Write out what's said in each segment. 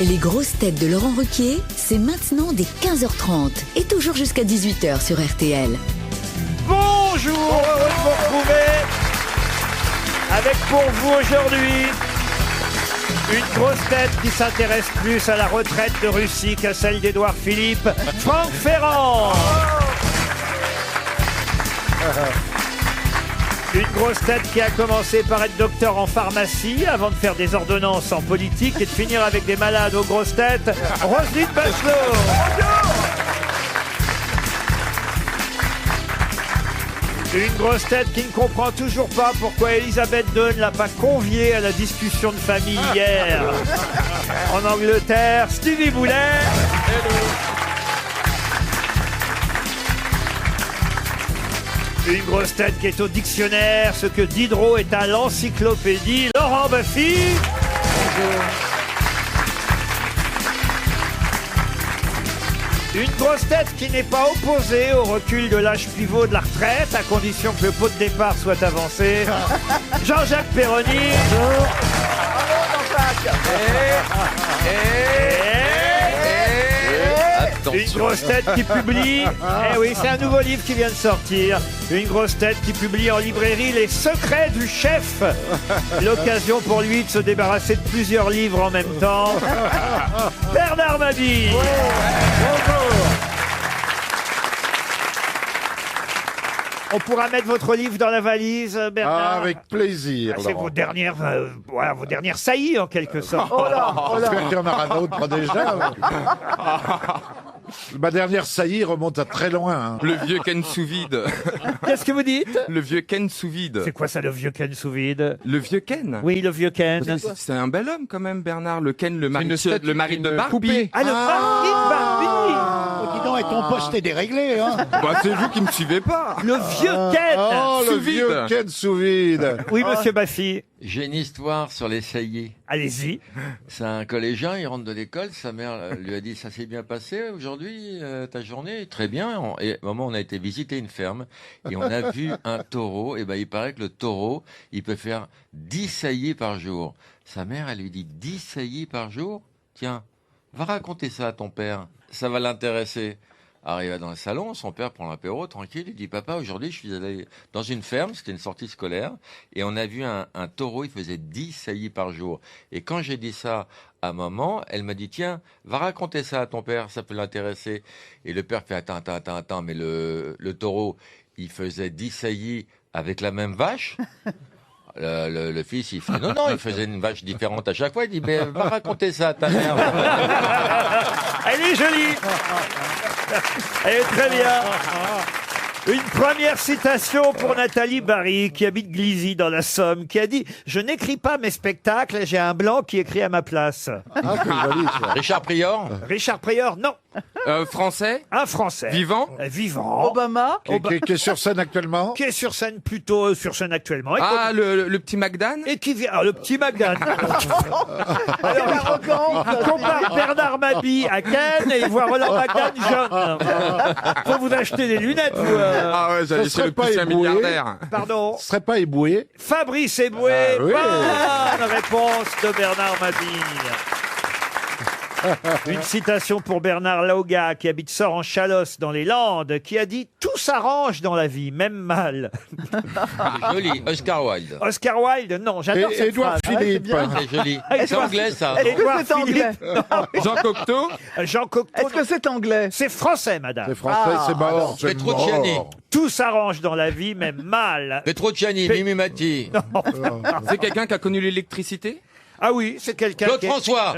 Les grosses têtes de Laurent Ruquier, c'est maintenant dès 15h30 et toujours jusqu'à 18h sur RTL. Bonjour, heureux de vous retrouver avec pour vous aujourd'hui une grosse tête qui s'intéresse plus à la retraite de Russie qu'à celle d'Édouard Philippe, Franck Ferrand. Une grosse tête qui a commencé par être docteur en pharmacie avant de faire des ordonnances en politique et de finir avec des malades aux grosses têtes, Roselyne Bachelot. Une grosse tête qui ne comprend toujours pas pourquoi Elisabeth II ne l'a pas conviée à la discussion de famille hier en Angleterre, Stevie Boulet. Une grosse tête qui est au dictionnaire, ce que Diderot est à l'encyclopédie, Laurent Baffy. Bonjour. Une grosse tête qui n'est pas opposée au recul de l'âge pivot de la retraite, à condition que le pot de départ soit avancé. Jean-Jacques Perroni. Bonjour. Une grosse tête qui publie, eh oui, c'est un nouveau livre qui vient de sortir. Une grosse tête qui publie en librairie Les secrets du chef. L'occasion pour lui de se débarrasser de plusieurs livres en même temps. Bernard Mabille. On pourra mettre votre livre dans la valise, Bernard. Avec plaisir. C'est vos dernières, voilà, vos dernières saillies en quelque sorte. J'espère qu'il y en aura d'autres déjà. Ma dernière saillie remonte à très loin. Hein. Le vieux Ken sous vide. Qu'est-ce que vous dites? Le vieux Ken sous vide. C'est quoi ça, le vieux Ken sous vide? Le vieux Ken? Oui, le vieux Ken. C'est un bel homme quand même, Bernard. Le Ken, le mari de Barbie. Poupée. Ah, le mari de Barbie. Dis donc, et ton poste est déréglé, hein. Bah, c'est vous qui me suivez pas. Le vieux Ken. Oh, le Sous vide. vieux Ken sous vide. Oui, monsieur Baffy. J'ai une histoire sur les saillies. Allez-y. C'est un collégien, il rentre de l'école, sa mère lui a dit « Ça s'est bien passé aujourd'hui, ta journée ?» Très bien. Et à un moment, on a été visiter une ferme et on a vu un taureau. Et ben, il paraît que le taureau, il peut faire 10 saillies par jour. Sa mère, elle lui dit « 10 saillies par jour? Tiens, va raconter ça à ton père. Ça va l'intéresser. » Arrivé dans le salon, son père prend l'apéro, tranquille, il dit « Papa, aujourd'hui, je suis allé dans une ferme, c'était une sortie scolaire, et on a vu un taureau, il faisait 10 saillies par jour. Et quand j'ai dit ça à maman, elle m'a dit « Tiens, va raconter ça à ton père, ça peut l'intéresser. » Et le père fait « Attends, mais le taureau, il faisait 10 saillies avec la même vache ?» Le fils, il fait non, il faisait une vache différente à chaque fois. Il dit, mais va raconter ça à ta mère. Elle est jolie. Elle est très bien. Une première citation pour Nathalie Barry, qui habite Glizy dans la Somme, qui a dit « Je n'écris pas mes spectacles, j'ai un blanc qui écrit à ma place. Ah, c'est joli, ça. Richard Prior ?» Richard Prior, non. Français? Un Français. Vivant? Vivant. Obama. Qui est sur scène actuellement. Qui est sur scène, plutôt sur scène actuellement. Et Ah, le petit Magdan? et qui vient, le petit Magdan. Alors, Arrogant. il compare Bernard Mabille à Ken et il voit Roland Magdan jeune. Faut vous acheter des lunettes, vous. Ah ouais, j'allais serait chez le pas plus un éboué. milliardaire. Pardon. Ce serait pas éboué. Fabrice Eboué. Ah oui. Bonne réponse de Bernard Mabille. Une citation pour Bernard Lauga, qui habite Sort en Chalosse dans les Landes, qui a dit « Tout s'arrange dans la vie, même mal Joli. Oscar Wilde. ». Oscar Wilde, non, j'adore Et cette Édouard phrase. Philippe. C'est joli. C'est anglais, ça. Édouard C'est anglais. Philippe. Jean Cocteau? Jean Cocteau. Est-ce que c'est anglais? C'est français, madame. C'est français, c'est mort. C'est Petrucciani. mort. Tout s'arrange dans la vie, même mal. Petrucciani, Mimi Mati. C'est quelqu'un qui a connu l'électricité? Ah oui, c'est quelqu'un Claude qui est- François.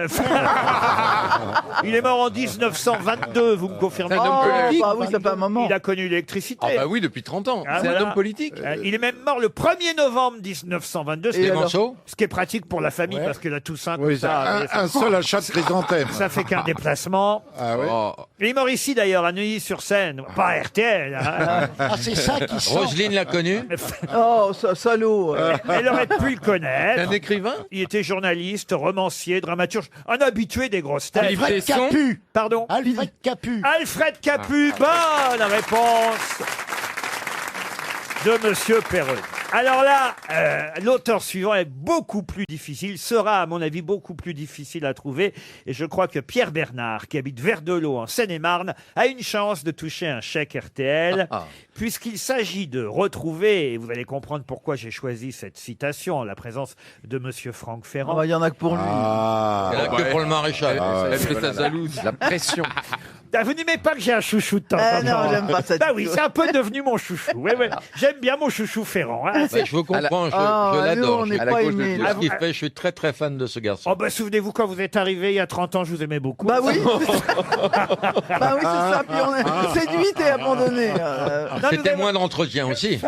Il est mort en 1922, vous me confirmez? C'est un homme politique. Bah oui, ça fait un moment. Il a connu l'électricité. Ah bah oui, depuis 30 ans. Ah, c'est voilà. un homme politique. Il est même mort le 1er novembre 1922, Et alors Clémenceau. ce qui est pratique pour la famille, parce que la Toussaint, Oui, tout ça, un seul achat de chrysanthème. ça fait qu'un déplacement. Ah oui. Oh. Il est mort ici d'ailleurs, à Neuilly-sur-Seine, pas à RTL. Hein. Ah, c'est ça qui sent. Roselyne l'a connu. Oh, salaud. Elle aurait pu le C'est connaître. un écrivain. Il était journaliste, romancier, dramaturge, un habitué des grosses têtes. Philippe Alfred Tesson. Capu. Pardon? Alfred Capu. Alfred Capu, bonne réponse de Monsieur Perroni. Alors là, l'auteur suivant est beaucoup plus difficile, sera à mon avis beaucoup plus difficile à trouver. Et je crois que Pierre Bernard, qui habite Verdelot en Seine-et-Marne, a une chance de toucher un chèque RTL, puisqu'il s'agit de retrouver, et vous allez comprendre pourquoi j'ai choisi cette citation en la présence de Monsieur Franck Ferrand. Il y en a que pour lui. Ah, Il y en a que pour le maréchal. Elle fait sa jalouse. La pression. Ah, vous n'aimez pas que j'ai un chouchou de temps en Ah non, temps. j'aime pas cette Bah oui, c'est un peu devenu mon chouchou. Ouais, ouais. J'aime bien mon chouchou Ferrand. Hein. Bah, je vous comprends, je nous, l'adore. on n'est À la pas gauche de aimés. Dieu. Ce qu'il fait, je suis très très fan de ce garçon. Oh bah souvenez-vous quand vous êtes arrivé il y a 30 ans, je vous aimais beaucoup. Bah oui. Bah oui, c'est ça. Puis on est séduite et abandonnée. Non, C'était vous moins d'entretien aussi.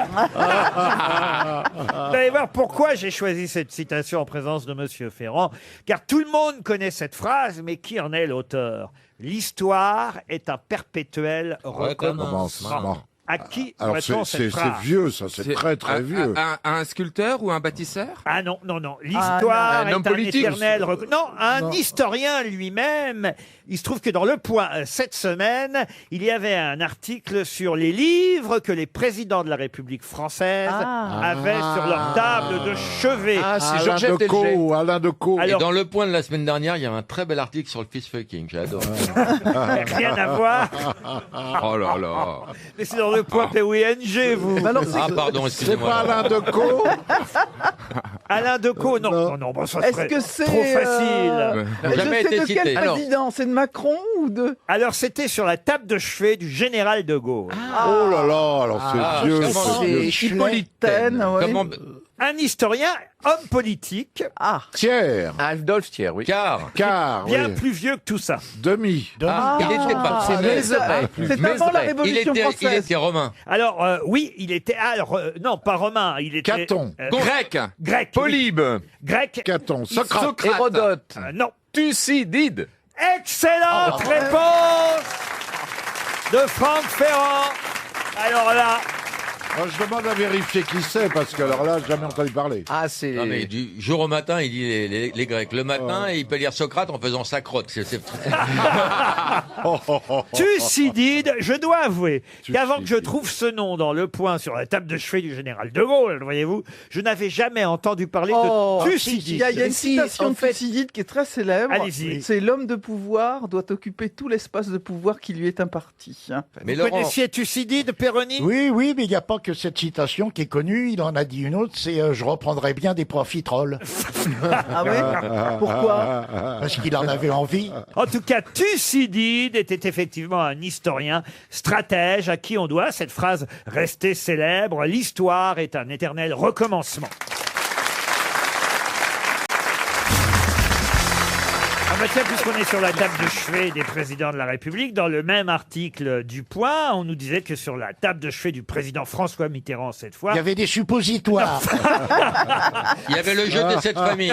allez voir pourquoi j'ai choisi cette citation en présence de Monsieur Ferrand. Car tout le monde connaît cette phrase, mais qui en est l'auteur? L'histoire est un perpétuel recommencement. À qui alors doit-on c'est cette phrase? vieux, ça, c'est très très vieux. Un sculpteur ou un bâtisseur? Ah non, non, non. L'histoire un est homme un politique. éternel... Non, un historien lui-même. Il se trouve que dans Le Point, cette semaine, il y avait un article sur les livres que les présidents de la République française avaient sur leur table de chevet. Ah, c'est Alain Georgette Decaux, Delger. Alain Decaux. Alors- Et dans Le Point de la semaine dernière, il y a un très bel article sur le fist-fucking. J'adore. Rien à voir. Oh là là. Mais c'est dans Le Point POING, vous. Bah alors, Ah, pardon, C'est pas excusez-moi. Alain Decaux. Alain Decaux, non. Non. Non, non, bon, ça est-ce serait que c'est trop facile. Je Jamais sais été de quel cité. Alors, président? C'est de Macron ou de Alors, c'était sur la table de chevet du général de Gaulle. Oh là là, alors c'est vieux. comment c'est vieux. C'est Hippolytaine, ouais. comment... Un historien, homme politique, Ah, Thiers, Adolphe Thiers, oui. Car, quart, bien oui. plus vieux que tout ça. Demi. ah, il était pas... c'est Mézeray. c'est avant la Il Révolution était, il française. était romain. Alors, oui, il était... Alors, non, pas romain, il était... Caton. Grec. Grec. oui. Polybe. Grec. Caton. Socrate. Hérodote. Non. Thucydide. Excellente réponse de Franck Ferrand. Alors là, Je demande à vérifier qui c'est, parce que alors là, j'ai jamais entendu parler. Ah, c'est... Non, mais du jour au matin, il dit les Grecs. Le matin, il peut lire Socrate en faisant sa crotte. Thucydide, je dois avouer qu'avant que je Thucydide. trouve ce nom dans Le Point sur la table de chevet du général de Gaulle, voyez-vous, je n'avais jamais entendu parler Oh, de il Thucydide. y a une Si, citation en de fait- Thucydide qui est très célèbre. Allez-y. C'est l'homme de pouvoir doit occuper tout l'espace de pouvoir qui lui est imparti. Mais Vous Laurent, connaissiez Thucydide, Péroni? Oui, oui, mais il n'y a pas que cette citation qui est connue. Il en a dit une autre, c'est je reprendrai bien des profiteroles. Ah oui Pourquoi Parce qu'il en avait envie. En tout cas, Thucydide était effectivement un historien, stratège, à qui on doit cette phrase restée célèbre, l'histoire est un éternel recommencement. Ah bah tiens, puisqu'on est sur la table de chevet des présidents de la République, dans le même article du Point, on nous disait que sur la table de chevet du président François Mitterrand cette fois, Il y avait des suppositoires. il y avait le jeu des sept familles.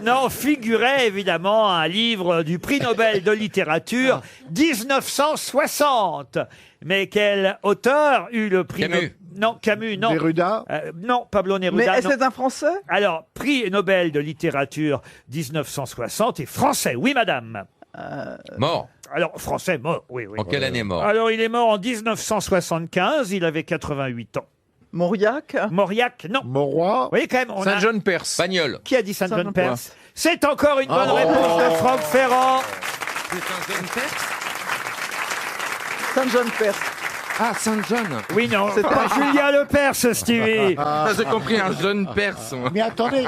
non, figurait évidemment un livre du prix Nobel de littérature 1960. Mais quel auteur eut le prix Camus. Non, Camus, non. Neruda. Non, Pablo Mais Neruda, est-ce non. que c'est un Français Alors, prix Nobel de littérature 1960 et français, oui madame. Mort. Alors, français mort, oui, oui. En quelle année mort? Alors, il est mort en 1975, il avait 88 ans. Mauriac Mauriac, non. Vous Mauroy. voyez quand même, on a... Saint-John-Perse. Pagnol. Qui a dit Saint John Saint-John Perse? C'est encore une bonne réponse de Franck Ferrand. C'est Saint-John-Perse? Saint-John-Perse. Ah, Saint-John. Oui, non, C'est pas un- Julien Lepers, Stevie. Ah, j'ai compris, un jeune Perse. Mais attendez,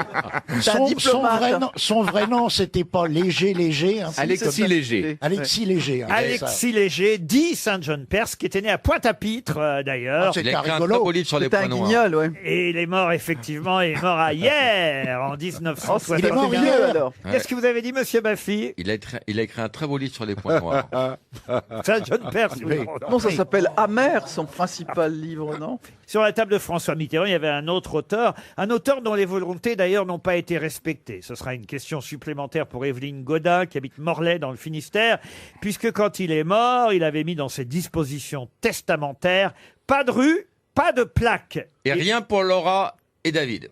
C'est un diplomate. son vrai nom, c'était pas Léger, hein, c'est Alexis comme- Léger. Alexis Léger. hein, c'est ça. Alexis Léger, dit Saint John Perse, qui était né à Pointe-à-Pitre, d'ailleurs. Ah, c'est- Il a écrit un rigolo. très beau livre sur les C'est un points noirs. guignol, ouais. Et il est mort, effectivement, il est mort à hier, en Il est 1960. mort hier. vieux alors. Qu'est-ce que vous avez dit, monsieur Baffy? Il a écrit un très beau livre sur les points noirs. Saint John Perse, oui. Non, ça s'appelle Amer, son principal livre, non? Sur la table de François Mitterrand, il y avait un autre auteur dont les volontés d'ailleurs n'ont pas été respectées. Ce sera une question supplémentaire pour Evelyne Godin, qui habite Morlaix dans le Finistère, puisque quand il est mort, il avait mis dans ses dispositions testamentaires pas de rue, pas de plaque. Et rien pour Laura et David.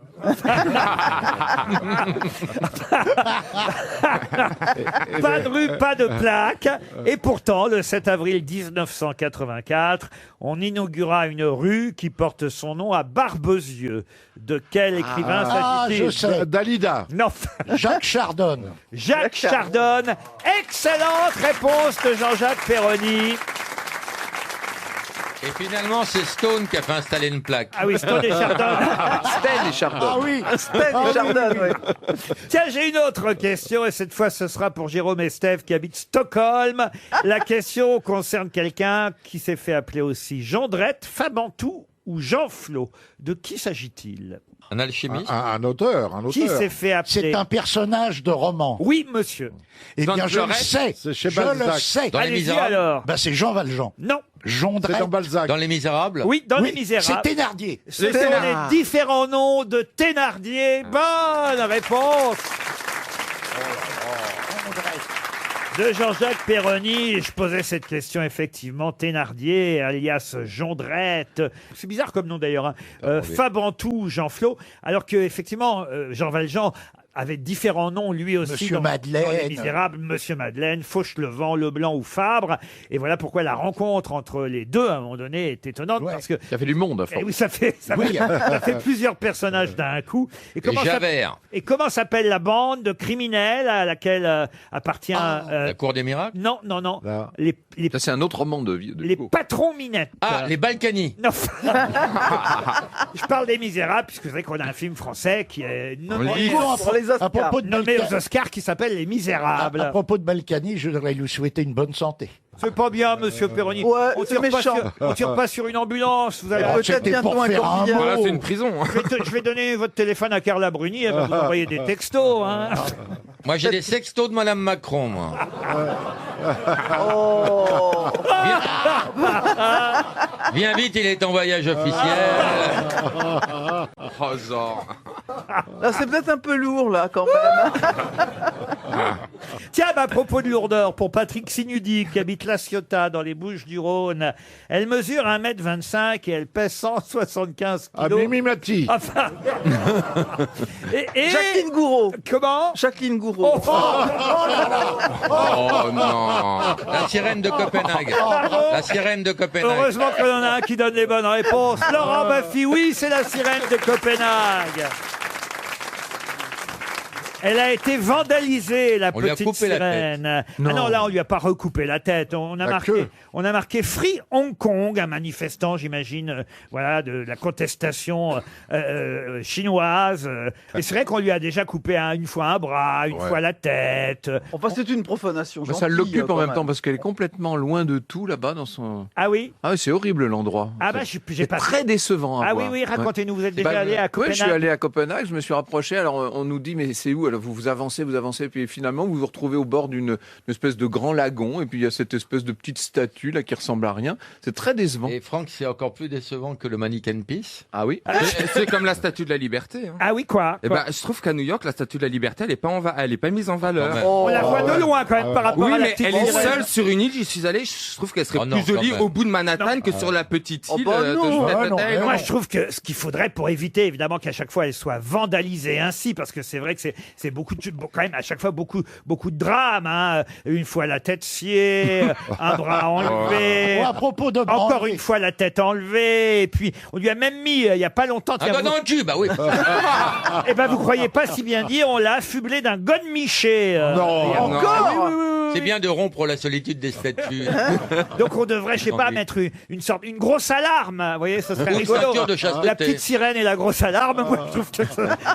Pas de rue, pas de plaque. Et pourtant, le 7 avril 1984, on inaugura une rue qui porte son nom à Barbezieux. De quel écrivain s'agit-il? je sais. Dalida. Non. Jacques Chardonne. Jacques Chardonne. Excellente réponse de Jean-Jacques Perroni. Et finalement, c'est Stone qui a fait installer une plaque. Ah oui, Stone et Chardonne. Stel et Chardon. Ah oui. Stel et Chardonne, oui. Tiens, j'ai une autre question et cette fois ce sera pour Jérôme Estève qui habite Stockholm. La question concerne quelqu'un qui s'est fait appeler aussi Jondrette, Fabantou ou Jean Flot. De qui s'agit-il? Un alchimiste. Un auteur. Qui s'est fait appeler? C'est un personnage de roman. Oui, monsieur. Eh bien, je le Jondrette, sais. c'est chez Je le Balzac. sais. Dans Les Allez-y Misérables. alors. Ben, c'est Jean Valjean. Non. C'est Jondrette. dans Balzac. Dans Les Misérables. Oui, dans Oui, Les Misérables. c'est Thénardier. Ce sont les différents noms de Thénardier. Bonne réponse de Jean-Jacques Perroni. Je posais cette question effectivement. Thénardier, alias Jondrette. C'est bizarre comme nom d'ailleurs. Hein. Fabantou, Jean Flot. Alors que effectivement, Jean Valjean avait différents noms lui aussi. Monsieur dans Madeleine. Les Misérables, Monsieur Madeleine, Fauchelevent, Leblanc ou Fabre. Et voilà pourquoi la rencontre entre les deux à un moment donné est étonnante Ouais. parce que Ça fait du monde. eh oui, ça fait ça fait plusieurs personnages d'un coup. Et Et Javert. et comment s'appelle la bande de criminels à laquelle appartient La Cour des Miracles. non Là. les Ça, c'est un autre roman de vie. les patrons minettes. Ah, les Balkany. Non. Je parle des Misérables puisque vous savez qu'on a un film français qui est nommé, Pour les À propos de nommé aux Balkany, Oscars qui s'appelle Les Misérables. à propos de Balkany, je voudrais lui souhaiter une bonne santé. C'est pas bien, monsieur Perroni. Ouais, on c'est tire pas méchant. on tire pas sur une ambulance. Vous allez Ah, Peut-être c'était bientôt pour un faire un corbillard. mot. Voilà, c'est une prison. je vais donner votre téléphone à Carla Bruni. Elle va vous envoyer des textos. Hein. Moi, j'ai des sextos de Madame Macron, moi. Oh. Viens vite, il est en voyage officiel. Oh, Zor. Là, c'est peut-être un peu lourd, là, quand même. Tiens, bah, à propos de lourdeur, pour Patrick Sinudi, qui habite La Ciotat, dans les Bouches-du-Rhône, elle mesure 1,25 m et elle pèse 175 Ah, kilos. Mimi Mati. Enfin. et Jacqueline Gouraud. Comment? Jacqueline Gouraud. Oh, Oh non. La sirène de Copenhague. La sirène de Copenhague. heureusement qu'il y en a un qui donne les bonnes réponses. Laurent Baffy, oui, c'est la sirène de Copenhague. Elle a été vandalisée, la On lui a petite coupé la sirène. Ah Non. non, là, on lui a pas recoupé la tête. queue. On a marqué Free Hong Kong, un manifestant, j'imagine, voilà, de la contestation chinoise. Et c'est vrai qu'on lui a déjà coupé une fois un bras, une fois la tête. Enfin, c'est une profanation. Bah, ça gentille, l'occupe en quand même temps parce qu'elle est complètement loin de tout là-bas dans son. Ah oui? Ah oui, c'est horrible l'endroit. Ah bah, j'ai C'est pas. très décevant. À Ah voir. oui, racontez-nous, vous êtes Ouais. déjà allé à Ouais, Copenhague? je suis allé à Copenhague, je me suis rapproché. Alors on nous dit mais c'est où? Alors vous avancez, puis finalement vous vous retrouvez au bord d'une espèce de grand lagon et puis il y a cette espèce de petite statue là qui ressemble à rien. C'est très décevant. Et Franck, c'est encore plus décevant que le Mannequin Peace. Ah oui. C'est comme la statue de la liberté. Hein. Ah oui, quoi? Eh ben, je trouve qu'à New York, la statue de la liberté, elle est pas, elle est pas mise en valeur. Quand même. On la voit de loin quand même par rapport Oui, à la mais petite elle est sirène. seule sur une île. J'y suis allé. Je trouve qu'elle serait Oh non, plus jolie quand même. au bout de Manhattan que sur la petite Oh île bah non, de ah non, Staten Moi, Island. je trouve que ce qu'il faudrait pour éviter, évidemment, qu'à chaque fois elle soit vandalisée ainsi, parce que c'est vrai que c'est beaucoup de, quand même, à chaque fois beaucoup de drames. Hein. Une fois la tête sciée, un bras enlevé, Oh, à propos de encore branler. une fois la tête enlevée, et puis on lui a même mis, il y a pas longtemps, Un doigt dans le cul, bah oui. et ben vous croyez pas si bien dire, on l'a affublé d'un godemiché. Non. Encore C'est bien de rompre la solitude des statues. Donc on devrait, je sais pas, Envie. mettre une grosse alarme. Vous voyez, ce serait Une rigolo. ceinture de chasteté. La petite sirène et la grosse alarme, moi je trouve que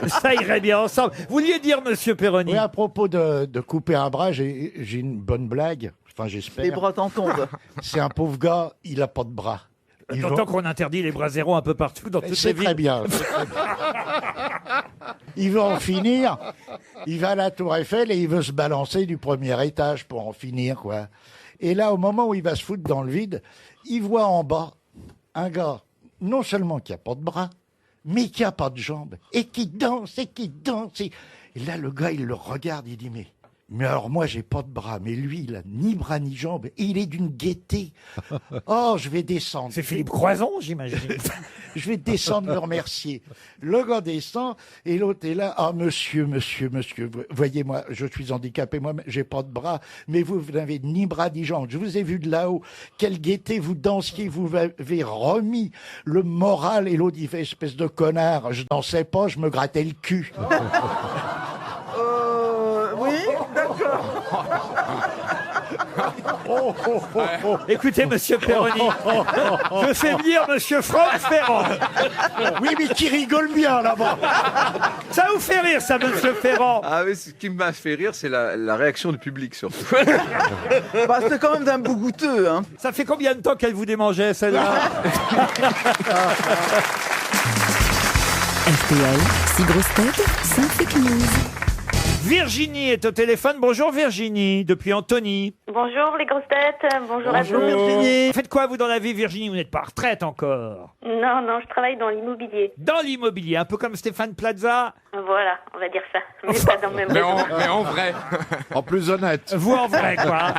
ça irait bien ensemble. Vous vouliez dire, monsieur Perroni? Oui, à propos de couper un bras, j'ai une bonne blague. Enfin, Les j'espère. bras t'en tombent. C'est un pauvre gars, il a pas de bras. Il va- D'autant qu'on interdit les bras zéro un peu partout dans toutes les C'est villes. très bien. c'est très bien. Il veut en finir. Il va à la Tour Eiffel et il veut se balancer du premier étage pour en finir, quoi. Et là, au moment où il va se foutre dans le vide, il voit en bas un gars, non seulement qui a pas de bras, mais qui a pas de jambes, et qui danse, et qui danse. Et là, le gars, il le regarde, il dit, mais Mais alors moi, j'ai pas de bras. Mais lui, il a ni bras ni jambes. Et il est d'une gaieté. Oh, je vais descendre. C'est Philippe Croison, j'imagine. Je vais descendre le remercier. Le gars descend et l'autre est là. Ah, monsieur, voyez-moi, je suis handicapé, moi, j'ai pas de bras, mais vous n'avez ni bras ni jambes. Je vous ai vu de là-haut. Quelle gaieté, vous dansiez, vous avez remis le moral. Et l'autre, il fait espèce de connard. Je dansais pas, je me grattais le cul. Oui, d'accord. Écoutez, monsieur Perroni, je fais venir monsieur Franck Ferrand. Oui, mais qui rigole bien là-bas. Ça vous fait rire, ça, monsieur Ferrand? Ah oui, ce qui m'a fait rire, c'est la réaction du public surtout. Bah, c'est quand même d'un bout goûteux, hein. Ça fait combien de temps qu'elle vous démangeait, celle-là? RTL, 6 grosses têtes, 5 fake news. Virginie est au téléphone. Bonjour Virginie, depuis Antony. Bonjour les grosses têtes, bonjour à tous. Virginie. Faites quoi vous dans la vie, Virginie? Vous n'êtes pas en retraite encore. Non, je travaille dans l'immobilier. Dans l'immobilier, un peu comme Stéphane Plaza. Voilà, on va dire ça, mais pas dans le même Mais réseau. en vrai. En plus honnête. Vous en vrai, quoi.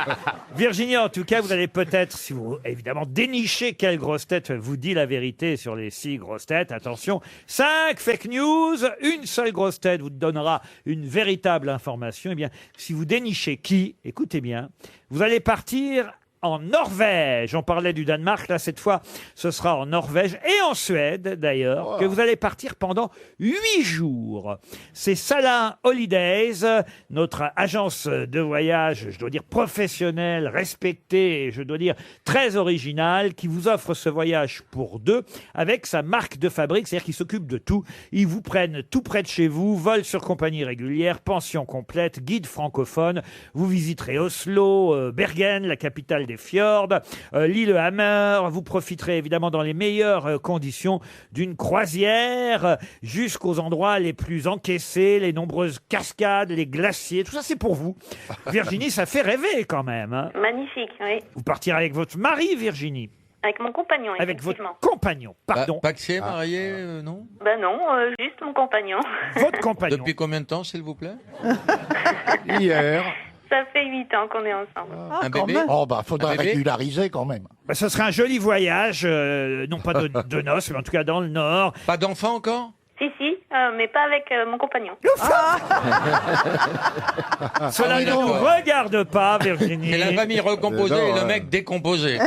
Virginie, en tout cas, vous allez peut-être, si vous, évidemment, dénicher quelle grosse tête vous dit la vérité sur les 6 grosses têtes. Attention, 5 fake news, une seule grosse tête vous donnera une véritable information. Eh bien, si vous dénichez qui, écoutez bien, vous allez partir en Norvège. On parlait du Danemark, là, cette fois, ce sera en Norvège et en Suède, d'ailleurs, que vous allez partir pendant 8 jours. C'est Salin Holidays, notre agence de voyage, je dois dire professionnelle, respectée, et je dois dire très originale, qui vous offre ce voyage pour 2 avec sa marque de fabrique, c'est-à-dire qu'ils s'occupent de tout. Ils vous prennent tout près de chez vous, vol sur compagnie régulière, pension complète, guide francophone. Vous visiterez Oslo, Bergen, la capitale des fjords, l'île Hammer. Vous profiterez évidemment dans les meilleures conditions d'une croisière jusqu'aux endroits les plus encaissés, les nombreuses cascades, les glaciers. Tout ça, c'est pour vous. Virginie, ça fait rêver quand même, hein. Magnifique, oui. Vous partirez avec votre mari, Virginie. Avec mon compagnon, Avec votre effectivement. compagnon, pardon. Paxé, marié, non? Ben non, juste mon compagnon. Votre compagnon. Depuis combien de temps, s'il vous plaît? Hier. Ça fait 8 ans qu'on est ensemble. Un quand bébé? même. Oh, bah, faudra Un bébé régulariser quand même. Bah, ce serait un joli voyage, non pas de noces, mais en tout cas dans le Nord. Pas d'enfant encore? Si, mais pas avec mon compagnon. Cela ne d'accord. nous regarde pas, Virginie. C'est la famille recomposée et le mec décomposé.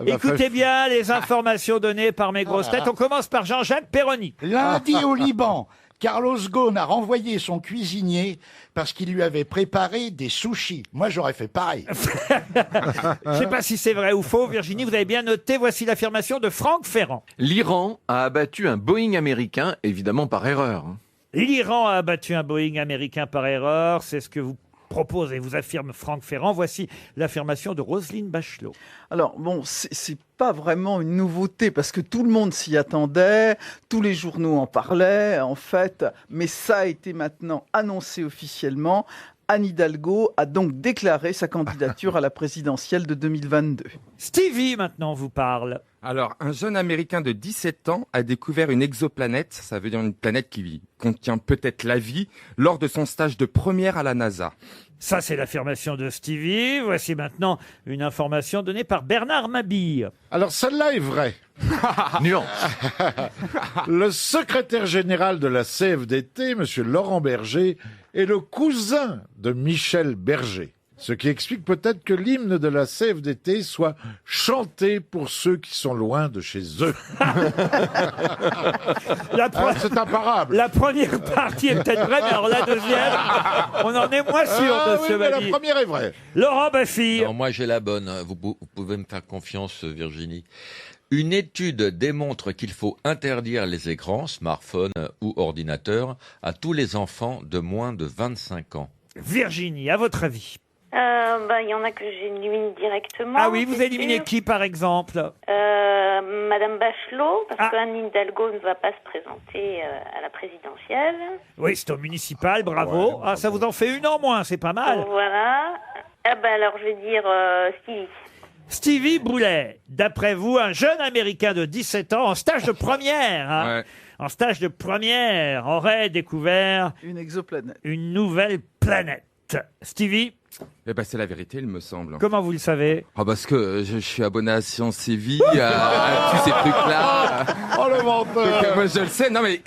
Écoutez bien les informations données par mes grosses têtes. On commence par Jean-Jacques Perroni. Lundi au Liban, Carlos Ghosn a renvoyé son cuisinier parce qu'il lui avait préparé des sushis. Moi, j'aurais fait pareil. Je ne sais pas si c'est vrai ou faux. Virginie, vous avez bien noté. Voici l'affirmation de Franck Ferrand. L'Iran a abattu un Boeing américain, évidemment par erreur. L'Iran a abattu un Boeing américain par erreur. C'est ce que vous propose et vous affirme Franck Ferrand. Voici l'affirmation de Roselyne Bachelot. Alors, bon, c'est pas vraiment une nouveauté parce que tout le monde s'y attendait, tous les journaux en parlaient, en fait, mais ça a été maintenant annoncé officiellement. Anne Hidalgo a donc déclaré sa candidature à la présidentielle de 2022. Stevie, maintenant, vous parle. Alors, un jeune Américain de 17 ans a découvert une exoplanète, ça veut dire une planète qui contient peut-être la vie, lors de son stage de première à la NASA. Ça, c'est l'affirmation de Stevie. Voici maintenant une information donnée par Bernard Mabille. Alors celle-là est vraie. Nuance. Le secrétaire général de la CFDT, M. Laurent Berger, est le cousin de Michel Berger. Ce qui explique peut-être que l'hymne de la CFDT soit chanté pour ceux qui sont loin de chez eux. C'est imparable. La première partie est peut-être vraie, mais alors la deuxième, on en est moins sûr, oui, monsieur mais la Mabille. première est vraie. Laurent Baffy. Non, moi j'ai la bonne. Vous pouvez me faire confiance, Virginie. Une étude démontre qu'il faut interdire les écrans, smartphones ou ordinateurs, à tous les enfants de moins de 25 ans. Virginie, à votre avis? Il y en a que j'élimine directement. Ah oui, vous c'est éliminez sûr. qui, par exemple? Madame Bachelot, parce Ah. qu'Anne Hidalgo ne va pas se présenter à la présidentielle. Oui, c'est au municipal, bravo. Ah, ça vous en fait une en moins, c'est pas mal. Voilà. Alors je vais dire Stevie. Stevie Boulet, d'après vous, un jeune Américain de 17 ans en stage de première, hein, Ouais. en stage de première, aurait découvert Une exoplanète. une nouvelle planète. 8. Stevie, Eh ben, c'est la vérité, il me semble. comment vous le savez? Ah, parce que je suis abonné à Science et Vie, à tous ces trucs-là. Oh le menteur. Donc, moi, je le sais. Non, mais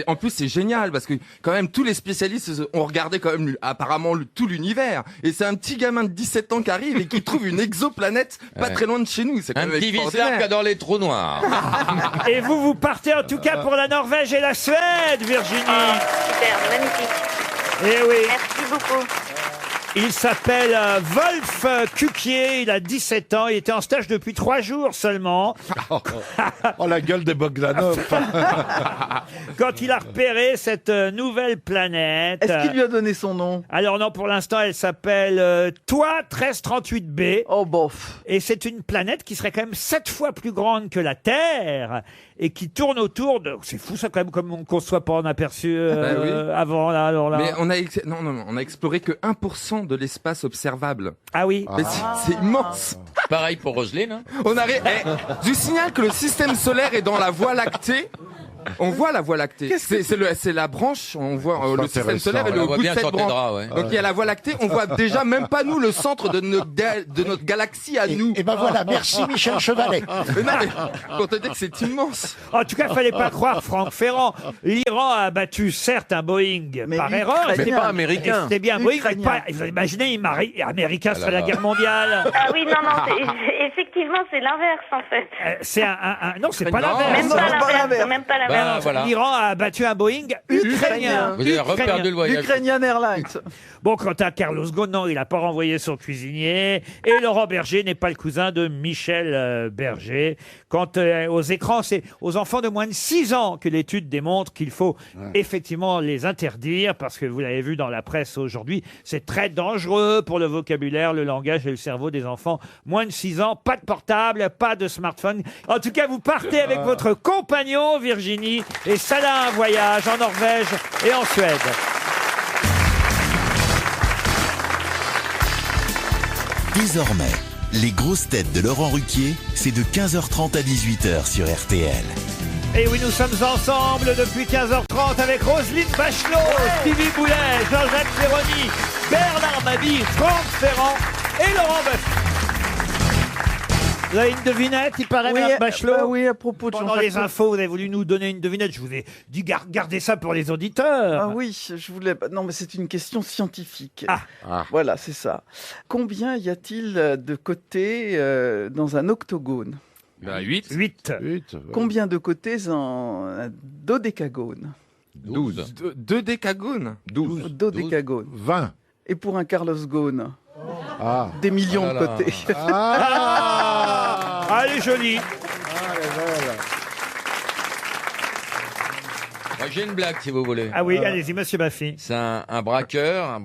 en plus, c'est génial parce que quand même, tous les spécialistes ont regardé quand même apparemment tout l'univers. Et c'est un petit gamin de 17 ans qui arrive et qui trouve une exoplanète pas très loin de chez nous. C'est quand Un même petit extraordinaire. vissard qui adore les trous noirs. Et vous partez en tout cas pour la Norvège et la Suède, Virginie. Super, magnifique. Eh oui. Merci beaucoup. Il s'appelle Wolf Kukier, il a 17 ans, il était en stage depuis 3 jours seulement. Oh la gueule des Bogdanov. Quand il a repéré cette nouvelle planète. Est-ce qu'il lui a donné son nom? Alors non, pour l'instant, elle s'appelle Toi 1338b. Oh bof. Et c'est une planète qui serait quand même 7 fois plus grande que la Terre et qui tourne autour de... C'est fou ça quand même, comme qu'on ne soit pas en aperçu oui. avant là. Alors là. Mais on a exploré que 1% de l'espace observable. Ah oui. Mais c'est immense. Pareil pour Roselyne. Hein. On arrive. Je vous signale que le système solaire est dans la Voie lactée. On voit la Voie lactée. C'est la branche. On voit le système solaire et On le la voit bout de bien cette sur tes branche. draps, ouais. Donc il y a la Voie lactée. On voit déjà même pas nous le centre de notre galaxie à nous. Et ben voilà, merci Michel Chevalet. Mais non, mais pour te dire que c'est immense. En tout cas, il fallait pas croire Franck Ferrand. L'Iran a abattu certes un Boeing Mais par erreur. l'Ukrainien. Mais pas Et américain. c'était bien un Boeing. mais Ukrainien. pas- Vous imaginez, américain, ce serait la là. guerre mondiale. Ah oui, non, effectivement, c'est l'inverse en fait. C'est non, c'est pas Non, l'inverse. Même ça pas va pas l'inverse, l'inverse. même pas Bah, l'inverse. voilà. L'Iran a abattu un Boeing ukrainien. Vous avez reperdu le voyage. Ukrainian Airlines. Bon, quant à Carlos Ghosn, non, il n'a pas renvoyé son cuisinier. Et Laurent Berger n'est pas le cousin de Michel Berger. Quant aux écrans, c'est aux enfants de moins de 6 ans que l'étude démontre qu'il faut effectivement les interdire, parce que vous l'avez vu dans la presse aujourd'hui, c'est très dangereux pour le vocabulaire, le langage et le cerveau des enfants. Moins de 6 ans, pas de portable, pas de smartphone. En tout cas, vous partez avec votre compagnon, Virginie, et ça a un voyage en Norvège et en Suède. Désormais, les grosses têtes de Laurent Ruquier, c'est de 15h30 à 18h sur RTL. Et oui, nous sommes ensemble depuis 15h30 avec Roselyne Bachelot, Stevie Boulet, Jean-Jacques Perroni, Bernard Mabille, Franck Ferrand et Laurent Baffie. Vous avez une devinette, il paraît, Madame Bachelot? Bah oui, à propos de Pendant Jean-Jacques les infos, vous avez voulu nous donner une devinette. Je vous ai dit garder ça pour les auditeurs. Ah oui, je voulais. Non, mais c'est une question scientifique. Ah. Voilà, c'est ça. Combien y a-t-il de côtés dans un octogone? 8. 8. Combien de côtés dans un dodécagone? 12. 2 décagones. 12. Dodécagone. 20. Et pour un Carlos Ghosn? Ah. Des millions Ah de là côtés. Ah, elle est jolie. Moi, j'ai une blague, si vous voulez. Ah oui, allez-y, monsieur Baffy. C'est un braqueur,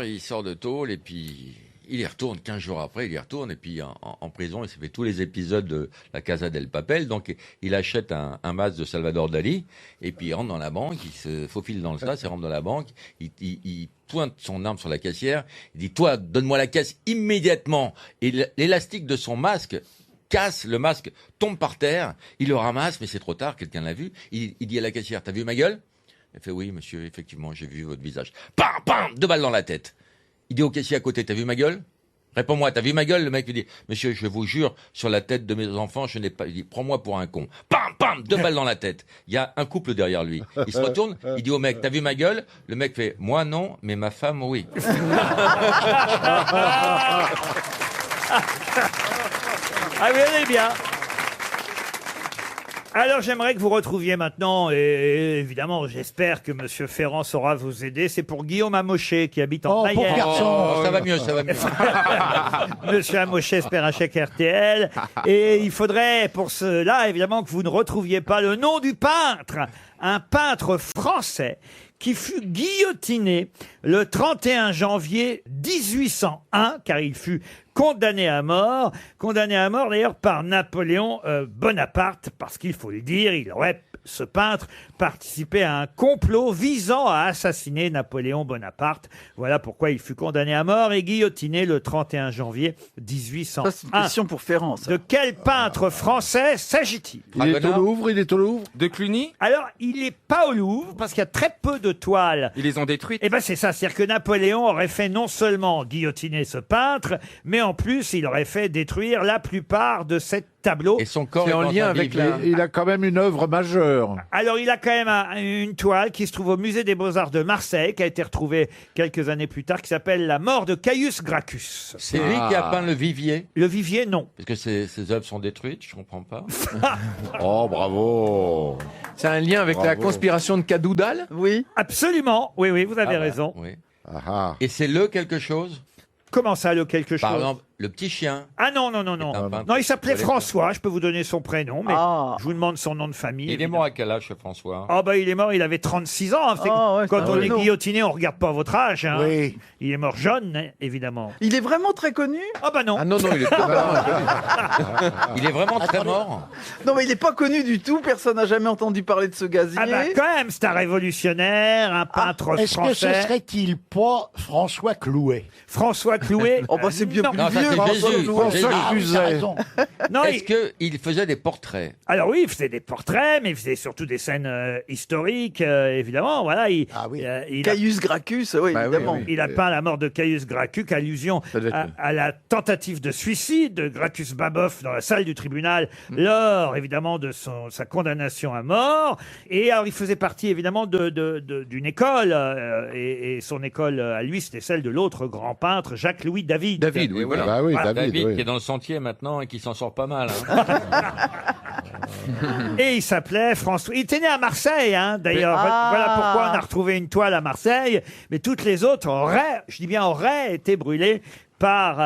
il sort de tôle et puis il y retourne 15 jours après, il y retourne et puis en prison, il s'est fait tous les épisodes de la Casa del Papel, donc il achète un masque de Salvador Dali et puis il rentre dans la banque, il se faufile dans le sas, il rentre dans la banque, il pointe son arme sur la caissière, il dit « Toi, donne-moi la caisse immédiatement !» Et l'élastique de son masque casse, le masque tombe par terre, il le ramasse, mais c'est trop tard, quelqu'un l'a vu, il dit à la caissière « T'as vu ma gueule ?» Elle fait « Oui, monsieur, effectivement, j'ai vu votre visage. » Pam, pam, 2 balles dans la tête. Il dit au caissier à côté, t'as vu ma gueule? Réponds-moi, t'as vu ma gueule? Le mec lui dit, monsieur, je vous jure, sur la tête de mes enfants, je n'ai pas... Il dit, prends-moi pour un con. Pam, pam, 2 balles dans la tête. Il y a un couple derrière lui. Il se retourne, il dit au mec, t'as vu ma gueule? Le mec fait, moi non, mais ma femme, oui. Ah oui, elle est bien. Alors j'aimerais que vous retrouviez maintenant, et évidemment j'espère que Monsieur Ferrand saura vous aider, c'est pour Guillaume Amochet qui habite en Mayenne. pauvre garçon. Ça va mieux, ça va mieux. Monsieur Amochet espère un chèque RTL, et il faudrait pour cela évidemment que vous ne retrouviez pas le nom du peintre, un peintre français qui fut guillotiné le 31 janvier 1801, car il fut condamné à mort d'ailleurs par Napoléon Bonaparte, parce qu'il faut le dire, il aurait, ce peintre, participé à un complot visant à assassiner Napoléon Bonaparte. Voilà pourquoi il fut condamné à mort et guillotiné le 31 janvier 1801. Ça, c'est une question pour Ferrand, ça. De quel peintre français s'agit-il? Il est au Louvre, il est au Louvre. De Cluny? Alors, il n'est pas au Louvre, parce qu'il y a très peu de de toiles. Ils les ont détruites. Eh ben c'est ça, c'est-à-dire que Napoléon aurait fait non seulement guillotiner ce peintre, mais en plus il aurait fait détruire la plupart de ces tableaux. Et son corps C'est est en lien un avec livre. la... Il a quand même une œuvre majeure. Alors il a quand même une toile qui se trouve au musée des Beaux-Arts de Marseille, qui a été retrouvée quelques années plus tard, qui s'appelle La mort de Caius Gracchus. C'est lui qui a peint le vivier. Le vivier, non. Parce que ses œuvres sont détruites, je comprends pas. Oh, bravo. C'est un lien avec la Bravo. conspiration de Cadoudal? Oui. Absolument, oui, oui, vous avez Ah bah, raison. oui. Ah, ah. Et c'est le quelque chose. Comment ça, le quelque chose Par exemple, le petit chien. Ah non, non, non, non. C'est un peintre Non, il s'appelait sur les François, je peux vous donner son prénom, mais Ah. je vous demande son nom de famille. Il est mort à quel âge, ce François? Ah bah il est mort, il avait 36 ans. C'est- Ah ouais, quand c'est on un est genou. guillotiné, on regarde pas votre âge. Hein. Oui. Il est mort jeune, hein, évidemment. Il est vraiment très connu? Ah bah non. Ah non, non, il est Il est vraiment très mort. Non, mais il n'est pas connu du tout. Personne n'a jamais entendu parler de ce gazier. Ah bah quand même, c'est un révolutionnaire, un peintre Est-ce que ce français. serait-il pas François Clouet? François Clouet. Oh bah c'est bien Non. plus Non, ça, vieux. c'est François Jésus. Clouet. François Ah, oui, Cluzet. t'as raison. Non, Est-ce qu'il faisait des portraits? Alors oui, il faisait des portraits, mais il faisait surtout des scènes historiques, évidemment. Voilà, Ah oui. il a Caius Gracchus, oui, Bah oui, évidemment. oui. Il a peint la mort de Caius Gracchus, allusion Ça devait être- à la tentative de suicide de Gracchus Babeuf dans la salle du tribunal, lors évidemment de sa condamnation à mort. Et alors il faisait partie évidemment d'une école, et son école à lui, c'était celle de l'autre grand peintre, Jacques-Louis David. David, oui, voilà. Bah oui, Voilà. David, oui. qui est dans le sentier maintenant et qui s'en sort pas mal. Hein. Et il s'appelait François. Il était né à Marseille, hein, d'ailleurs. Ah. Voilà pourquoi on a retrouvé une toile à Marseille. Mais toutes les autres auraient, je dis bien auraient, été brûlées par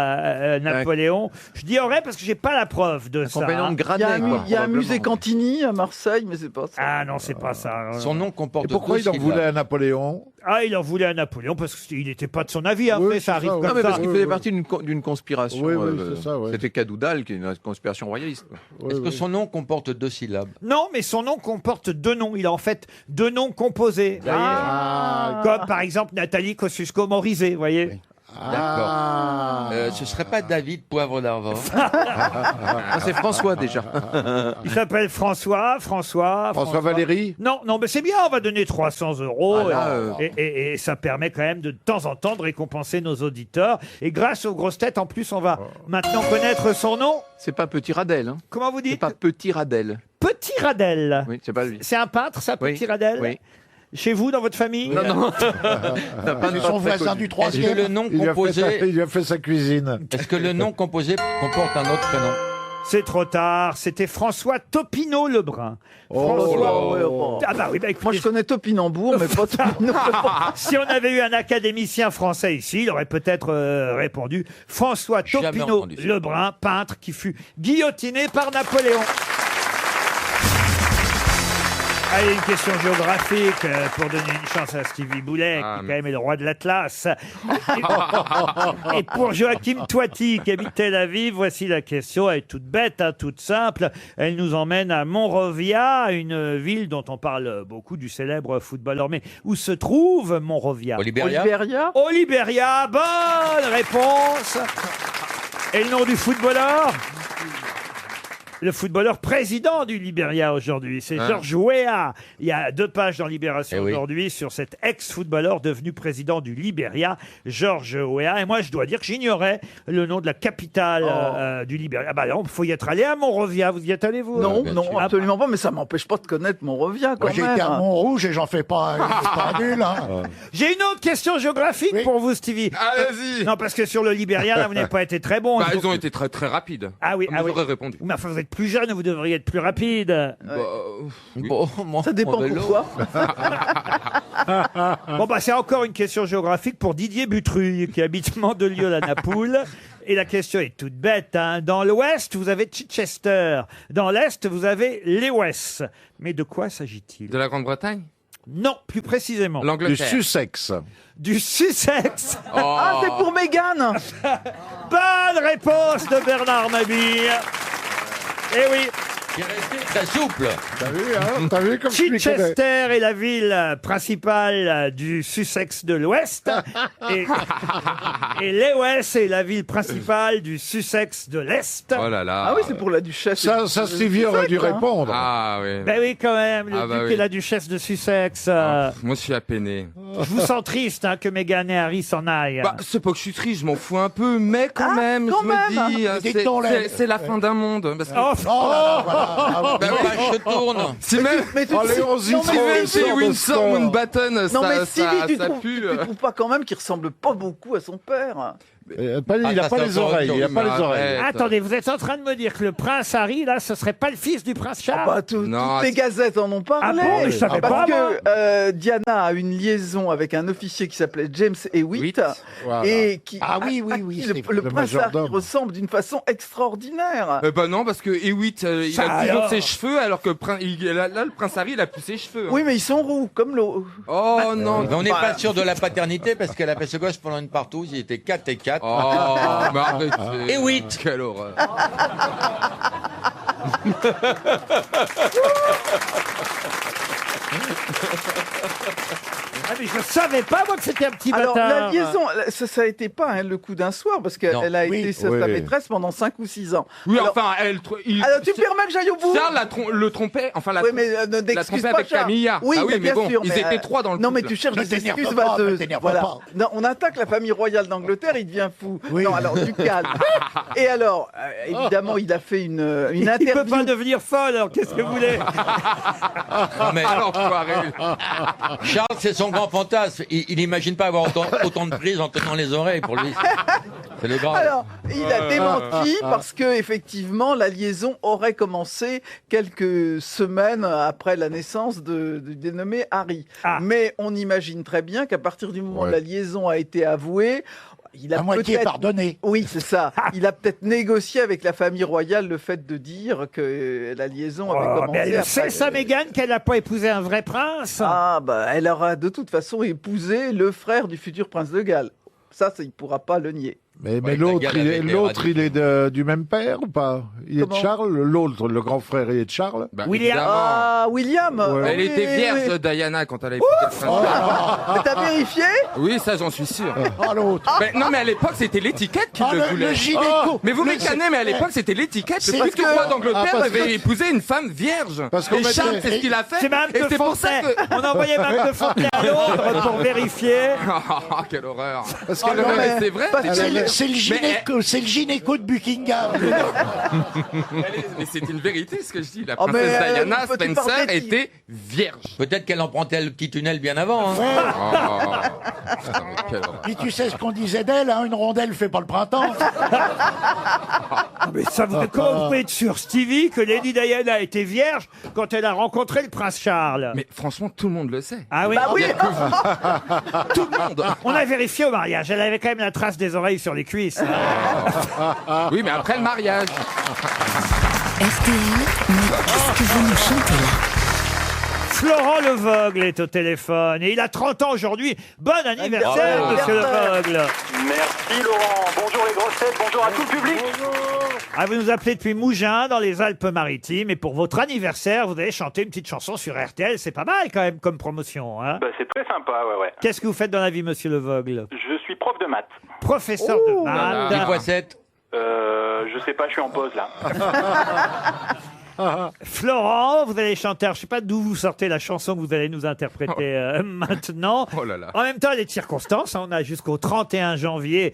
Napoléon. Je dis aurait parce que j'ai pas la preuve de ça. Compagnon de hein. Il y a Granet, un, quoi, il y a un probablement. musée Cantini à Marseille, mais c'est pas ça. Ah non, c'est pas ça. Son nom Et comporte pourquoi deux il en syllabes. voulait à Napoléon? Ah, il en voulait à Napoléon parce qu'il n'était pas de son avis. Après, Oui, ça c'est arrive ça, comme oui. Non, mais ça. parce qu'il Oui, faisait oui. partie d'une conspiration. Oui, oui, c'est ça, ouais. C'était Cadoudal, qui est une conspiration royaliste. quoi. Est-ce que son nom comporte deux syllabes? Non, mais son nom comporte deux noms. Il a en fait deux noms composés. Vous voyez Comme par exemple Nathalie Kosciusko-Morizet, vous voyez. D'accord. Ce serait pas David Poivre d'Arvor? Ah, c'est François déjà. Il s'appelle François Valéry? Non, non, mais c'est bien, on va donner 300 €. Ah, là, et ça permet quand même de temps en temps de récompenser nos auditeurs. Et grâce aux grosses têtes, en plus, on va maintenant connaître son nom. C'est pas Petit Radel. Hein. Comment vous C'est dites pas Petit Radel. Petit Radel. Oui, c'est pas lui. C'est un peintre, ça, Oui. Petit Radel Oui. Chez vous, dans votre famille Non, non. C'est son voisin du Est-ce que troisième. le nom Il lui composé, a fait sa cuisine. est-ce que le nom composé comporte un autre prénom? C'est trop tard, c'était François Topinot Lebrun. François, ouais, bon. Ah bah oui, bah écoutez, Moi, je connais Topinambour, mais pas Topinambour. si on avait eu un académicien français ici, il aurait peut-être répondu François Jamais Topinot entendu ça. Lebrun, peintre qui fut guillotiné par Napoléon. Allez, une question géographique pour donner une chance à Stevie Boulet, qui quand même est le roi de l'Atlas. Et pour Joachim Toiti, qui habite Tel Aviv, voici la question. Elle est toute bête, hein, toute simple. Elle nous emmène à Monrovia, une ville dont on parle beaucoup, du célèbre footballeur. Mais où se trouve Monrovia? Au Libéria? Libéria. Au Libéria. Bonne réponse. Et le nom du footballeur? Le footballeur président du Libéria aujourd'hui, c'est George Weah. Il y a 2 pages dans Libération Eh oui. aujourd'hui sur cet ex-footballeur devenu président du Libéria, George Weah. Et moi, je dois dire que j'ignorais le nom de la capitale du Libéria. Ah bah non, faut y être allé à Monrovia. Vous y êtes allé, vous? Non, bien non, sûr. absolument pas, mais ça m'empêche pas de connaître Monrovia quand Moi, j'ai même. été à Montrouge et j'en fais pas une pendule. Hein. J'ai une autre question géographique Oui. pour vous, Stevie. Allez-y. Non, parce que sur le Libéria, là, vous n'avez pas été très bon. Bah, ils ont été très très rapides. Ah oui, Comme ah oui. j'aurais répondu. Mais enfin, vous êtes plus jeune, vous devriez être plus rapide. Bon, moi, Ça dépend en vélo. pourquoi. Bon, bah, c'est encore une question géographique pour Didier Butruille, qui habite Mandelieu-la-Napoule. Et la question est toute bête, hein. Dans l'ouest, vous avez Chichester. Dans l'est, vous avez Lewes. Mais de quoi s'agit-il? De la Grande-Bretagne? Non, plus précisément. Du L'Angleterre. Sussex. Du Sussex. Oh. Ah, c'est pour Mégane. Bonne réponse de Bernard Mabille. Eh oui. Qui est resté très souple. T'as vu, hein? T'as vu comme je lui connais. Chichester est la ville principale du Sussex de l'Ouest et Lewes est la ville principale du Sussex de l'Est. Oh là là. Ah oui, c'est pour la duchesse. Ça, Stevie aurait dû répondre. Ah oui. Ben oui, quand même, le Ah bah duc oui. et la duchesse de Sussex. Moi, je suis appeiné. Je vous sens triste hein, que Meghan et Harry s'en aillent. Bah, c'est pas que je suis triste, je m'en fous un peu, mais quand même, quand je même. me dis, c'est la fin d'un monde. Parce que... Oh, Oh là là, voilà. Bah La oui. page se tourne. Si même, Mais tu Allez, on non, mais si Windsor Mountbatten, Non, ça, mais Stevie, tu ça trouves, pue. tu trouves pas quand même qu'il ressemble pas beaucoup à son père? Il n'a ça, pas c'est les encore oreilles. autre Il n'a chose. pas les Mais oreilles. arrête. attendez, vous êtes en train de me dire que le prince Harry, là, ce serait pas le fils du prince Charles? Bah, Non, toutes les c'est- gazettes en ont parlé. Ah bon, mais je savais pas, Parce moi. que Diana a une liaison avec un officier qui s'appelait James Hewitt. Voilà. Et qui, Ah oui, oui, à oui, qui c'est le le prince Harry majordome. ressemble d'une façon extraordinaire. Bah non, parce que Hewitt, il Ça a toujours alors ses cheveux, alors que là, le prince Harry, il a plus ses cheveux. hein. Oui, mais ils sont roux, comme l'eau. Oh non. Mais on n'est pas sûr de la paternité parce qu'elle a fait ce gosse pendant une partouze. Il était 4 et 4. Oh, mais arrête. Et 8. Quelle horreur. Ah, mais je savais pas, moi, que c'était un petit Alors, bâtard. la liaison, ça a été pas le coup d'un soir, parce Non. qu'elle a Oui, été sa oui. maîtresse pendant 5 ou 6 ans. Oui, Alors- enfin, Alors, tu permets que j'aille au bout? Charles le trompait, enfin Oui, mais la n'excuse trompait pas avec Charles. Camilla. Oui, Ah oui, mais bien bon, sûr, ils mais, étaient 3 dans le Non, mais couple. tu cherches Ne des t'énerve excuses pas, ne vateuses. t'énerve Voilà. pas. Non, on attaque la famille royale d'Angleterre, il devient fou. Oui. Non, alors du calme. Et alors, évidemment, il a fait une Il peut interview. pas devenir folle, alors qu'est-ce que vous voulez? Non, mais Alors, foiré. Charles, c'est son grand fantasme. Il n'imagine pas avoir autant de prises en tenant les oreilles pour lui. C'est le grand. Alors, il a démenti parce que effectivement, la liaison aurait commencé quelques semaines après la naissance du dénommé Harry. Ah. Mais on imagine très bien qu'à partir du moment où Ouais. la liaison a été avouée, il a À moitié peut-être pardonné. Oui, c'est ça. Il a peut-être négocié avec la famille royale le fait de dire que la liaison avait Oh, commencé mais elle après. sait, ça, Meghan, qu'elle n'a pas épousé un vrai prince? Ah, bah, elle aura de toute façon épousé le frère du futur prince de Galles. Ça, il ne pourra pas le nier. Mais Ouais, l'autre, la gueule avait été il est du même père ou pas? Il est de Comment Charles? L'autre, le grand frère, il est de Charles? Bah, William. évidemment. Ah, William Ouais. Elle Oui, était oui, vierge, oui. Diana, quand elle a épousé le prince. Mais t'as vérifié? Oui, ça, j'en suis sûr. Oh, l'autre. Mais non, mais à l'époque, c'était l'étiquette qui Ah, le le voulait. gynéco. Mais vous Le- mécanez, mais à l'époque, c'était l'étiquette. C'est Le parce futur que- roi d'Angleterre parce avait que- épousé une femme vierge. Parce qu'on Et mettait- Charles, c'est ce qu'il a fait. C'est Mme Et de c'est pour ça Fontenay. que... On a envoyé Mme de Fontenay à Londres pour vérifier. Ah, quelle horreur. Parce Oh, qu'elle non, avait- mais- c'est vrai. parce que- C'est le gynéco de Buckingham. Mais c'est une vérité ce que je dis. La Oh, mais, princesse Diana petit Spencer parfait, était vierge. Peut-être qu'elle empruntait le petit tunnel bien avant. Hein. Oh, putain, mais quelle horreur. Puis tu sais ce qu'on disait d'elle, hein, une rondelle fait pas le printemps. Ah, mais ça, comment vous pouvez être sûr, Stevie, que Lady Diana était vierge quand elle a rencontré le prince Charles? Mais franchement, tout le monde le sait. Ah oui? Bah oui. Tout le monde. On a vérifié au mariage. Elle avait quand même la trace des oreilles sur les cuisses. Oui, mais après le mariage. RTL, mais qu'est-ce que vous nous chantez là? Florent Leveugle est au téléphone et il a 30 ans aujourd'hui. Bon anniversaire, Bravo. monsieur Leveugle. Merci Laurent, bonjour les grosses têtes, bonjour à tout le public. Ah, vous nous appelez depuis Mougins, dans les Alpes-Maritimes, et pour votre anniversaire, vous allez chanter une petite chanson sur RTL. C'est pas mal quand même comme promotion. Hein. Bah, c'est très sympa, ouais. Qu'est-ce que vous faites dans la vie, monsieur Leveugle? Je suis prof de maths. Professeur de là Dix maths. fois 7. Je sais pas, je suis en pause là. Florent, vous allez chanter. Alors, je sais pas d'où vous sortez la chanson que vous allez nous interpréter maintenant. Oh là là. En même temps, les circonstances, hein, on a jusqu'au 31 janvier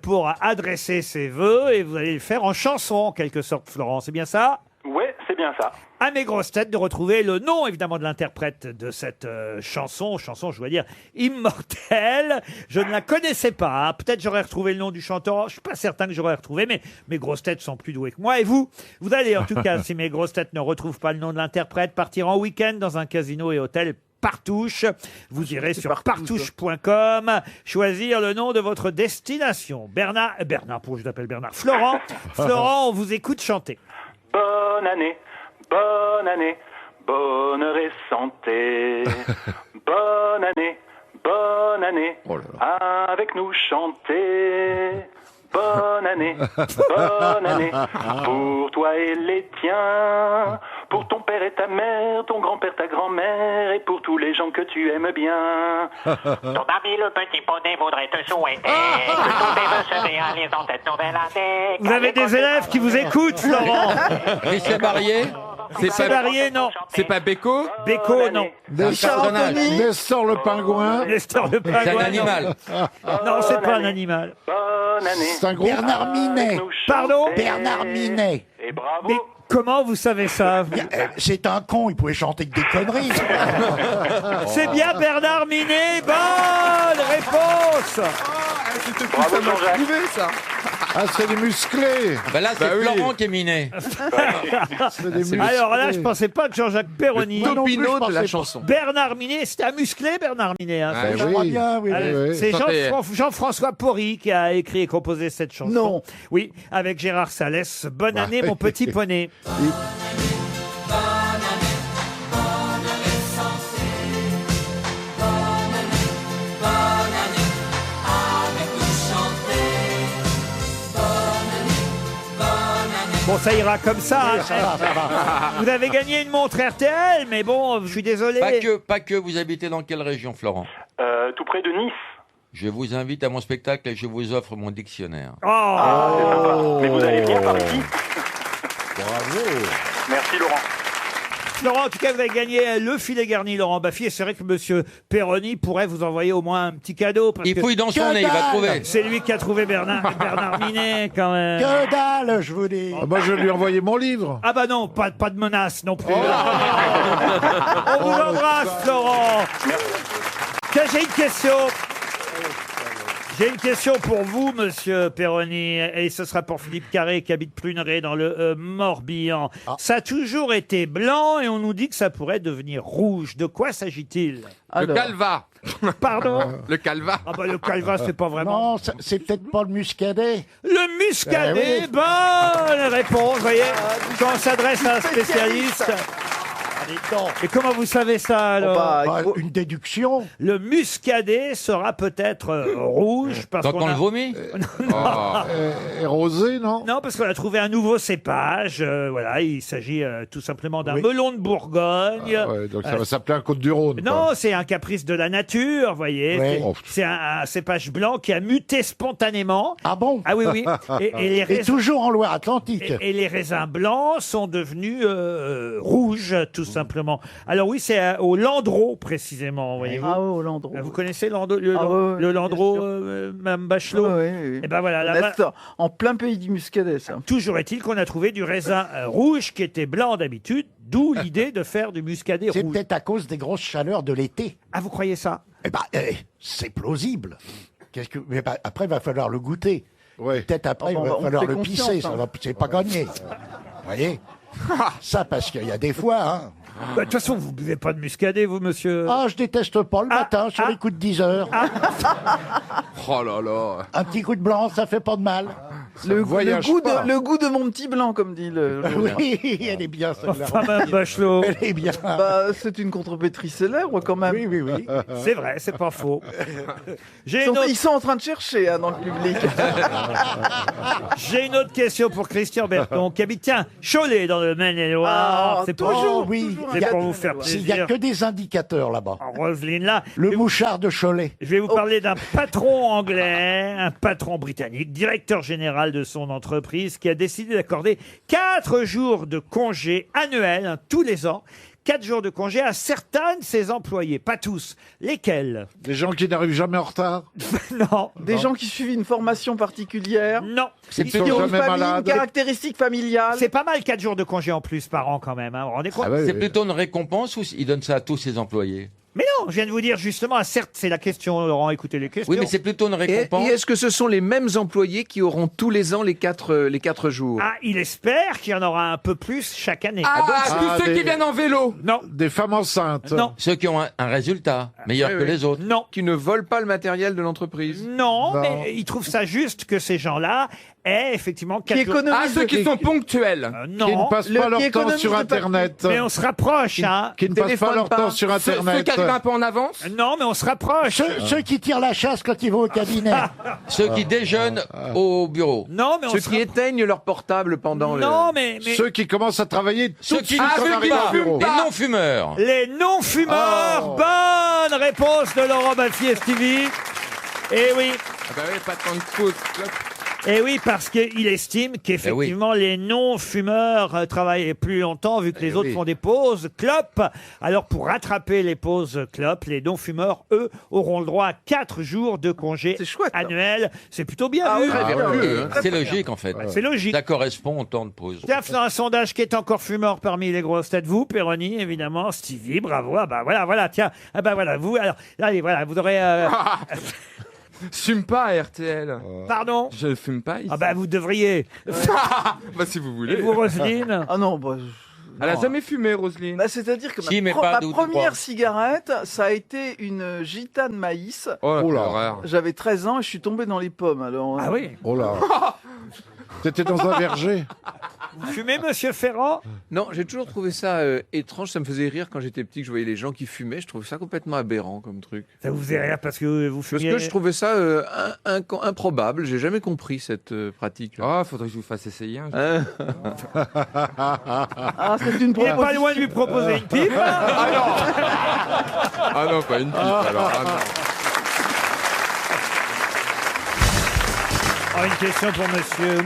pour adresser ses vœux et vous allez le faire en chanson, en quelque sorte, Florent. C'est bien ça? Ouais, c'est bien ça. À mes grosses têtes de retrouver le nom, évidemment, de l'interprète de cette chanson, je dois dire, immortelle. Je ne la connaissais pas. Hein. Peut-être j'aurais retrouvé le nom du chanteur. Je suis pas certain que j'aurais retrouvé, mais mes grosses têtes sont plus douées que moi. Et vous allez, en tout cas, si mes grosses têtes ne retrouvent pas le nom de l'interprète, partir en week-end dans un casino et hôtel Partouche. Vous irez sur partouche.com, choisir le nom de votre destination. Bernard, je l'appelle Bernard. Florent, on vous écoute chanter. Bonne année, bonheur et santé. Bonne année, Oh là là. avec nous chanter. Bonne année, pour toi et les tiens. pour ton père et ta mère, ton grand-père, ta grand-mère, et pour tous les gens que tu aimes bien. Ton ami le petit poney voudrait te souhaiter que tous tes vœux se réalisent dans cette nouvelle année. Vous avez des élèves qui vous écoutent, Laurent. Michel Barrier. C'est varié, non. C'est pas Beko? Beko, non. Nestor le pingouin. Nestor le pingouin. C'est un non. animal. Non, c'est pas un animal. Bonne année. C'est un groupe. Bernard Minet. Pardon? Bernard Minet. Et bravo. Mais comment vous savez ça vous C'est un con, il pouvait chanter que des conneries. C'est bien Bernard Minet. Bonne réponse. Bravo Jean-Jacques. Ça. Ah, c'est des musclés. Ben là, c'est Florent qui est miné. C'est des musclés. Alors là, je pensais pas que Jean-Jacques Perroni. Topino de la chanson. Bernard Minet, c'était un musclé Bernard Minet. Hein, Ah, Je crois oui. bien, oui. oui. C'est Santé. Jean-François Porry qui a écrit et composé cette chanson. Non. Oui, avec Gérard Salès. Bonne année, mon petit poney. Bon, ça ira comme ça. Ça va, ça va. Vous avez gagné une montre RTL, mais bon, je suis désolé. Pas que. Vous habitez dans quelle région, Florent? Tout près de Nice. Je vous invite à mon spectacle et je vous offre mon dictionnaire. Oh. Ah, c'est sympa. Mais vous allez bien par ici? Bravo. Merci Laurent. Laurent, en tout cas, vous avez gagné le filet garni, Laurent Baffy. Et c'est vrai que Monsieur Perroni pourrait vous envoyer au moins un petit cadeau. Parce Il que fouille dans son nez, il va trouver. c'est lui qui a trouvé Bernard Minet, quand même. Que dalle, je vous dis. Ah, moi, je vais lui envoyer mon livre. Ah bah non, pas de menace non plus. On vous embrasse, Laurent. Tiens, j'ai une question. J'ai une question pour vous, Monsieur Perroni, et ce sera pour Philippe Carré qui habite Pluneret dans le Morbihan. Ça a toujours été blanc et on nous dit que ça pourrait devenir rouge. De quoi s'agit-il? Le calva. Pardon? Le calva. Ah bah le calva, c'est pas vraiment... Non, c'est peut-être pas le muscadet. Le muscadet, oui. bonne réponse, vous voyez, quand on s'adresse à un spécialiste. Et comment vous savez ça alors? Bah, une déduction. Le muscadet sera peut-être rouge parce Quand on le vomit? Et rosé, non? Non, parce qu'on a trouvé un nouveau cépage. Voilà, il s'agit tout simplement d'un melon de Bourgogne. Ah ouais, donc ça va s'appeler un Côte-du-Rhône. Non, c'est un caprice de la nature, vous voyez. Ouais. C'est un cépage blanc qui a muté spontanément. Ah bon? Ah oui, oui. Et les Et raisins... toujours en Loire-Atlantique. Et les raisins blancs sont devenus rouges, tout simplement. Alors oui, c'est au Landreau, précisément, voyez-vous. Ah ouais, au Landreau. Vous connaissez le ouais, bien Landreau, sûr. Mme Bachelot? Oui. Et ben voilà, là-bas, Reste en plein pays du muscadet, ça. toujours est-il qu'on a trouvé du raisin rouge qui était blanc d'habitude, d'où l'idée de faire du muscadet C'est rouge. peut-être à cause des grosses chaleurs de l'été. Ah, vous croyez ça? Eh ben, c'est plausible. Mais bah, après, il va falloir le goûter. Ouais. Peut-être après, Enfin, il va on falloir fait le confiance, pisser. hein. C'est pas gagné. Vous voyez? Ça, parce qu'il y a des fois, hein. Bah, de toute façon, vous buvez pas de muscadet, vous, monsieur? Ah, je déteste pas le matin, sur les coups de 10 heures. Oh là là. Un petit coup de blanc, ça fait pas de mal. Le voyage goût pas. le goût de mon petit blanc, comme dit le. Oui, elle est bien, celle-là. Enfin, Mme Bachelot. Elle est bien. Bah, c'est une contrepétrie célèbre quand même. Oui, oui, oui. C'est vrai, c'est pas faux. J'ai Ils une, sont, autre, ils sont en train de chercher hein, dans le public. j'ai une autre question pour Christian Berton, qui habite, tiens, Cholet, dans le Maine-et-Loire. Ah, c'est Oh, oui. c'est Il y a- pour vous faire Il n'y a plaisir. que des indicateurs là-bas. Roselyne, là, Le mouchard de Cholet. je vais vous parler d'un patron anglais, un patron britannique, directeur général de son entreprise, qui a décidé d'accorder 4 jours de congé annuels, hein, tous les ans, 4 jours de congé à certains de ses employés, pas tous. Lesquels? Des gens qui n'arrivent jamais en retard. Non. Des gens qui suivent une formation particulière. Non. C'est Qui ont une jamais famille, une malade. caractéristique familiale. C'est pas mal 4 jours de congé en plus par an quand même, hein, vous vous rendez compte? Ah ouais, C'est ouais. plutôt une récompense ou il donne ça à tous ses employés? Mais non, je viens de vous dire justement, certes, c'est la question, Laurent, écoutez les questions. Oui, mais c'est plutôt une Et récompense. est-ce que ce sont les mêmes employés qui auront tous les ans les 4 jours? Ah, il espère qu'il y en aura un peu plus chaque année. Tous ceux des- qui viennent en vélo. Non, Des femmes enceintes. non, Ceux qui ont un résultat meilleur Oui, que oui. les autres. non. Qui ne volent pas le matériel de l'entreprise? Non, Non. mais il trouve ça juste que ces gens-là est effectivement Qui économise Ah, ceux qui sont ponctuels. non. Qui ne passent pas leur qui temps économise sur le papier. Internet. Mais on se rapproche, hein. Qui ne passent pas leur temps sur Ceux Internet. qui arrivent un peu en avance. Non, mais on se rapproche. Ceux qui tirent la chasse quand ils vont au cabinet. Ceux qui déjeunent au bureau. Non, mais on Ceux se qui rapproche. éteignent leur portable pendant Non, mais Ceux qui commencent à travailler tout Ceux de qui suite ne quand on fument arrive pas. au bureau. Les non-fumeurs. les non-fumeurs. Bonne réponse de Laurent Baffy et Stevie. Eh oui. Ah bah oui, pas tant de pauses. Eh oui, parce qu'il estime qu'effectivement les non-fumeurs travaillent plus longtemps vu que les autres font des pauses clopes. Alors pour rattraper les pauses clopes, les non-fumeurs, eux, auront le droit à 4 jours de congé annuel. C'est plutôt bien vu. C'est logique en fait. C'est logique. Ça correspond au temps de pause. Tiens, faisons un sondage qui est encore fumeur parmi les grosses têtes. Vous, Péroni, évidemment. Stevie, bravo. Ah bah voilà, tiens. Ah bah voilà, vous, alors, allez, voilà, vous aurez... Je fume pas à RTL. Pardon? Je fume pas ici. Ah bah vous devriez. Bah si vous voulez. Et vous, Roselyne? Ah non, bah... Elle a jamais fumé, Roselyne. Bah, c'est-à-dire que Si, mais ma pas deux ou trois. première cigarette, ça a été une gitane maïs. Oh Oh là. l'horreur. J'avais 13 ans et je suis tombé dans les pommes. Alors, Ah oui. Oh là. T'étais dans un verger. Vous fumez, monsieur Ferrand? Non, j'ai toujours trouvé ça étrange. Ça me faisait rire quand j'étais petit que je voyais les gens qui fumaient. Je trouvais ça complètement aberrant comme truc. Ça vous faisait rire parce que vous Parce fumiez? que je trouvais ça improbable. J'ai jamais compris cette pratique. Oh, faudrait que je vous fasse essayer un jour. Ah, c'est une Il n'est pas proposition. loin de lui proposer une pipe. Ah non. Ah non, pas une pipe alors. Ah non. Oh, une question pour monsieur,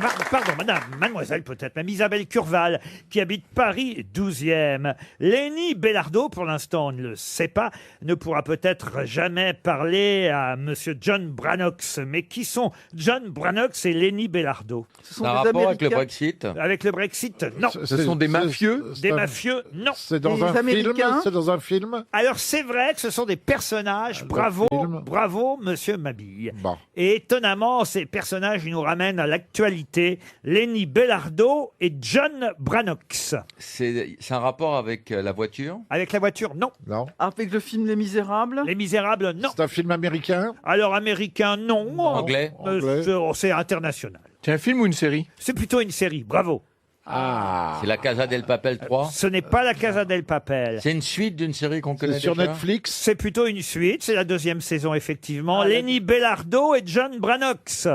mademoiselle peut-être, même Isabelle Curval, qui habite Paris 12e. Lénie Bellardo, pour l'instant on ne le sait pas, ne pourra peut-être jamais parler à monsieur John Branox. Mais qui sont John Branox et Lénie Bellardo? Ce sont Ça a des un rapport avec le Américains. Brexit. Avec le Brexit, non. Ce sont des mafieux. Des mafieux, non. C'est dans Des un film. Américains. C'est dans un film. Alors c'est vrai que ce sont des personnages, bravo, film. bravo monsieur Mabille. Bon. Et étonnamment, ces personnages, ils nous ramènent à l'actualité. Lénie Bellardo et John Branox. C'est un rapport avec la voiture. Avec la voiture, non. Non. Avec le film Les Misérables. Les Misérables, non. C'est un film américain. Alors américain, non. Anglais. Anglais. C'est international. C'est un film ou une série? C'est plutôt une série, bravo. Ah. C'est la Casa del Papel 3. Ce n'est pas la Casa del Papel. C'est une suite d'une série qu'on C'est connaît sur déjà. Netflix. C'est plutôt une suite, c'est la 2e saison effectivement. Ah, Lénie Bellardo et John Branox.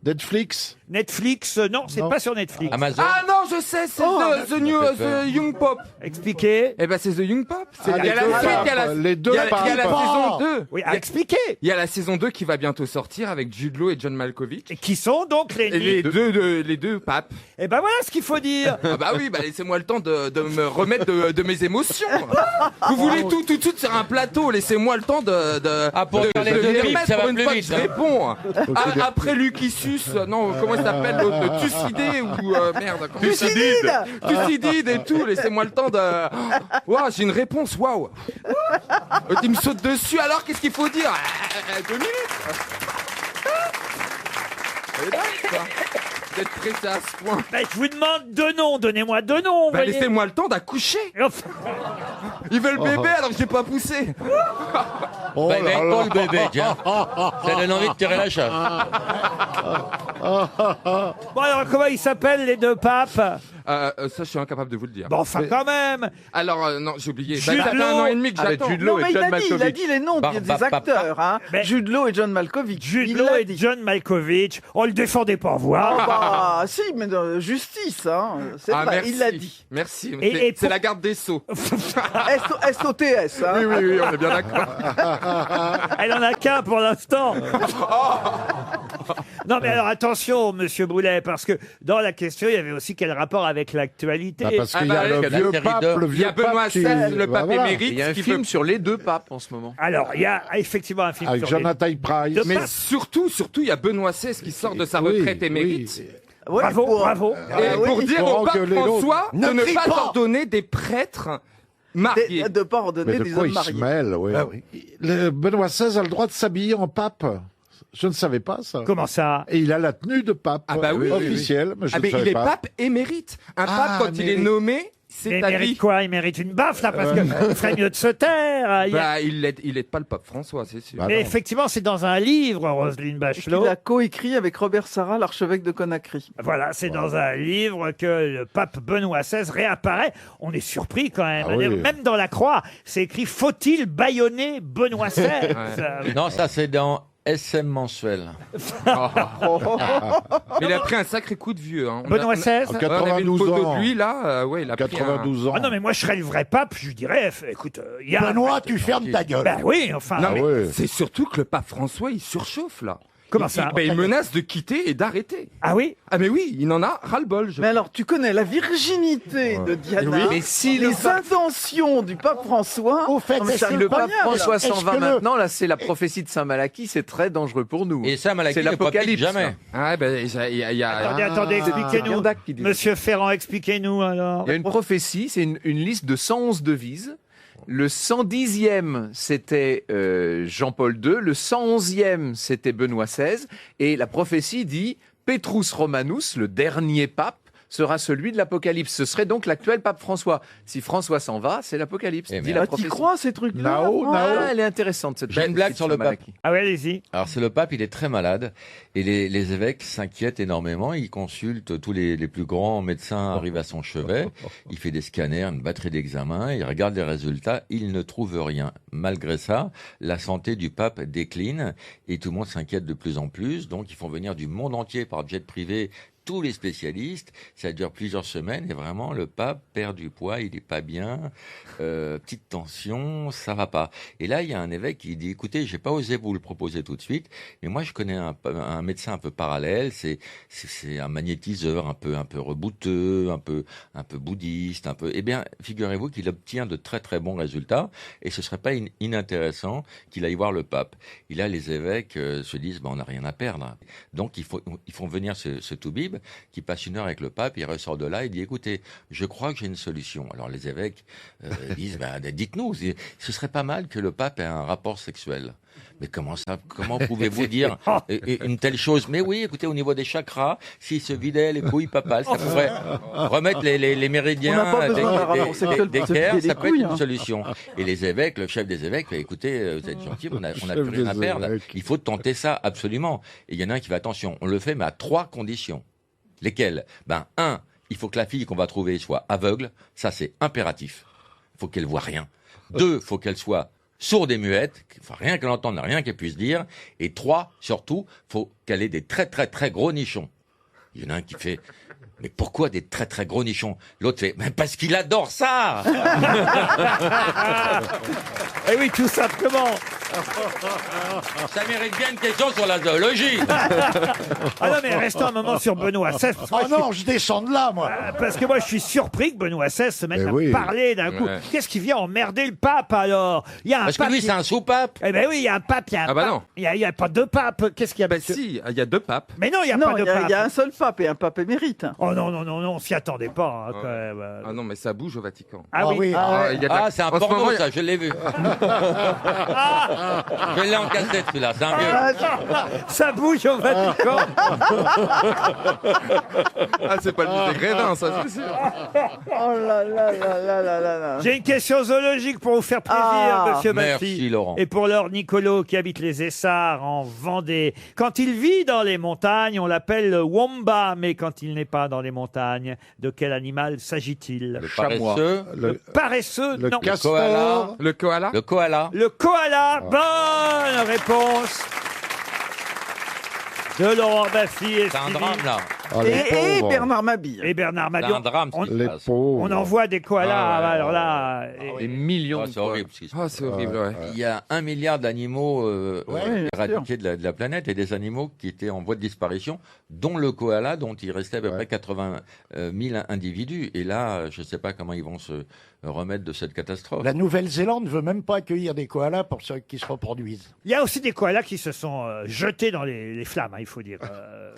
Netflix. Netflix, non, c'est Non. pas sur Netflix. Amazon. Ah non, je sais, c'est The Young Pop. Expliquez. Eh ben c'est The Young Pop. Ah, Il y a la les deux suite, il y a la, papes, les deux il y a- il y a la papes. saison 2. Oui, Il y a- expliquez. Il y a la saison 2 qui va bientôt sortir avec Jude Law et John Malkovich. Et qui sont donc Et les les deux papes. Eh ben voilà ce qu'il faut dire. Ah bah oui, bah laissez-moi le temps de me remettre de mes émotions. Vous voulez tout de suite sur un plateau, laissez-moi le temps pour faire les deux m'y pipes, remettre ça va pour une plus fois vite, que je hein. réponds. Après Lucius, non, comment il s'appelle l'autre, le Thucydide ou merde. comment- Thucydide et tout, laissez-moi le temps de... Waouh, j'ai une réponse, waouh. Il me saute dessus, alors qu'est-ce qu'il faut dire 2 minutes. C'est dingue, ça. D'être pressé à ce point. Ben, je vous demande 2 noms, donnez-moi 2 noms. Bah, voyez. laissez-moi le temps d'accoucher. Il veut le bébé alors que je l'ai pas poussé. Oh Bah, il va là être là. pas le bébé, tiens. Ça donne envie de tirer la chasse. Bon alors comment ils s'appellent les 2 papes? Ça, je suis incapable de vous le dire. Bon enfin quand même. Alors, non, j'ai oublié. Jude Ça fait un Law. an et demi que j'attends. Jude Non, Law mais et John il a Malkovich. dit les noms des acteurs. Hein. Mais- Jude Law et John Malkovich. Jude Il Law l'a et dit. John Malkovich. On le défendait pas voir. Ah bah, si, mais de justice, hein. C'est Ah, vrai, merci. il l'a dit. Merci. Et C'est pour- la garde des Sceaux. SOTS, hein. Oui, on est bien d'accord. Elle en a qu'un pour l'instant. Non mais alors attention monsieur Boulet, parce que dans la question il y avait aussi quel rapport avec l'actualité. Ah, parce qu'il y bah, a avec le la vieux série pape, d'or. le Il y vieux a Benoît pape qui... XVI, le Bah, pape voilà. émérite. Il y a un qui film peut- sur les 2 papes en ce moment. Alors il y a effectivement un film Avec sur les- Jonathan Price. De Mais pape. surtout, il y a Benoît XVI qui sort de sa retraite émérite. Ouais, Bravo, pour- bravo. Et oui, pour dire faut au pape engueuler l'autre. François de Ne ne crie pas pas. ordonner des prêtres mariés. De pas ordonner Mais de des quoi hommes il se mariés. mêle, oui. Bah oui. Le Benoît XVI a le droit de s'habiller en pape. Je ne savais pas ça. Comment ça? Et il a la tenue de pape Ah bah oui, oui, officielle, mais je Ah ne mais savais il est pas. pape émérite. Un Ah, pape, quand il est émérite. nommé, c'est Mais il ta mérite vie. quoi? Il mérite une baffe, là, parce qu'il ferait mieux de se taire. Bah, il aide pas le pape François, c'est sûr. Mais effectivement, c'est dans un livre, Roselyne Il Bachelot. a coécrit avec Robert Sarrat, l'archevêque de Conakry. Voilà, c'est dans un livre que le pape Benoît XVI réapparaît. On est surpris quand même. Ah oui. Même dans la croix, c'est écrit « Faut-il bâillonner Benoît XVI ?» Non, ça c'est dans SM mensuel. Mais il a pris un sacré coup de vieux. Hein. Benoît XVI on avait une 92 photo ans. de lui là. Ouais, il a pris 92 ans. Ah non, mais moi, je serais le vrai pape. Je lui dirais, écoute, il y a... Benoît, tu fermes ta gueule. Ben oui, enfin... Non, mais ouais. c'est surtout que le pape François, il surchauffe là. Comment ça il menace de quitter et d'arrêter. Ah oui? Ah mais oui, il en a ras-le-bol. Mais alors, tu connais la virginité de Diana, Oui. Mais si les le pape- intentions du pape François. Au fait, Non, mais est-ce c'est que Le pape incroyable. François s'en Est-ce va que le- maintenant, là c'est la prophétie de Saint Malachie, c'est très dangereux pour nous. Et ça, Malachie C'est ne profite l'apocalypse. jamais. Ah ben il y a. Attendez, expliquez-nous. Biondac qui dit ça. Monsieur Ferrand, expliquez-nous alors. Il y a une prophétie, c'est une liste de 111 devises. Le 110e, c'était Jean-Paul II. Le 111e, c'était Benoît XVI. Et la prophétie dit Petrus Romanus, le dernier pape, sera celui de l'Apocalypse. Ce serait donc l'actuel pape François. Si François s'en va, c'est l'Apocalypse. Eh dit merde. la Ah, t'y prophétie. crois, ces trucs-là Nao, Franck Nao. Ah, elle est intéressante cette J'ai une blague prophétie sur de le Saint pape. Malachie. Ah oui, allez-y. Alors c'est le pape, il est très malade et les évêques s'inquiètent énormément. Il consulte tous les plus grands médecins arrivent à son chevet. Il fait des scanners, une batterie d'examens. Il regarde les résultats. Il ne trouve rien. Malgré ça, la santé du pape décline et tout le monde s'inquiète de plus en plus. Donc ils font venir du monde entier par jet privé tous les spécialistes. Ça dure plusieurs semaines et vraiment le pape perd du poids. Il est pas bien. Petite tension, ça va pas. Et là, il y a un évêque qui dit, écoutez, j'ai pas osé vous le proposer tout de suite, mais moi, je connais un médecin un peu parallèle. C'est un magnétiseur un peu rebouteux, un peu bouddhiste, un peu. Eh bien, figurez-vous qu'il obtient de très très bons résultats, et ce serait pas inintéressant qu'il aille voir le pape. Et là, les évêques se disent, on n'a rien à perdre. Donc, ils font venir ce toubib qui passe une heure avec le pape. Il ressort de là, il dit, écoutez, je crois que j'ai une solution. Alors, les évêques disent, dites-nous, ce serait pas mal que le pape ait un rapport sexuel. Mais comment pouvez-vous dire une telle chose? Mais oui, écoutez, au niveau des chakras, s'il se vidait les couilles papales, ça pourrait remettre les méridiens On n'a pas besoin d'un rapport sexuel pour se d'équerre, vider ça les peut être couilles, une hein. solution. Et les évêques, le chef des évêques, écoutez, vous êtes gentils, on a plus Chef rien à des perdre. évêques. Il faut tenter ça absolument. Et il y en a un qui fait attention, on le fait, mais à 3 conditions. Lesquelles? 1, il faut que la fille qu'on va trouver soit aveugle, ça c'est impératif. Il faut qu'elle voit rien. 2, il faut qu'elle soit sourde et muette, faut rien qu'elle entende, rien qu'elle puisse dire. Et 3, surtout, faut qu'elle ait des très très très gros nichons. Il y en a un qui fait, mais pourquoi des très très gros nichons? L'autre fait, mais parce qu'il adore ça. Eh oui, tout simplement. Ça mérite bien une question sur la zoologie. Ah non, mais restons un moment sur Benoît XVI. Parce que Oh moi, non, je descends de là, moi. parce que moi, je suis surpris que Benoît XVI se mette Eh à oui. parler d'un coup. Ouais. Qu'est-ce qui vient emmerder le pape alors? Il y a un Parce que pape. lui, c'est un sous-pape. Eh ben oui, il y a un pape, il y a un Ah bah pape. non. Il y a pas deux papes. Qu'est-ce qu'il y a? Ben monsieur si, il y a 2 papes. Mais non, il y a Non, pas de pape. il y a un seul pape et un pape émérite. Oh non, non, non, non, on s'y attendait pas hein, quand même. Ah non, mais ça bouge au Vatican. Ah oui. Ah, il y a de la- Ah, c'est un en ce porno, moment, il y a- ça, je l'ai vu. Je l'ai en cassette, celui-là, c'est un vieux. Ça bouge au Vatican. Ah, c'est pas le musée Grévin, ça, c'est sûr. Oh là là là là là là là. J'ai une question zoologique pour vous faire plaisir, Ah. monsieur Merci, Maffy. Laurent. Et pour Laure Nicolo, qui habite les Essarts, en Vendée. Quand il vit dans les montagnes, on l'appelle le womba, mais quand il n'est pas dans les montagnes, de quel animal s'agit-il? Le paresseux, Le paresseux, le non. castor, koala. Le koala. Le koala. Le koala, bonne réponse de Laurent Baffy et C'est un Stevie. drame, là. Ah, les Et pauvres. Bernard Mabille. Et Bernard C'est Mabillon. un drame, ce qui se Les passe. pauvres. On envoie des koalas, Ah ouais. alors là... et- Des millions Ah, de c'est horrible. ce qui se passe. Ah, c'est horrible, ouais. Il y a 1 milliard d'animaux bien éradiqués de la planète et des animaux qui étaient en voie de disparition, dont le koala, dont il restait à peu près 80 000 individus. Et là, je ne sais pas comment ils vont se remettre de cette catastrophe. La Nouvelle-Zélande ne veut même pas accueillir des koalas pour ceux qui se reproduisent. Il y a aussi des koalas qui se sont jetés dans les flammes, hein, il faut dire.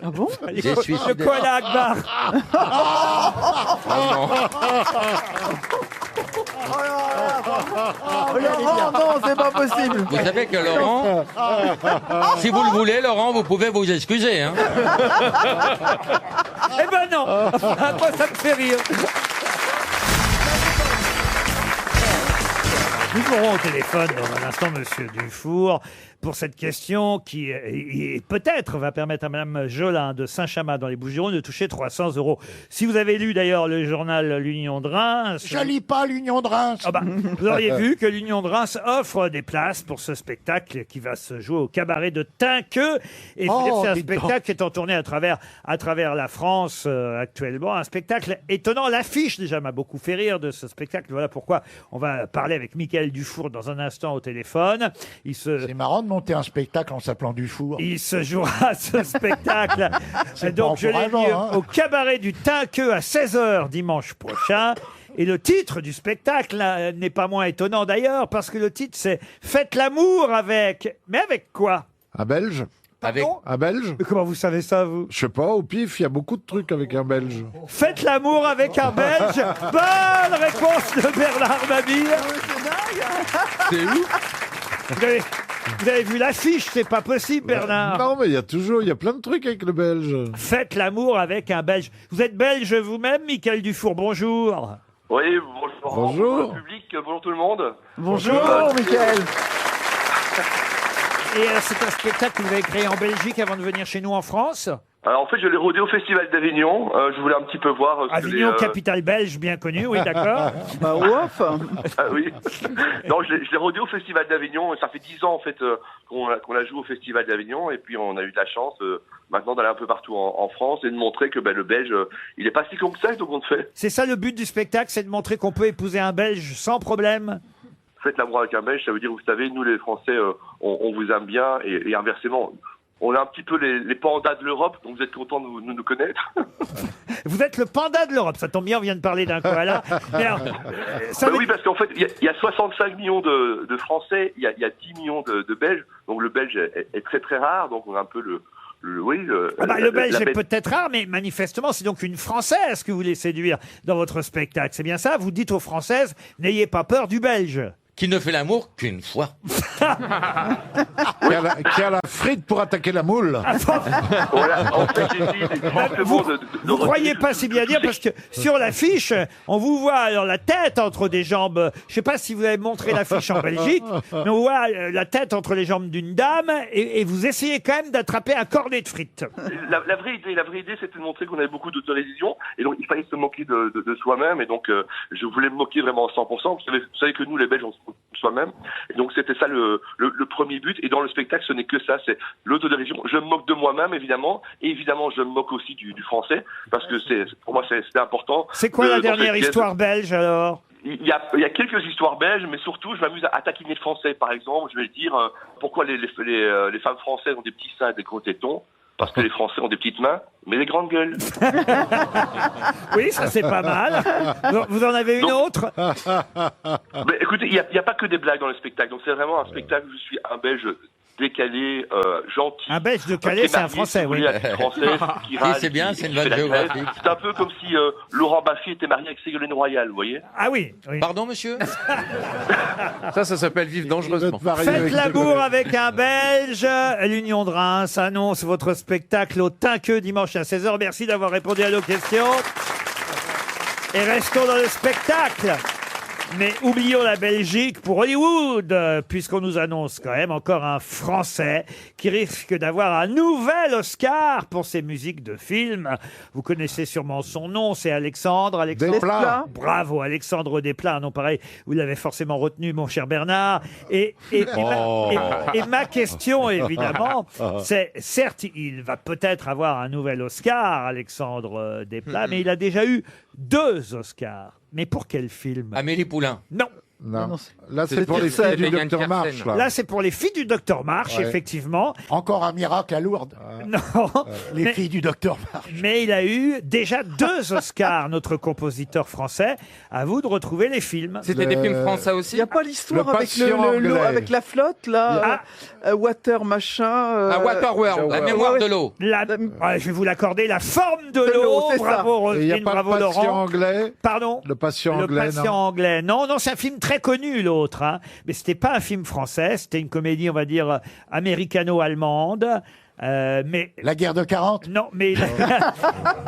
Ah bon? Les Des ko- le suicidaires. koala Akbar. Laurent, non, c'est pas possible. Vous savez que Laurent, si vous le voulez, Laurent, vous pouvez vous excuser. Hein. Eh ben non. Moi, ça me fait rire. Nous aurons au téléphone dans un instant Monsieur Dufour pour cette question qui peut-être va permettre à Madame Jolin de Saint-Chamas dans les Bouches-du-Rhône de toucher 300 €. Si vous avez lu d'ailleurs le journal L'Union de Reims... Je lis pas l'Union de Reims. Ah bah, vous auriez vu que l'Union de Reims offre des places pour ce spectacle qui va se jouer au cabaret de Tinqueux. Et c'est un spectacle qui est en tournée à travers la France actuellement. Un spectacle étonnant. L'affiche déjà m'a beaucoup fait rire de ce spectacle. Voilà pourquoi on va parler avec Mickaël Dufour dans un instant au téléphone. C'est marrant de monter un spectacle en s'appelant Dufour. Il se jouera ce spectacle. Donc je l'ai mis au cabaret du Tinqueux à 16h dimanche prochain. Et le titre du spectacle n'est pas moins étonnant d'ailleurs, parce que le titre c'est « Faites l'amour avec ». Mais avec quoi? Un Belge. Un Belge. Mais comment vous savez ça, vous? Je sais pas, au pif, il y a beaucoup de trucs avec un Belge. Faites l'amour avec un Belge. Bonne réponse de Bernard Mabille. C'est où? Vous avez vu l'affiche, c'est pas possible, Bernard. Non, mais il y a plein de trucs avec le Belge. Faites l'amour avec un Belge. Vous êtes belge vous-même, Mickaël Dufour, bonjour. Oui, bonjour. Bonjour. Bonjour le public, bonjour tout le monde. Bonjour, Mickaël. Et c'est un spectacle que vous avez créé en Belgique avant de venir chez nous en France? Alors en fait, je l'ai rodé au Festival d'Avignon. Je voulais un petit peu voir... Avignon, capitale belge, bien connue, oui, d'accord. Bah ouf. Ah oui. Non, je l'ai rodé au Festival d'Avignon. Ça fait 10 ans en fait qu'on a joué au Festival d'Avignon. Et puis on a eu de la chance maintenant d'aller un peu partout en France et de montrer que le Belge, il est pas si con que ça, donc on te fait. C'est ça le but du spectacle, c'est de montrer qu'on peut épouser un Belge sans problème? Faites l'amour avec un Belge, ça veut dire, vous savez, nous les Français, on vous aime bien et inversement. On est un petit peu les pandas de l'Europe, donc vous êtes contents de nous connaître. Vous êtes le panda de l'Europe, ça tombe bien, on vient de parler d'un koala. Mais alors, Oui, parce qu'en fait, il y a 65 millions de Français, il y a 10 millions de Belges, donc le Belge est très très rare, donc on a un peu le Belge est peut-être rare, mais manifestement, c'est donc une Française que vous voulez séduire dans votre spectacle. C'est bien ça? Vous dites aux Françaises, n'ayez pas peur du Belge. Qui ne fait l'amour qu'une fois. Qui a la frite pour attaquer la moule. Voilà, en fait, Vous croyez pas si bien dire, parce que sur l'affiche, on vous voit alors la tête entre des jambes. Je sais pas si vous avez montré l'affiche en Belgique, mais on voit la tête entre les jambes d'une dame et vous essayez quand même d'attraper un cornet de frites. La vraie idée, c'était de montrer qu'on avait beaucoup d'autodérision et donc il fallait se moquer de soi-même et donc je voulais me moquer vraiment à 100%. Vous savez que nous, les Belges, on se moque de soi-même et donc c'était ça le premier but. Et dans le spectacle, ce n'est que ça, c'est l'autodérision. Je me moque de moi-même, évidemment, et évidemment, je me moque aussi du français parce que pour moi, c'est important. C'est quoi la dernière histoire belge alors? Il y a quelques histoires belges, mais surtout, je m'amuse à taquiner le français. Par exemple, je vais dire pourquoi les femmes françaises ont des petits seins et des gros tétons. Parce que les Français ont des petites mains, mais des grandes gueules. Oui, ça c'est pas mal. Vous en avez une autre? Mais écoutez, il n'y a pas que des blagues dans le spectacle. Donc c'est vraiment un spectacle où je suis un Belge décalé, gentil. Un Belge de Calais, c'est un Français, oui. Oui, c'est bien, c'est une bonne géographique. C'est un peu comme si Laurent Baffy était marié avec Ségolène Royal, vous voyez? Ah oui. Pardon, monsieur? Ça s'appelle vivre dangereusement. Faites l'amour avec un Belge. L'Union de Reims annonce votre spectacle au Tinqueux dimanche à 16h. Merci d'avoir répondu à nos questions. Et restons dans le spectacle. Mais oublions la Belgique pour Hollywood, puisqu'on nous annonce quand même encore un Français qui risque d'avoir un nouvel Oscar pour ses musiques de films. Vous connaissez sûrement son nom, c'est Alexandre Desplat. Bravo, Alexandre Desplat. Non, pareil, vous l'avez forcément retenu, mon cher Bernard. Et ma question, évidemment, c'est, certes, il va peut-être avoir un nouvel Oscar, Alexandre Desplat, mais il a déjà eu 2 Oscars. Mais pour quel film? Amélie Poulain. Non. Non. Là, c'est pour les filles du Docteur March. Là, c'est pour les filles du Docteur March, effectivement. Encore un miracle à Lourdes. Non. Les filles du Docteur March. Mais il a eu déjà 2 Oscars, notre compositeur français. À vous de retrouver les films. C'était des films français aussi? Il n'y a pas l'histoire Le avec, patient anglais. avec la flotte, là Water machin. Waterworld. La mémoire de l'eau. Je vais vous l'accorder, la forme de l'eau. c'est ça. Bravo, Et il n'y a Roselyne, pas bravo, le patient Laurent. anglais. Pardon? Le patient Le anglais, patient non. anglais. Non, c'est un film très connu, l'autre. Hein. Mais c'était pas un film français, c'était une comédie, on va dire, américano-allemande. Mais La guerre de 40. non, mais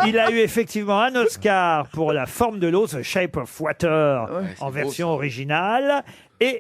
il a eu effectivement un Oscar pour La forme de l'eau, The Shape of Water, en version originale.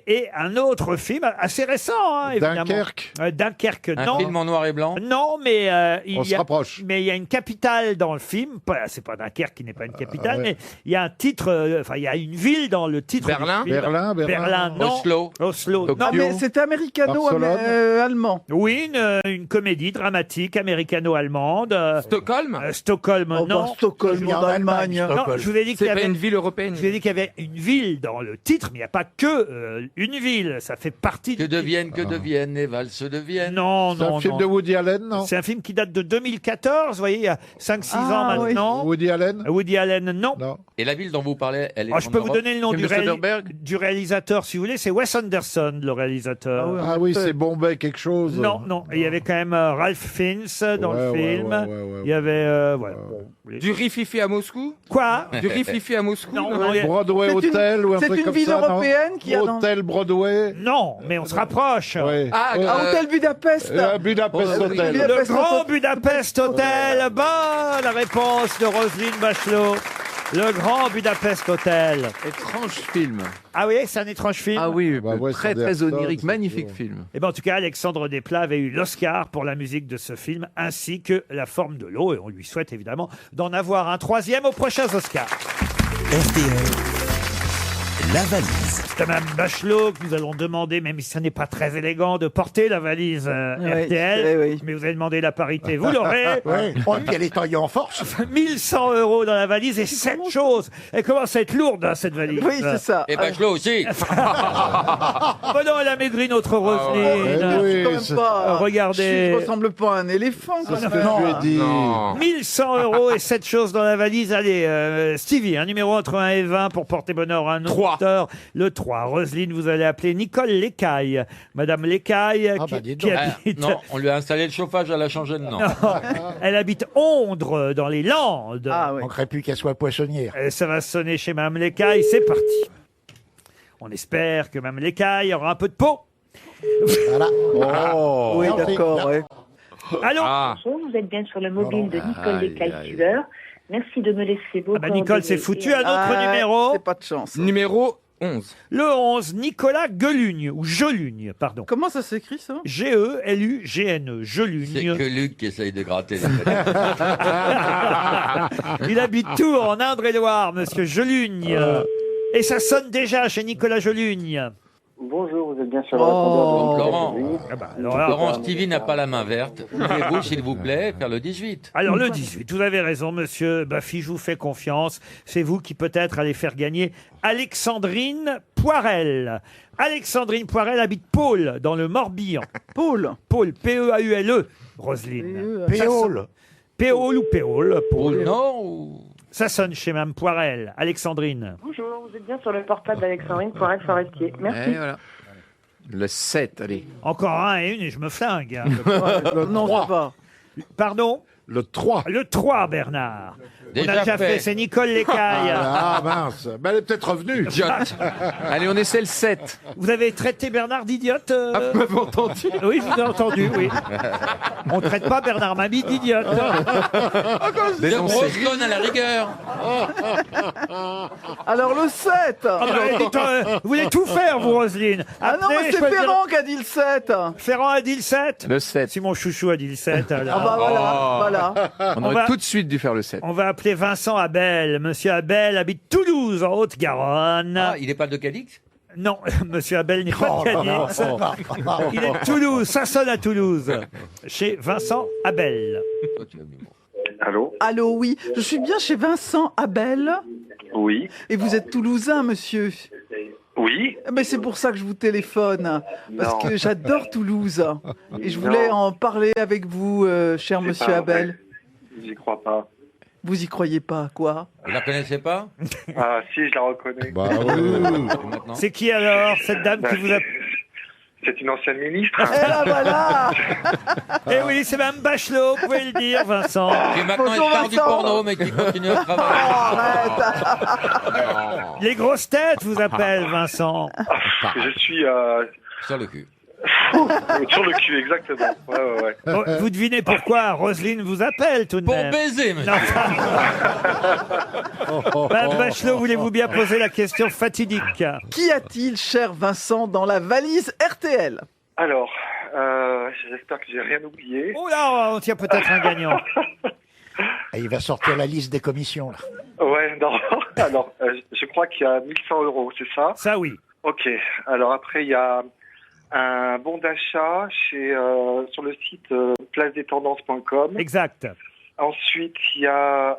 Et un autre film assez récent, hein, évidemment. Dunkerque. Dunkerque, Un non. film en noir et blanc. Non, mais On se rapproche. Mais il y a une capitale dans le film. C'est pas Dunkerque qui n'est pas une capitale, ouais. mais il y a un titre. Enfin, il y a une ville dans le titre. Berlin. du film. Berlin. Non. Oslo. Oslo. Tokyo. Non, Ah, mais c'était Barcelone. américano-allemand. oui, une comédie dramatique américano-allemande. Stockholm. Stockholm, Oh, non. bah, Stockholm, en Allemagne. Non, je vous ai dit qu'il C'est y pas avait. une ville européenne. Je vous ai dit qu'il y avait une ville dans le titre, mais il n'y a pas que une ville. Ça fait partie Que deviennent les valses de Vienne. Non, C'est non, un film non. de Woody Allen, non? C'est un film qui date de 2014, vous voyez, il y a 5-6 ans Ah, oui. maintenant. Woody Allen? Woody Allen, non. Non. Et la ville dont vous parlez, elle est Oh, je peux en vous Europe. donner le nom Film du, de Soderbergh du réalisateur, si vous voulez. C'est Wes Anderson, le réalisateur. Ah oui, c'est Bombay quelque chose. Non, non. Et il y avait quand même Ralph Fiennes dans le Ouais, film. ouais. Il y avait... voilà. Bon, les- Du rififi à Moscou. Quoi Du rififi à Moscou. Non, non, il y a- Broadway C'est une- Hotel ou un c'est truc une comme ville ça, non? européenne qui a dans- Hôtel Broadway. Non, mais on se rapproche. Ouais. Ah, Ouais. Ah, Hôtel Budapest. Budapest Oh, Hotel. Budapest. Le Grand Budapest Hotel. Bonne réponse de Roselyne Bachelot. Le Grand Budapest Hotel. Étrange film. Ah oui, c'est un étrange film. Ah oui, Bah ouais, très Sanderson, très onirique, c'est magnifique cool. film. Et ben en tout cas, Alexandre Desplat avait eu l'Oscar pour la musique de ce film, ainsi que La forme de l'eau. Et on lui souhaite évidemment d'en avoir un troisième aux prochains Oscars. RTL, la valise. C'est à Mme Bachelot que nous allons demander, même si ça n'est pas très élégant, de porter la valise Oui, RTL. oui. Mais vous avez demandé la parité, vous l'aurez. Ouais. Oh, puis elle est taillée en force. 1100 € dans la valise et 7 choses. Elle commence à être lourde, hein, cette valise. Oui, c'est ça. Et Bachelot aussi. Bon non, elle a maigri notre Roselyne. Eh oui, Quand même c'est- pas. Regardez. Je ressemble pas à un éléphant. C'est ce quand que même. je lui ai dit. Non. 1100 € et 7 choses dans la valise. Allez, Stevie, un numéro entre 1 et 20 pour porter bonheur à un Trois. auditeur. Le 3. Roselyne, vous allez appeler Nicole Lécaille. Madame Lécaille, Ah, qui, bah, dis qui donc. Ah, habite... non, on lui a installé le chauffage, elle a changé de nom. Elle habite Ondre, dans les Landes. Ah Il oui. manquerait plus qu'elle soit poissonnière. Ça va sonner chez Madame Lécaille. C'est parti. On espère que Madame Lécaille aura un peu de peau. Voilà. Oh. Oui, Non, c'est- d'accord. Ouais. Allô Ah. Bonjour, vous êtes bien sur le mobile de Nicole Aïe, Lécaille aïe. Tueur. Merci de me laisser vos Ah bah, Nicole, c'est coordonnées foutu. et Un autre Ah, numéro. C'est pas de chance. Numéro 11. Le 11, Nicolas Gelugne, ou Gelugne, pardon. Comment ça s'écrit ça Gelugne, C'est Gelugne. que Luc qui essaye de gratter. Il habite Tours, en Indre-et-Loire, monsieur Gelugne. Et ça sonne déjà chez Nicolas Gelugne. Bonjour, vous êtes bien sur Oh. le répondeur de Laurent. Ah bah, alors, là, Laurent, Stevie n'a pas la main verte. Pouvez-vous, s'il vous plaît, faire le 18? alors, le 18, vous avez raison, monsieur Baffy, je vous fais confiance. C'est vous qui peut-être allez faire gagner Alexandrine Poirel. Alexandrine Poirel habite Pôle, dans le Morbihan. Paul. Pôle, P-E-A-U-L-E, Roselyne. Péole. Péole ou Péole, Au Pôle. nord ou... Ça sonne chez Mme Poirel. Alexandrine. Bonjour, vous êtes bien sur le portable d'Alexandrine Poirel Forestier. Merci. Et voilà. Le 7, allez. Encore un et une et je me flingue. hein. Le Non, 3. ça va. Pardon? Le 3. Le 3, Bernard. On a Déjà déjà fait, fait. c'est Nicole Lécaille. Ah mince. Ben, elle est peut-être revenue. Allez, on essaie le 7. Vous avez traité Bernard d'idiote Vous m'avez entendu? Oui, je vous ai entendu, oui. On ne traite pas Bernard Mabie d'idiote. De grosse conne à la rigueur. Alors le 7. Ah bah, dites, vous voulez tout faire, vous, Roselyne. Ah non, Appelez, mais je c'est peux le dire- Ferrand qui a dit le 7. Ferrand a dit le 7. Le 7. Si mon chouchou a dit le 7, alors. Ah bah voilà, voilà. On On aurait va- tout de suite dû faire le 7. On va appeler Vincent Abel. Monsieur Abel habite Toulouse, en Haute-Garonne. Ah, il n'est pas de Cadix? Non, Monsieur Abel n'est pas Oh de là là, Cadix. oh là là. Il est de Toulouse, ça sonne à Toulouse. Chez Vincent Abel. Allô? Allô, oui. Je suis bien chez Vincent Abel. Oui. Et vous êtes toulousain, monsieur. Oui. Mais c'est pour ça que je vous téléphone. Parce Non. que j'adore Toulouse. Et je voulais Non. en parler avec vous, cher C'est monsieur pas Abel. vrai. J'y crois pas. Vous y croyez pas, quoi? Vous la connaissez pas? Ah, si, je la reconnais. Bah oui. Maintenant. C'est qui alors, cette dame qui vous a... C'est une ancienne ministre. Eh là, voilà. Eh oui, c'est Mme Bachelot, vous pouvez le dire, Vincent. Qui maintenant Bonjour, est star du Vincent. porno, mais qui continue à Oh, travailler. arrête. Les grosses têtes vous appellent, Vincent. Je suis... Sur le cul. Sur le cul, exactement. Ouais. Bon, vous devinez pourquoi Roselyne vous appelle tout de Pour même. baiser, monsieur. Madame Bachelot, voulez-vous bien poser la question fatidique? Qu'y a-t-il, cher Vincent, dans la valise RTL? Alors, j'espère que j'ai rien oublié. Oh là, on tient peut-être un gagnant. Et il va sortir la liste des commissions. Là. Ouais, non. Alors, je crois qu'il y a 1100 €, c'est ça? Ça, oui. Ok. Alors après, il y a un bon d'achat sur le site placedettendances.com. Exact. Ensuite, il y a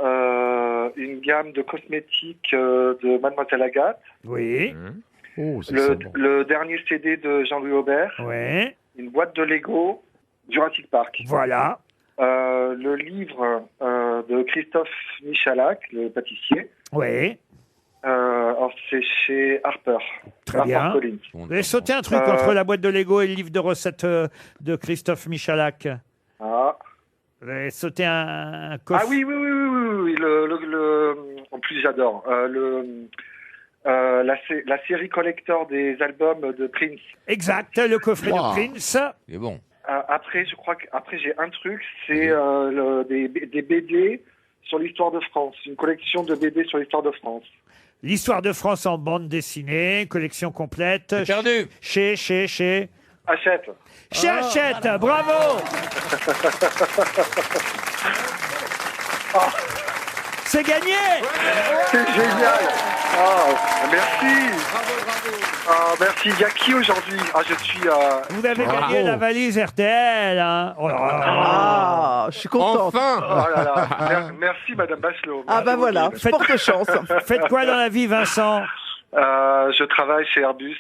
une gamme de cosmétiques de Mademoiselle Agathe. Oui. Oh, c'est ça, bon. Le dernier CD de Jean-Louis Aubert. Oui. Une boîte de Lego, Jurassic Park. Voilà. Le livre de Christophe Michalak, le pâtissier. Oui. C'est chez Harper. Très bien. Collins. Vous avez sauté un truc entre la boîte de Lego et le livre de recettes de Christophe Michalak. Ah. Vous avez sauté un coffre. Ah oui. En plus, j'adore. La série collector des albums de Prince. Exact, le coffret de Prince. C'est bon. Après, je crois qu'après j'ai un truc, c'est des BD sur l'histoire de France, une collection de BD sur l'histoire de France. L'histoire de France en bande dessinée, collection complète. Perdu. Chez. Hachette. Chez Hachette, bravo. C'est gagné. C'est génial. Merci. Merci. Il y a qui aujourd'hui? Je suis... Vous avez gagné la valise RTL. Hein. Oh là là. Je suis content. Enfin. Oh là là. Merci, Madame Bachelot. Ah bah voilà, porte chance. Faites quoi dans la vie, Vincent? Je travaille chez Airbus.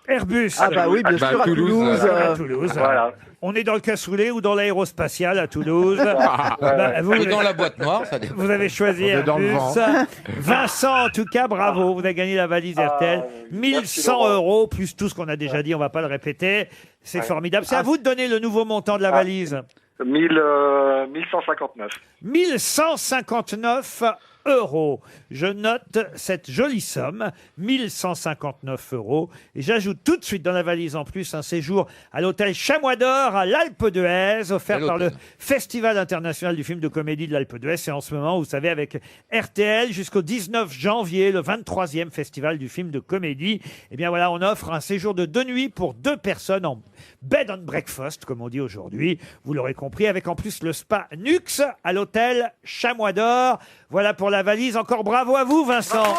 Airbus. Ah bah oui, bien sûr, à Toulouse. À Toulouse. Voilà. On est dans le cassoulet ou dans l'aérospatiale à Toulouse. Ou dans la boîte noire, ça dépend. Vous avez choisi On est dans le Airbus. vent. Vincent, en tout cas, bravo. Vous avez gagné la valise RTL. 1100 €, plus tout ce qu'on a déjà dit. On va pas le répéter. C'est formidable. C'est à vous de donner le nouveau montant de la valise. 1159. 1159 €. Je note cette jolie somme, 1159 €. Et j'ajoute tout de suite dans la valise en plus un séjour à l'hôtel Chamois d'Or à l'Alpe d'Huez, offert par le Festival international du film de comédie de l'Alpe d'Huez. C'est en ce moment, vous savez, avec RTL jusqu'au 19 janvier, le 23e festival du film de comédie. Et bien voilà, on offre un séjour de 2 nuits pour 2 personnes en bed and breakfast, comme on dit aujourd'hui. Vous l'aurez compris, avec en plus le spa Nux à l'hôtel Chamois d'Or. Voilà pour la valise. Encore bravo à vous, Vincent.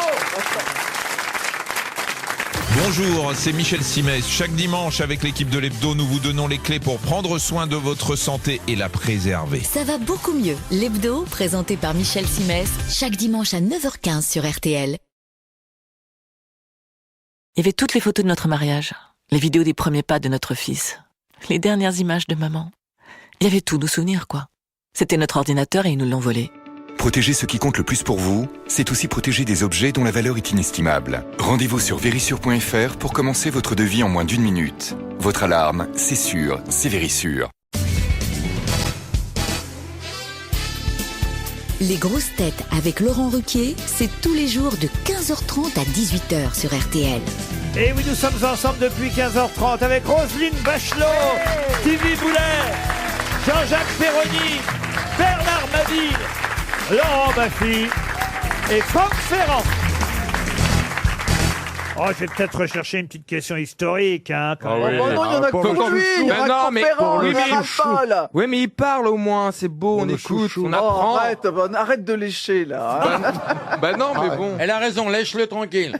Bonjour, c'est Michel Simès. Chaque dimanche, avec l'équipe de l'Hebdo, nous vous donnons les clés pour prendre soin de votre santé et la préserver. Ça va beaucoup mieux. L'Hebdo, présenté par Michel Simès, chaque dimanche à 9h15 sur RTL. Il y avait toutes les photos de notre mariage, les vidéos des premiers pas de notre fils, les dernières images de maman. Il y avait tous nos souvenirs, quoi. C'était notre ordinateur et ils nous l'ont volé. Protéger ce qui compte le plus pour vous, c'est aussi protéger des objets dont la valeur est inestimable. Rendez-vous sur Verisure.fr pour commencer votre devis en moins d'1 minute. Votre alarme, c'est sûr, c'est Verisure. Les grosses têtes avec Laurent Ruquier, c'est tous les jours de 15h30 à 18h sur RTL. Et oui, nous sommes ensemble depuis 15h30 avec Roselyne Bachelot, Stevie Boulet, Jean-Jacques Perroni, Bernard Mabille, Laurent Baffy et Franck Ferrand. Oh, je vais peut-être rechercher une petite question historique, hein, quand même. Oh non, il y en a pour lui. Il y en a Ferrand, il y en a Paul. Oui, mais il parle au moins, c'est beau, on écoute, on apprend. Arrête de lécher, là. Bah non, mais bon. Elle a raison, lèche-le tranquille.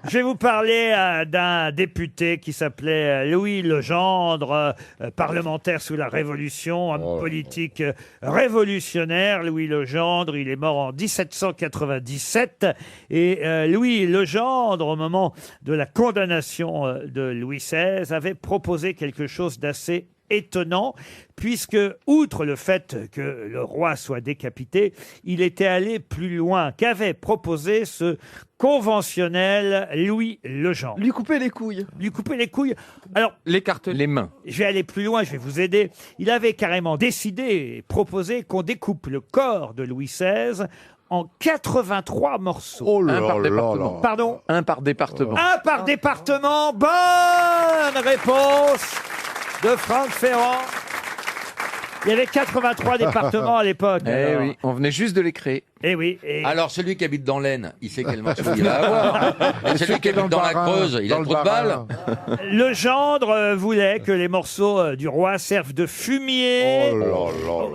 Je vais vous parler d'un député qui s'appelait Louis Legendre, parlementaire sous la Révolution, homme politique révolutionnaire. Louis Legendre, il est mort en 1797. Et Louis Legendre, au moment de la condamnation de Louis XVI, avait proposé quelque chose d'assez étonnant, puisque, outre le fait que le roi soit décapité, il était allé plus loin. Qu'avait proposé ce conventionnel Louis Legendre? Lui couper les couilles. Lui couper les couilles. Alors, l'écarteler les mains. Je vais aller plus loin, je vais vous aider. Il avait carrément décidé et proposé qu'on découpe le corps de Louis XVI en 83 morceaux. Oh Un par département. Pardon? Un par département. Un par département. Bonne réponse de Franck Ferrand. Il y avait 83 départements à l'époque. Eh alors. oui, on venait juste de les créer. Eh oui. Et... Alors, celui qui habite dans l'Aisne, il sait quel morceau il va avoir. Et celui qui habite dans la Creuse, il a trop de balles. Le gendre voulait que les morceaux du roi servent de fumier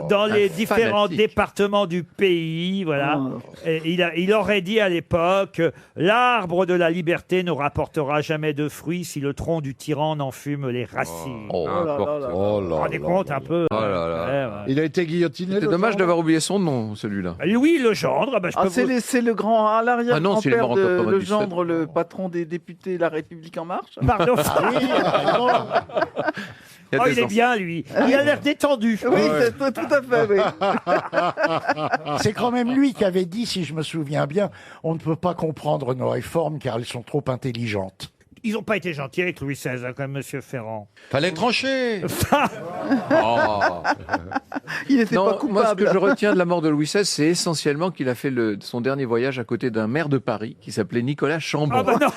dans les différents départements du pays. Voilà. Et il aurait dit à l'époque l'arbre de la liberté ne rapportera jamais de fruits si le tronc du tyran n'en fume les racines. Oh là là. Vous vous rendez compte un peu? Il a été guillotiné. C'est dommage d'avoir oublié son nom, celui-là. Louis le gendre. Bah, c'est le grand à l'arrière Ah non, c'est grand-père mort en de 97. le gendre, le patron des députés La République En Marche. Pardon. Il y a Oh, des il est enfants. bien, lui. Il a l'air détendu. Oui, c'est tout à fait, oui. C'est quand même lui qui avait dit, si je me souviens bien, on ne peut pas comprendre nos réformes car elles sont trop intelligentes. Ils n'ont pas été gentils avec Louis XVI, hein, quand même, Monsieur Ferrand. Fallait trancher. Il n'était Non, pas moi, ce coupable. que je retiens de la mort de Louis XVI, c'est essentiellement qu'il a fait son dernier voyage à côté d'un maire de Paris qui s'appelait Nicolas Chambon. Ah bah non.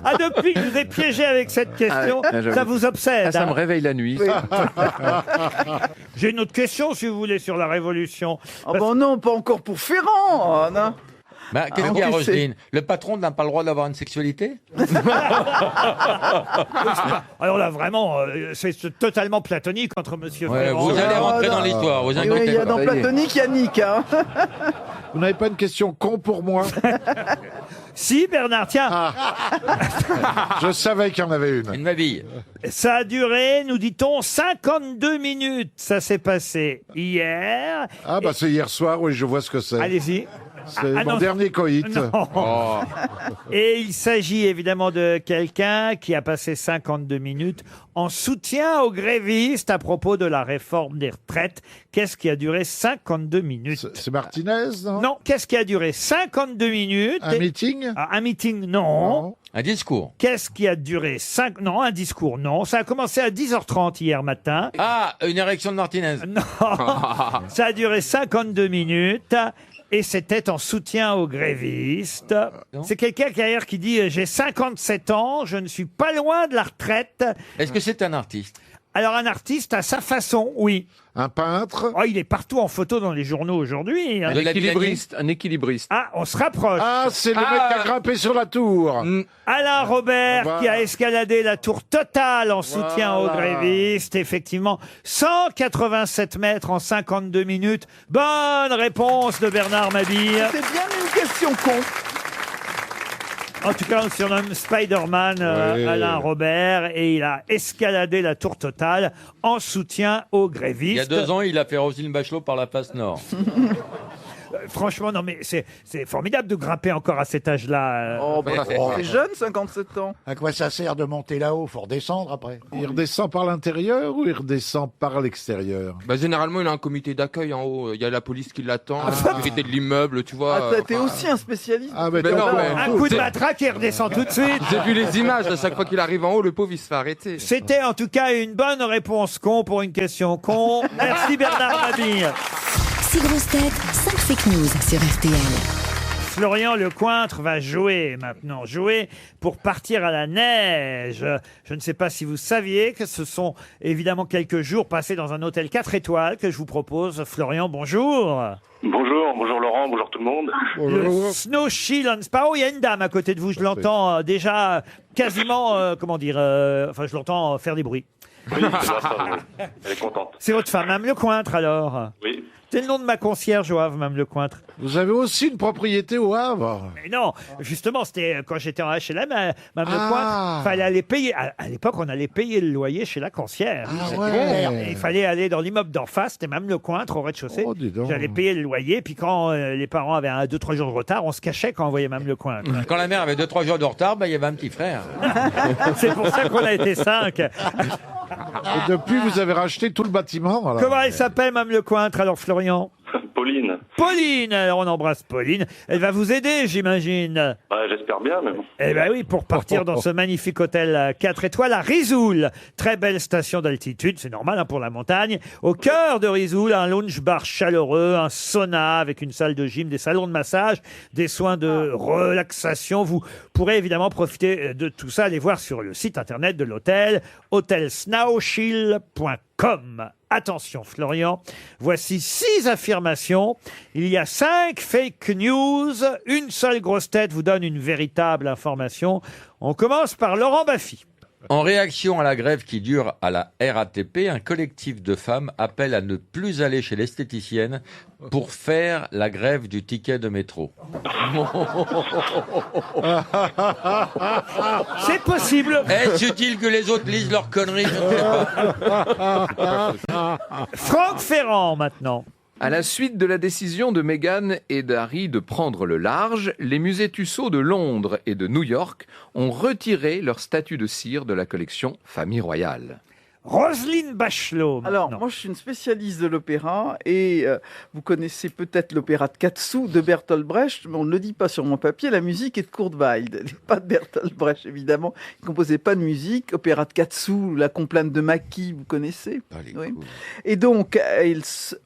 Ah, depuis que je vous ai piégé avec cette question, j'avoue. ça vous obsède. Ah, ça hein. me réveille la nuit. J'ai une autre question, si vous voulez, sur la Révolution. Ah bon non, pas encore pour Ferrand, Anna. Bah, qu'est-ce qu'il y a, tu sais. Roselyne? Le patron n'a pas le droit d'avoir une sexualité? Alors là, vraiment, c'est totalement platonique entre Monsieur Ouais, Ferrand. vous allez rentrer dans l'histoire, vous Oui, inquiétez il y a pas. dans Platonique, Yannick. Hein. Vous n'avez pas une question con pour moi? Si, Bernard, tiens. Je savais qu'il y en avait une. Une mabille. Ça a duré, nous dit-on, 52 minutes. Ça s'est passé hier. Ah bah c'est hier soir, oui, je vois ce que c'est. Allez-y. C'est Ah, mon non. dernier coït. Non. Oh. Et il s'agit évidemment de quelqu'un qui a passé 52 minutes en soutien aux grévistes à propos de la réforme des retraites. Qu'est-ce qui a duré 52 minutes? C'est Martinez, non? Non, qu'est-ce qui a duré 52 minutes? Un meeting? Un meeting, non. Un discours. Qu'est-ce qui a duré 5... Non, un discours, non. Ça a commencé à 10h30 hier matin. Ah, une érection de Martinez. Non, ça a duré 52 minutes. Et c'était en soutien aux grévistes. C'est quelqu'un derrière qui dit « J'ai 57 ans, je ne suis pas loin de la retraite. » Est-ce que c'est un artiste? Alors un artiste à sa façon, oui. Un peintre? Oh, il est partout en photo dans les journaux aujourd'hui. hein. Un équilibriste. Un équilibriste. Ah, on se rapproche. Ah, c'est le mec qui a grimpé sur la tour. Alain Robert Voilà. qui a escaladé la tour totale en soutien aux Voilà. grévistes. Effectivement, 187 mètres en 52 minutes. Bonne réponse de Bernard Mabille. C'est bien une question con. En tout cas, on le surnomme Spider-Man, Oui. Alain Robert, et il a escaladé la tour totale en soutien aux Il y a grévistes. 2 ans, il a fait Roselyne Bachelot par la face nord. Franchement, non, mais c'est formidable de grimper encore à cet âge-là. Oh, bah, c'est jeune, 57 ans. À quoi ça sert de monter là-haut? Faut redescendre après. Il redescend par l'intérieur ou il redescend par l'extérieur? Bah, généralement, il a un comité d'accueil en haut. Il y a la police qui l'attend, la sécurité de l'immeuble, tu vois. Ah, t'es aussi un spécialiste. Ah, mais Mais non, mais- Un coup de matraque et il redescend tout de suite. J'ai vu les images, à chaque fois qu'il arrive en haut, le pauvre il se fait arrêter. C'était en tout cas une bonne réponse con pour une question con. Merci Bernard Mabille. 6 grosses têtes, 5 fake news sur RTL. Florian Lecointre va jouer maintenant. Jouer pour partir à la neige. Je ne sais pas si vous saviez que ce sont évidemment quelques jours passés dans un hôtel 4 étoiles que je vous propose. Florian, bonjour. Bonjour Laurent, bonjour tout le monde. Le Snow Shield and Spa. Oh, il y a une dame à côté de vous. Je l'entends déjà quasiment, enfin je l'entends faire des bruits. Oui, c'est bien ça, oui. Elle est contente. C'est votre femme, Mme Lecointre alors. Oui. C'est le nom de ma concierge au Havre, Mme Lecointre. Vous avez aussi une propriété au Havre? Mais non, justement, c'était quand j'étais en HLM, Mme Ah. Lecointre, fallait aller payer. À l'époque, on allait payer le loyer chez la concierge. Ah ouais. Et il fallait aller dans l'immeuble d'en face, c'était Mme Lecointre au rez-de-chaussée. Oh, dis donc. J'allais payer le loyer, puis quand les parents avaient 2-3 jours de retard, on se cachait quand on voyait Mme Lecointre. Quand la mère avait 2-3 jours de retard, bah, il y avait un petit frère. C'est pour ça qu'on a été 5. Et depuis, vous avez racheté tout le bâtiment. alors. Comment elle s'appelle, Mme Lecointre, alors, Florian? Pauline. Pauline. Alors on embrasse Pauline. Elle va vous aider, j'imagine. Bah, j'espère bien, mais bon. Eh ben oui, pour partir dans ce magnifique hôtel 4 étoiles à Risoul. Très belle station d'altitude, c'est normal hein, pour la montagne. Au cœur de Risoul, un lounge bar chaleureux, un sauna avec une salle de gym, des salons de massage, des soins de relaxation. Vous pourrez évidemment profiter de tout ça. Allez voir sur le site internet de l'hôtel, hotelsnowchill.com. Attention Florian, voici 6 affirmations. Il y a 5 fake news. Une seule grosse tête vous donne une véritable information. On commence par Laurent Baffy. En réaction à la grève qui dure à la RATP, un collectif de femmes appelle à ne plus aller chez l'esthéticienne pour faire la grève du ticket de métro. C'est possible. Est-ce utile que les autres lisent leurs conneries? Je ne sais pas. Franck Ferrand maintenant. À la suite de la décision de Meghan et d'Harry de prendre le large, les musées Tussaud de Londres et de New York ont retiré leur statut de cire de la collection Famille Royale. Roselyne Bachelot. Alors, moi, je suis une spécialiste de l'opéra et vous connaissez peut-être l'opéra de Katsu de Bertolt Brecht, mais on ne le dit pas sur mon papier. La musique est de Kurt Weill, elle n'est pas de Bertolt Brecht, évidemment. Il ne composait pas de musique. Opéra de Katsu, La complainte de Maki, vous connaissez. Oui. Et donc,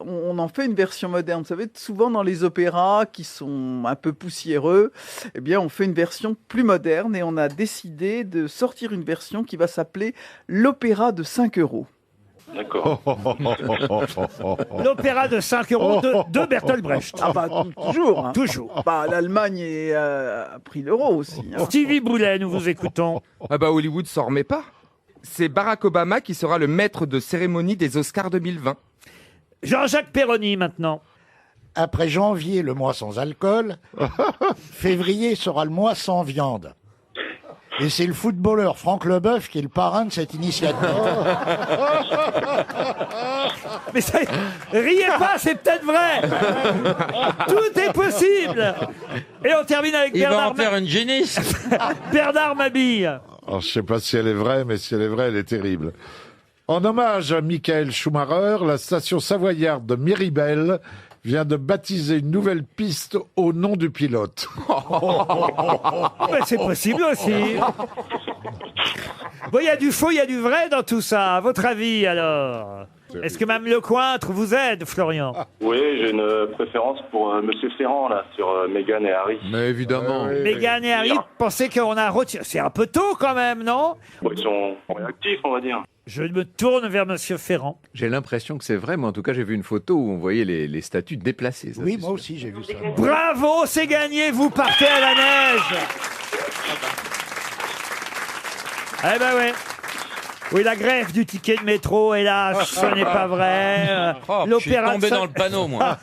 on en fait une version moderne. Vous savez, souvent dans les opéras qui sont un peu poussiéreux, eh bien, on fait une version plus moderne et on a décidé de sortir une version qui va s'appeler l'opéra de 5 €. D'accord. L'opéra de 5 € de Bertolt Brecht. Ah bah toujours. Hein. Toujours. Bah, l'Allemagne a pris l'euro aussi. Hein. Stevie Boulet, nous vous écoutons. Ah bah Hollywood s'en remet pas. C'est Barack Obama qui sera le maître de cérémonie des Oscars 2020. Jean-Jacques Perroni maintenant. Après janvier, le mois sans alcool, février sera le mois sans viande. Et c'est le footballeur Franck Leboeuf qui est le parrain de cette initiative. Mais ça, riez pas, c'est peut-être vrai. Tout est possible. Et on termine avec Il va Bernard en faire une génisse. Bernard Mabille. Alors, je sais pas si elle est vraie, mais si elle est vraie, elle est terrible. En hommage à Michael Schumacher, la station savoyarde de Miribel vient de baptiser une nouvelle piste au nom du pilote. Ben, c'est possible aussi. Bon, il y a du faux, il y a du vrai dans tout ça. À votre avis, alors? Est-ce que Mme Lecointre vous aide, Florian? Oui, j'ai une préférence pour Monsieur Ferrand, là, sur Meghan et Harry. Mais évidemment. Meghan et Harry, pensez qu'on a retiré... C'est un peu tôt, quand même, non? Bon, ils sont réactifs, on va dire. Je me tourne vers Monsieur Ferrand. J'ai l'impression que c'est vrai, mais en tout cas, j'ai vu une photo où on voyait les statues déplacées. Ça, Oui, moi aussi, j'ai vu ça. Bravo, c'est gagné, vous partez à la neige. Eh ben ouais. Oui, la grève du ticket de métro, hélas, ce n'est pas vrai. Je suis tombé dans le panneau, moi.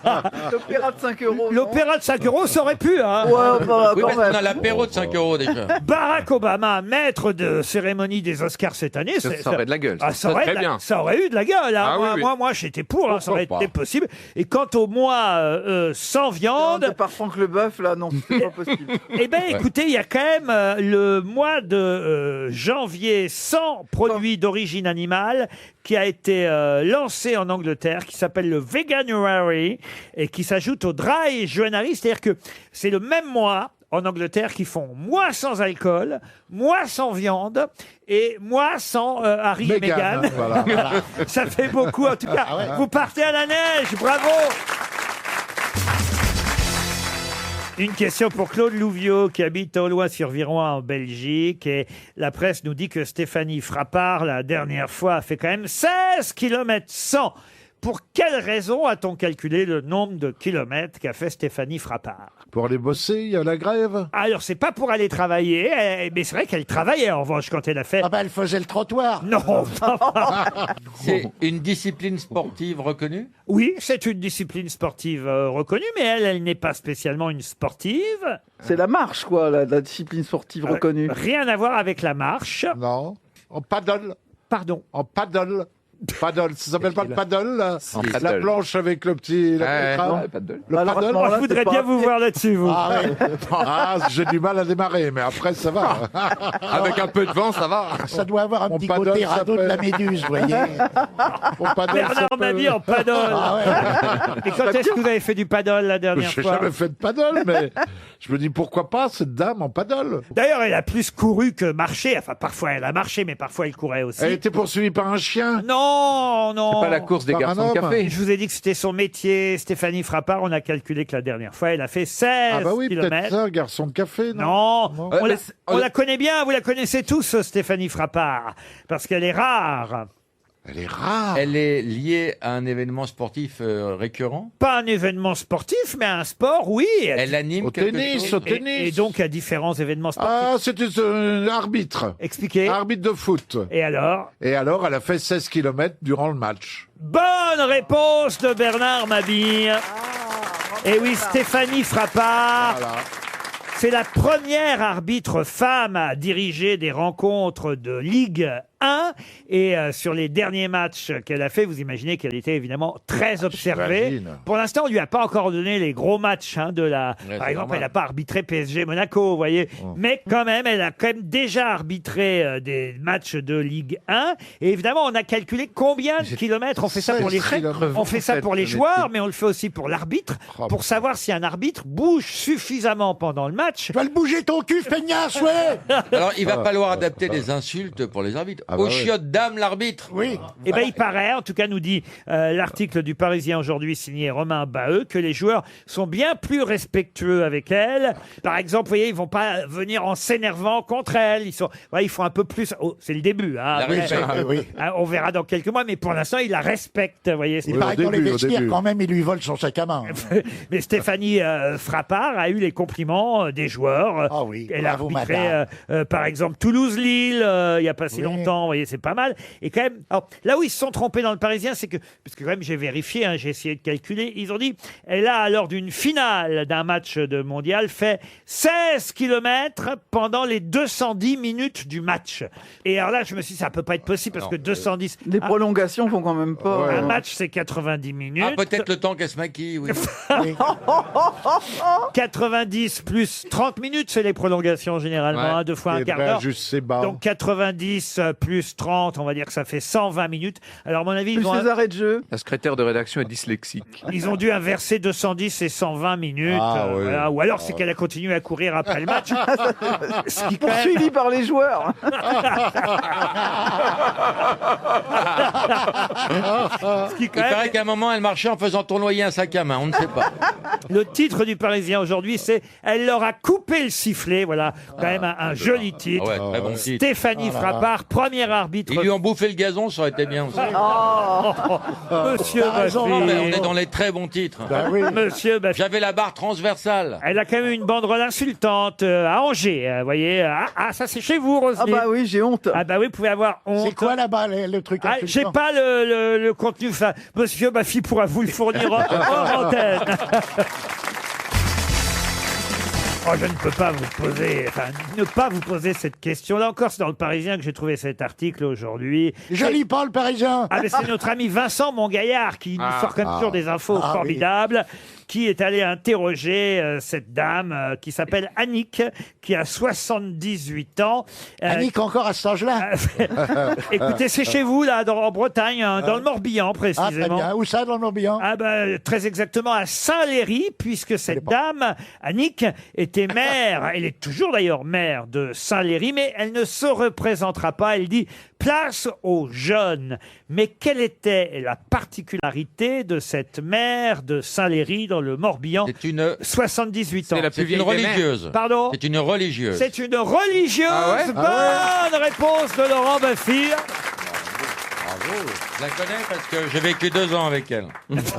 L'opéra de 5 €. L'opéra de 5 €, ça aurait pu, hein. Ouais, bah, Oui, quand parce même. qu'on a l'apéro de 5 € déjà. Barack Obama, maître de cérémonie des Oscars cette année. Ça aurait de la gueule. Ah, ça aurait très bien. ça aurait eu de la gueule. Hein. Ah, oui, oui. Moi, j'étais pour, hein, ça aurait Pourquoi été possible. Et quant au mois sans viande, Par Franck Leboeuf, là, non, c'est pas possible. eh ben, écoutez, il y a quand même le mois de janvier sans produits d'origine animale qui a été lancé en Angleterre, qui s'appelle le Veganuary et qui s'ajoute au Dry January, c'est-à-dire que c'est le même mois en Angleterre qui font mois sans alcool, mois sans viande et mois sans Harry et Meghan. Voilà. Ça fait beaucoup en tout cas. Vous partez à la neige, bravo. Une question pour Claude Louviot qui habite au Loing-sur-Viroin en Belgique et la presse nous dit que Stéphanie Frappard la dernière fois a fait quand même 16 km 100. Pour quelle raison a-t-on calculé le nombre de kilomètres qu'a fait Stéphanie Frappard? Pour aller bosser, il y a la grève. Alors c'est pas pour aller travailler, mais c'est vrai qu'elle travaillait en revanche quand elle a fait. Ah bah elle faisait le trottoir. Non. C'est une discipline sportive reconnue? Oui, c'est une discipline sportive reconnue, mais elle n'est pas spécialement une sportive. C'est la marche, quoi, la discipline sportive reconnue. Rien à voir avec la marche. Non. En paddle. Pardon. En paddle. Paddle, ça s'appelle pas le paddle, là En La paddle. planche avec le petit... Ouais, l'écran. non, pas de- Le Alors, à ce paddle moment-là, Je voudrais c'est pas bien un vous pied. voir là-dessus, vous. Ah, ah, j'ai du mal à démarrer, mais après, ça va. Avec un peu de vent, ça va. Ça doit avoir un Mon petit paddle côté radeau de la s'appelle- Méduse, vous voyez. Mon paddle Bernard s'appelle- Mabie en paddle. Et quand est-ce que vous avez fait du paddle la dernière J'ai fois jamais fait de paddle, mais je me dis pourquoi pas cette dame en paddle. D'ailleurs, elle a plus couru que marché. Enfin, parfois elle a marché, mais parfois elle courait aussi. Elle était poursuivie par un chien. Non, non. C'est pas la course des Par un garçons de homme. café. Je vous ai dit que c'était son métier. Stéphanie Frappard, on a calculé que la dernière fois, elle a fait 16 Ah bah oui, peut-être kilomètres. ça, garçon de café, non? Non, Non. on, la, mais c'est- on la connaît bien, vous la connaissez tous, Stéphanie Frappard, parce qu'elle est rare. Elle est rare. Elle est liée à un événement sportif récurrent. Pas un événement sportif, mais un sport, oui. Elle anime Au quelque tennis, chose. au tennis. Et donc à différents événements sportifs. Ah, c'était un arbitre. Expliquez. Arbitre de foot. Et alors? Et alors, elle a fait 16 km durant le match. Bonne réponse de Bernard Mabille. Et oui, Stéphanie Frappard. Voilà. C'est la première arbitre femme à diriger des rencontres de Ligue 1. Et sur les derniers matchs qu'elle a fait, vous imaginez qu'elle était évidemment très observée. J'imagine. Pour l'instant, on lui a pas encore donné les gros matchs de la. Ouais, Par c'est exemple, normal. elle n'a pas arbitré PSG Monaco, vous voyez. Mais quand même, elle a quand même déjà arbitré des matchs de Ligue 1. Et évidemment, on a calculé combien de kilomètres. On fait ça pour les On fait ça pour les joueurs, mais on le fait aussi pour l'arbitre, Oh, pour savoir si un arbitre bouge suffisamment pendant le match. Tu vas le bouger ton cul, feignasse, ouais. Alors, il va falloir adapter les insultes pour les arbitres. Ah bah Au ouais. chiotte dame, l'arbitre. Oui. Eh ben, il paraît, en tout cas, nous dit l'article du Parisien aujourd'hui signé Romain Baheux, que les joueurs sont bien plus respectueux avec elle. Par exemple, vous voyez, ils vont pas venir en s'énervant contre elle. Ils font un peu plus. Oh, c'est le début. Hein, La après, respecte. Oui. on verra dans quelques mois, mais pour l'instant, il la respecte. Vous voyez, Il Oui, paraît au que dans les début, au vestiaires, début. quand même, il lui vole son sac à main. Mais Stéphanie Frappard a eu les compliments des joueurs. Ah oui, Elle a bravo, arbitré, madame. par exemple, Toulouse-Lille, il n'y a pas si Oui. longtemps. Vous voyez, c'est pas mal. Et quand même, alors, là où ils se sont trompés dans le Parisien, c'est que, parce que quand même, j'ai vérifié, j'ai essayé de calculer, ils ont dit, elle a, lors d'une finale d'un match de mondial, fait 16 kilomètres pendant les 210 minutes du match. Et alors là, je me suis dit, ça peut pas être possible, parce que 210... Les prolongations font quand même pas. Un match, c'est 90 minutes. Ah, peut-être le temps qu'elle se maquille, oui. 90 plus 30 minutes, c'est les prolongations généralement, Ouais. deux fois un Et quart ben, d'heure. juste ses bas. Donc 90 plus 30, on va dire que ça fait 120 minutes. Alors à mon avis, Plus les arrêts de jeu. La secrétaire de rédaction est dyslexique. ils ont dû inverser 210 et 120 minutes. Ah, oui. voilà. Ou alors c'est qu'elle a continué à courir après le match. Ce qui, quand même- Poursuivi par les joueurs. ce qui, quand Il même- paraît qu'à un moment, elle marchait en faisant tournoyer un sac à main. On ne sait pas. Le titre du Parisien aujourd'hui, c'est Elle leur a coupé le sifflet. Voilà, quand même un joli titre. Ah ouais, très bon titre. Stéphanie Frappard, premier arbitre. Ils lui ont bouffé le gazon, ça aurait été bien aussi. Monsieur raison, Non, mais on Baffy. est dans les très bons titres. Ben oui. Monsieur Baffy. J'avais la barre transversale. Elle a quand même une banderole insultante à Angers, vous voyez. Ça c'est chez vous, Ah Roselyne. bah oui, j'ai honte. Ah bah oui, vous pouvez avoir honte. C'est quoi là-bas, le truc Ah, j'ai insultant pas le contenu. Enfin, Monsieur Baffy pourra vous le fournir hors antenne. Oh, je ne peux pas vous poser, ne pas vous poser cette question. Là encore, c'est dans le Parisien que j'ai trouvé cet article aujourd'hui. Je lis pas le Parisien. Ah, mais c'est notre ami Vincent Mongaillard qui nous sort quand même toujours des infos Ah, formidables, qui est allé interroger cette dame qui s'appelle Annick, qui a 78 ans. Annick encore à cet âge-là. Écoutez, c'est chez vous, là, en Bretagne, dans le Morbihan, Ah, très précisément. bien. Où ça, dans le Morbihan? Ah ben, très exactement à Saint-Léry, puisque cette dame, Annick, était maire, elle est toujours d'ailleurs maire de Saint-Léry, mais elle ne se représentera pas, elle dit place aux jeunes. Mais quelle était la particularité de cette maire de Saint-Léry dans le Morbihan? C'est une 78 ans. C'est une religieuse. Pardon? C'est une religieuse. C'est une religieuse. Ah ouais Bonne réponse de Laurent Baffy. Bravo. Je la connais parce que j'ai vécu 2 ans avec elle.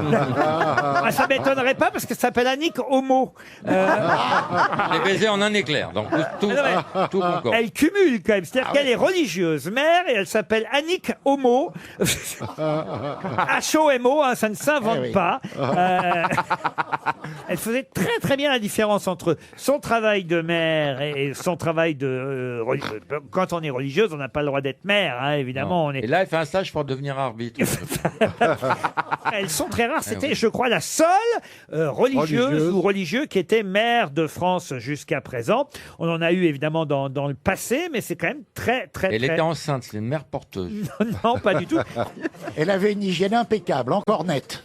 Ah, ça m'étonnerait pas parce que ça s'appelle Annick Homo. J'ai baisé en un éclair. Donc tout mon corps. Elle cumule quand même. C'est-à-dire qu'elle est religieuse mère et elle s'appelle Annick Homo. H-O-M-O, ça ne s'invente Eh oui. pas. Elle faisait très très bien la différence entre son travail de mère et son travail de... Quand on est religieuse, on n'a pas le droit d'être mère, évidemment. On est... Et là, elle fait un stage pour devenir arbitre. l'arbitre. Elles sont très rares. C'était, oui. je crois, la seule religieuse Religieuse. ou religieux qui était maire de France jusqu'à présent. On en a eu évidemment dans le passé, mais c'est quand même très, très, Elle très... était enceinte, c'est une mère porteuse. Non, pas du tout. Elle avait une hygiène impeccable, encore nette.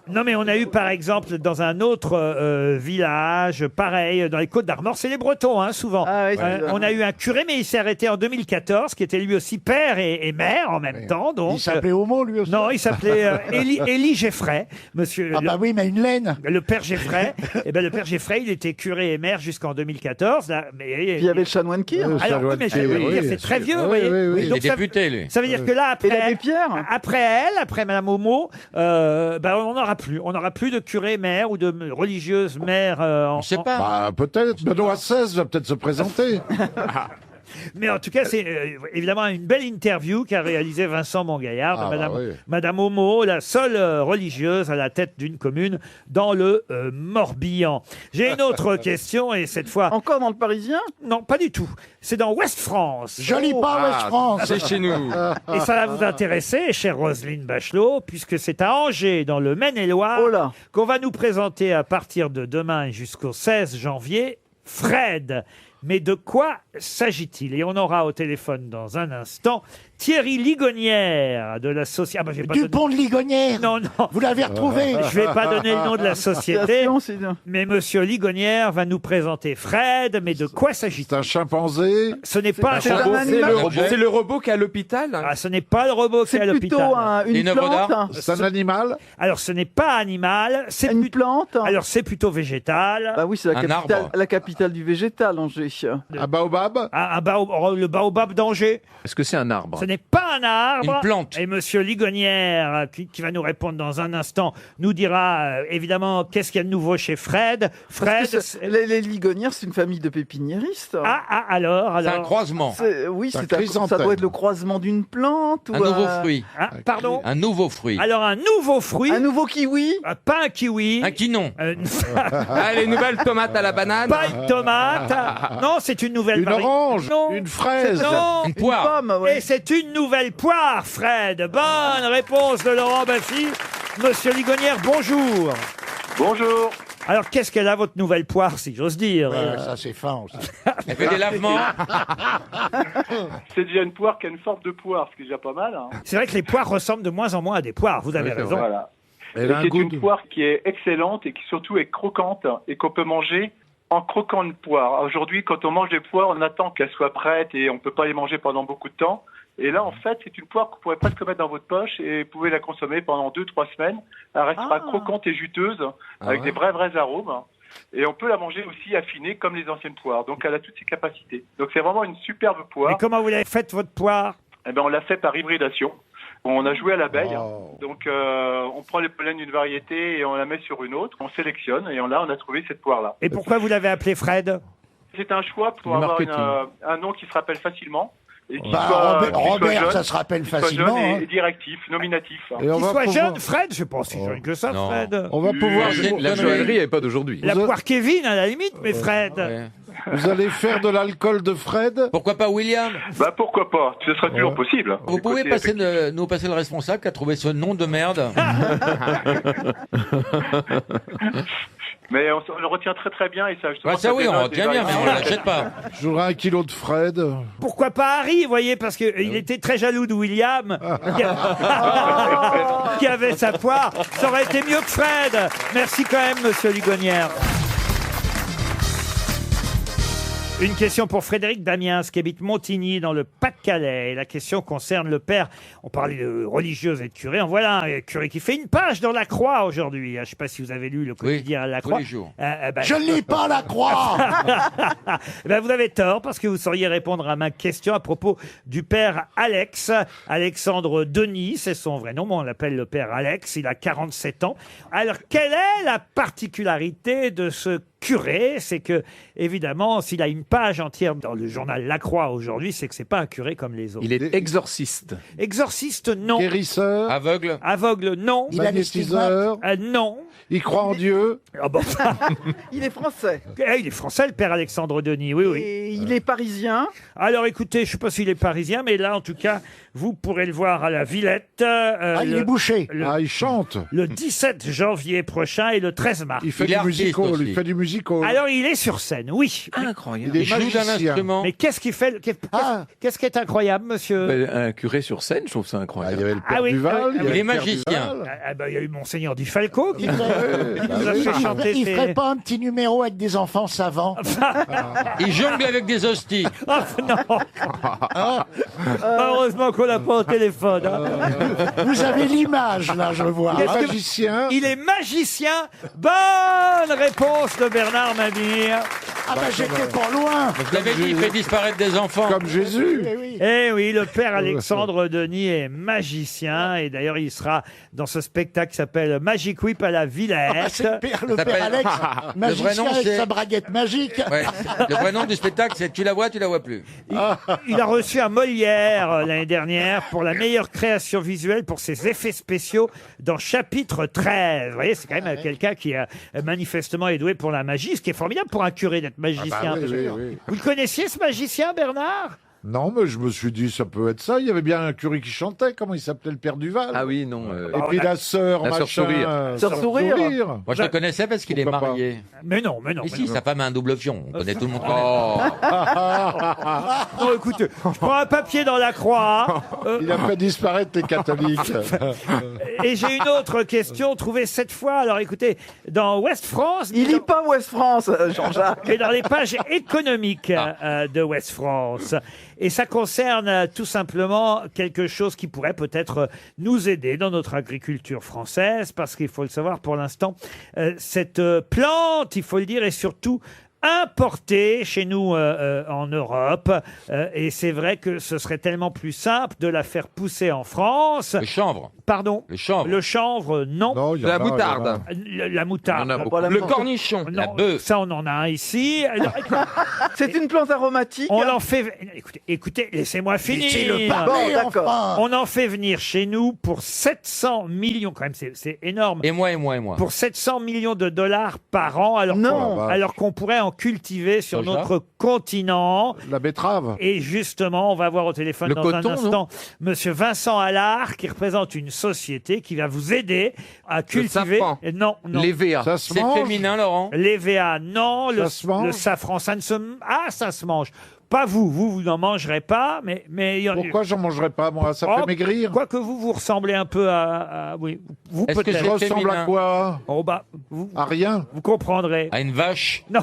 Non, mais on a eu, par exemple, dans un autre village, pareil, dans les Côtes-d'Armor, c'est les Bretons, hein, souvent. Ah oui, c'est ça. On a eu un curé, mais il s'est arrêté en 2014, qui était lui aussi père et mère en même temps. Donc, Il s'appelait Homo, lui aussi. non, il s'appelait Élie Geffray, monsieur. Ah bah oui, mais une laine. Le père Geffray. Eh ben, le père Geffray, il était curé et maire jusqu'en 2014. Là, mais, Puis il y avait le chanoine Kir. alors, oui, mais je vais vous dire, c'est très vieux, vous voyez. Il est Donc, ça, député, lui. ça veut dire que là, Et l'abbé Pierre. après Madame Homo, on n'aura plus. On n'aura plus de curé maire ou de religieuse maire. On ne sait pas. Bah, peut-être. Benoît XVI va peut-être se présenter. Mais en tout cas, c'est évidemment une belle interview qu'a réalisé Vincent Mongaillard de Ah, bah oui. Madame Homo, la seule religieuse à la tête d'une commune dans le Morbihan. J'ai une autre question et cette fois... Encore dans le Parisien? Non, pas du tout. C'est dans Ouest France. Jolie pas, West France. C'est chez nous. Et ça va vous intéresser, chère Roselyne Bachelot, puisque c'est à Angers, dans le Maine-et-Loire, Oh là. qu'on va nous présenter à partir de demain et jusqu'au 16 janvier, Fred. Mais de quoi s'agit-il? Et on aura au téléphone dans un instant Thierry Ligonière de la société... Ah bah, j'ai pas donné- Dupont de Ligonière. Non, non. Vous l'avez retrouvé. Je vais pas donner le nom de la société. Station, c'est bien. Mais Monsieur Ligonière va nous présenter Fred. Mais de quoi C'est s'agit-il? un chimpanzé. Ce n'est pas un c'est un robot. animal. C'est le robot qui est à l'hôpital. Ah, ce n'est pas le robot qui est C'est à plutôt l'hôpital. une Une plante. Vodar. C'est un animal. Alors, ce n'est pas animal. C'est Une plutôt... plante. Alors, c'est plutôt végétal. Bah oui, c'est Un arbre. la capitale du végétal, Angers. Un baobab. Le baobab d'Angers. Est-ce que c'est un arbre? Ce n'est pas un arbre. Une plante. Et Monsieur Ligonière, qui va nous répondre dans un instant, nous dira évidemment qu'est-ce qu'il y a de nouveau chez Fred. Fred. Les Ligonières, c'est une famille de pépiniéristes. Alors. C'est un croisement. Oui, C'est un ça chrysanthème. doit être le croisement d'une plante. Un ou nouveau fruit. Ah, pardon. Un nouveau fruit. Alors un nouveau fruit. Un nouveau kiwi. Pas un kiwi. Un quinon. Ah, les nouvelles tomates à la banane. Pas une tomate. Non, c'est une nouvelle. Une orange. Non. Une fraise. Non. Une poire. Pomme, ouais. Et c'est une nouvelle poire, Fred. Bonne réponse de Laurent Baffy. Monsieur Ligonière, bonjour. Bonjour. Alors, qu'est-ce qu'elle a, votre nouvelle poire, si j'ose dire? Ça, c'est fin aussi. Elle fait des lavements. C'est déjà une poire qui a une forme de poire, ce qui est déjà pas mal. Hein. C'est vrai que les poires ressemblent de moins en moins à des poires, vous avez Oui, c'est raison. Voilà. Elle a un C'est goût une de- poire qui est excellente et qui surtout est croquante et qu'on peut manger en croquant une poire. Aujourd'hui, quand on mange des poires, on attend qu'elles soient prêtes et on ne peut pas les manger pendant beaucoup de temps. Et là, en fait, c'est une poire que vous pourrez presque mettre dans votre poche et vous pouvez la consommer pendant 2-3 semaines. Elle restera croquante et juteuse avec des vrais arômes. Et on peut la manger aussi affinée comme les anciennes poires. Donc, elle a toutes ses capacités. Donc, c'est vraiment une superbe Et poire. comment vous l'avez faite, votre poire? Eh ben, on l'a fait par hybridation. On a joué à l'abeille. Donc, on prend les pollens d'une variété et on la met sur une autre. On sélectionne et on a trouvé cette poire-là. Et pourquoi vous l'avez appelé Fred? C'est un choix pour Le avoir marketing. un nom qui se rappelle facilement. Et qui Bah, soit, Robert, jeune, ça se rappelle qui soit facilement. jeune hein. et directif, nominatif. Et on Qu'il va soit pouvoir- jeune, Fred? Je sais pas si jeune que ça, Non. Fred. On va pouvoir. La joaillerie n'est pas d'aujourd'hui. La poire Kevin, à la limite, mais Fred. Ouais. Vous allez faire de l'alcool de Fred. Pourquoi pas William? Bah pourquoi pas, ce sera toujours possible. Vous pouvez Écoutez, passer nous passer le responsable qui a trouvé ce nom de merde. Mais on le retient très bien et ça justement. Ouais, ça oui, on dénote retient des bien, mais on variétés. l'achète pas. J'aurai 1 kilo de Fred. Pourquoi pas Harry, vous voyez, parce qu'il était très jaloux de William, qui avait sa poire. Ça aurait été mieux que Fred. Merci quand même, monsieur Ligonière. Une question pour Frédéric Damiens, qui habite Montigny, dans le Pas-de-Calais. Et la question concerne le père. On parlait de religieuse et de curé. En voilà un curé qui fait une page dans la Croix aujourd'hui. Je ne sais pas si vous avez lu le quotidien La tous Croix. les jours. Je ne lis pas la croix. Ben, vous avez tort, parce que vous sauriez répondre à ma question à propos du père Alex. Alexandre Denis, c'est son vrai nom, mais on l'appelle le père Alex. Il a 47 ans. Alors, quelle est la particularité de ce curé, c'est que, évidemment, s'il a une page entière dans le journal La Croix aujourd'hui, c'est que c'est pas un curé comme les autres. Il est exorciste. Exorciste, non. Guérisseur. Aveugle. Aveugle, non. Magnétiseur. Non. Il croit en Dieu. Ah bon. Il est français. Il est français, le père Alexandre Denis, oui, oui. Et il est parisien. Alors écoutez, je ne sais pas s'il est parisien, mais là, en tout cas, vous pourrez le voir à la Villette. Il est bouché. Il chante. Le 17 janvier prochain et le 13 mars. Il fait du musical. Il fait du musical. Alors il est sur scène, oui. Incroyable. Il est Il joue d'un magicien. instrument. Mais qu'est-ce qu'il fait Qu'est-ce qui est incroyable, monsieur Un curé sur scène, je trouve ça Il y incroyable. avait le père oui, Duval. ah oui, il y avait il est le père magicien. Duval. Il y a eu Monseigneur Di Falco qui Il nous a fait chanter il ses- ferait pas un petit numéro avec des enfants savants? Il jongle avec des hosties. Ah, non. Heureusement qu'on l'a pas au téléphone. hein. Vous avez l'image, là, je vois. Qu'est-ce que- Magicien. Il est magicien. Bonne réponse de Bernard Mabir. Ah bah j'étais pas loin. Je l'avais dit, il fait disparaître des enfants. Comme Jésus. Eh oui. Eh oui, le père Alexandre Denis est magicien et d'ailleurs il sera dans ce spectacle qui s'appelle Magic Whip à la Villette. Ah, c'est le père s'appelle- Alex, Le vrai magicien nom, avec c'est- sa braguette magique. Ouais. Le vrai nom du spectacle, c'est tu la vois plus. Il a reçu un Molière l'année dernière pour la meilleure création visuelle pour ses effets spéciaux dans chapitre 13. Vous voyez, c'est quand même quelqu'un qui manifestement est doué pour la magie, ce qui est formidable pour un curé d'être magicien. oui, oui, oui. Vous le connaissiez ce magicien, Bernard? Non, mais je me suis dit, ça peut être ça. Il y avait bien un curé qui chantait. Comment il s'appelait, le père Duval? Ah oui, non. Et puis la sœur, La sœur machin. Sourire. Sœur Sourire. Moi, je le connaissais parce qu'il est Pourquoi pas marié. Mais non, mais non. Mais mais si, non. sa femme a un double fion. On connaît tout le monde. Non, écoutez, je prends un papier dans la croix. Il a fait disparaître les catholiques. Et j'ai une autre question trouvée cette fois. Alors écoutez, dans Ouest France, Il lit pas Ouest France, Jean-Jacques. mais dans les pages économiques de Ouest France. Et ça concerne tout simplement quelque chose qui pourrait peut-être nous aider dans notre agriculture française, parce qu'il faut le savoir pour l'instant, cette plante, il faut le dire, est surtout importée chez nous en Europe. Et c'est vrai que ce serait tellement plus simple de la faire pousser en France. Le chanvre. Pardon. Le chanvre. Le chanvre, non. Non, il y en La a, il y en a. moutarde. La moutarde. Il y en a beaucoup. Voilà. Le cornichon. La Non, bœuf. ça on en a un ici. Alors, C'est une plante aromatique. on en fait. Écoutez, laissez-moi finir. Laissez-le Bon, parler, d'accord. enfin. On en fait venir chez nous pour 700 millions, quand même, c'est énorme. Et moi. Pour 700 millions de dollars par an, alors Non. qu'on alors qu'on pourrait en cultiver sur Soja. notre continent. La betterave. Et justement, on va voir au téléphone Le dans coton, un instant Monsieur Vincent Allard, qui représente une société qui va vous aider à cultiver. safran. Non, non. Les VA. Ça se C'est mange. féminin, Laurent. L'EVA, non. Ça se mange le safran, ça ne se... Ah, ça se mange. Pas vous. Vous n'en mangerez pas, mais il y en a... Pourquoi j'en mangerais pas, moi? Ça Oh, fait maigrir. Quoique vous ressemblez un peu à oui, vous Est-ce que peut-être. Je c'est ressemble à féminin? quoi? Oh bah, vous À rien. comprendrez. À une vache. Non,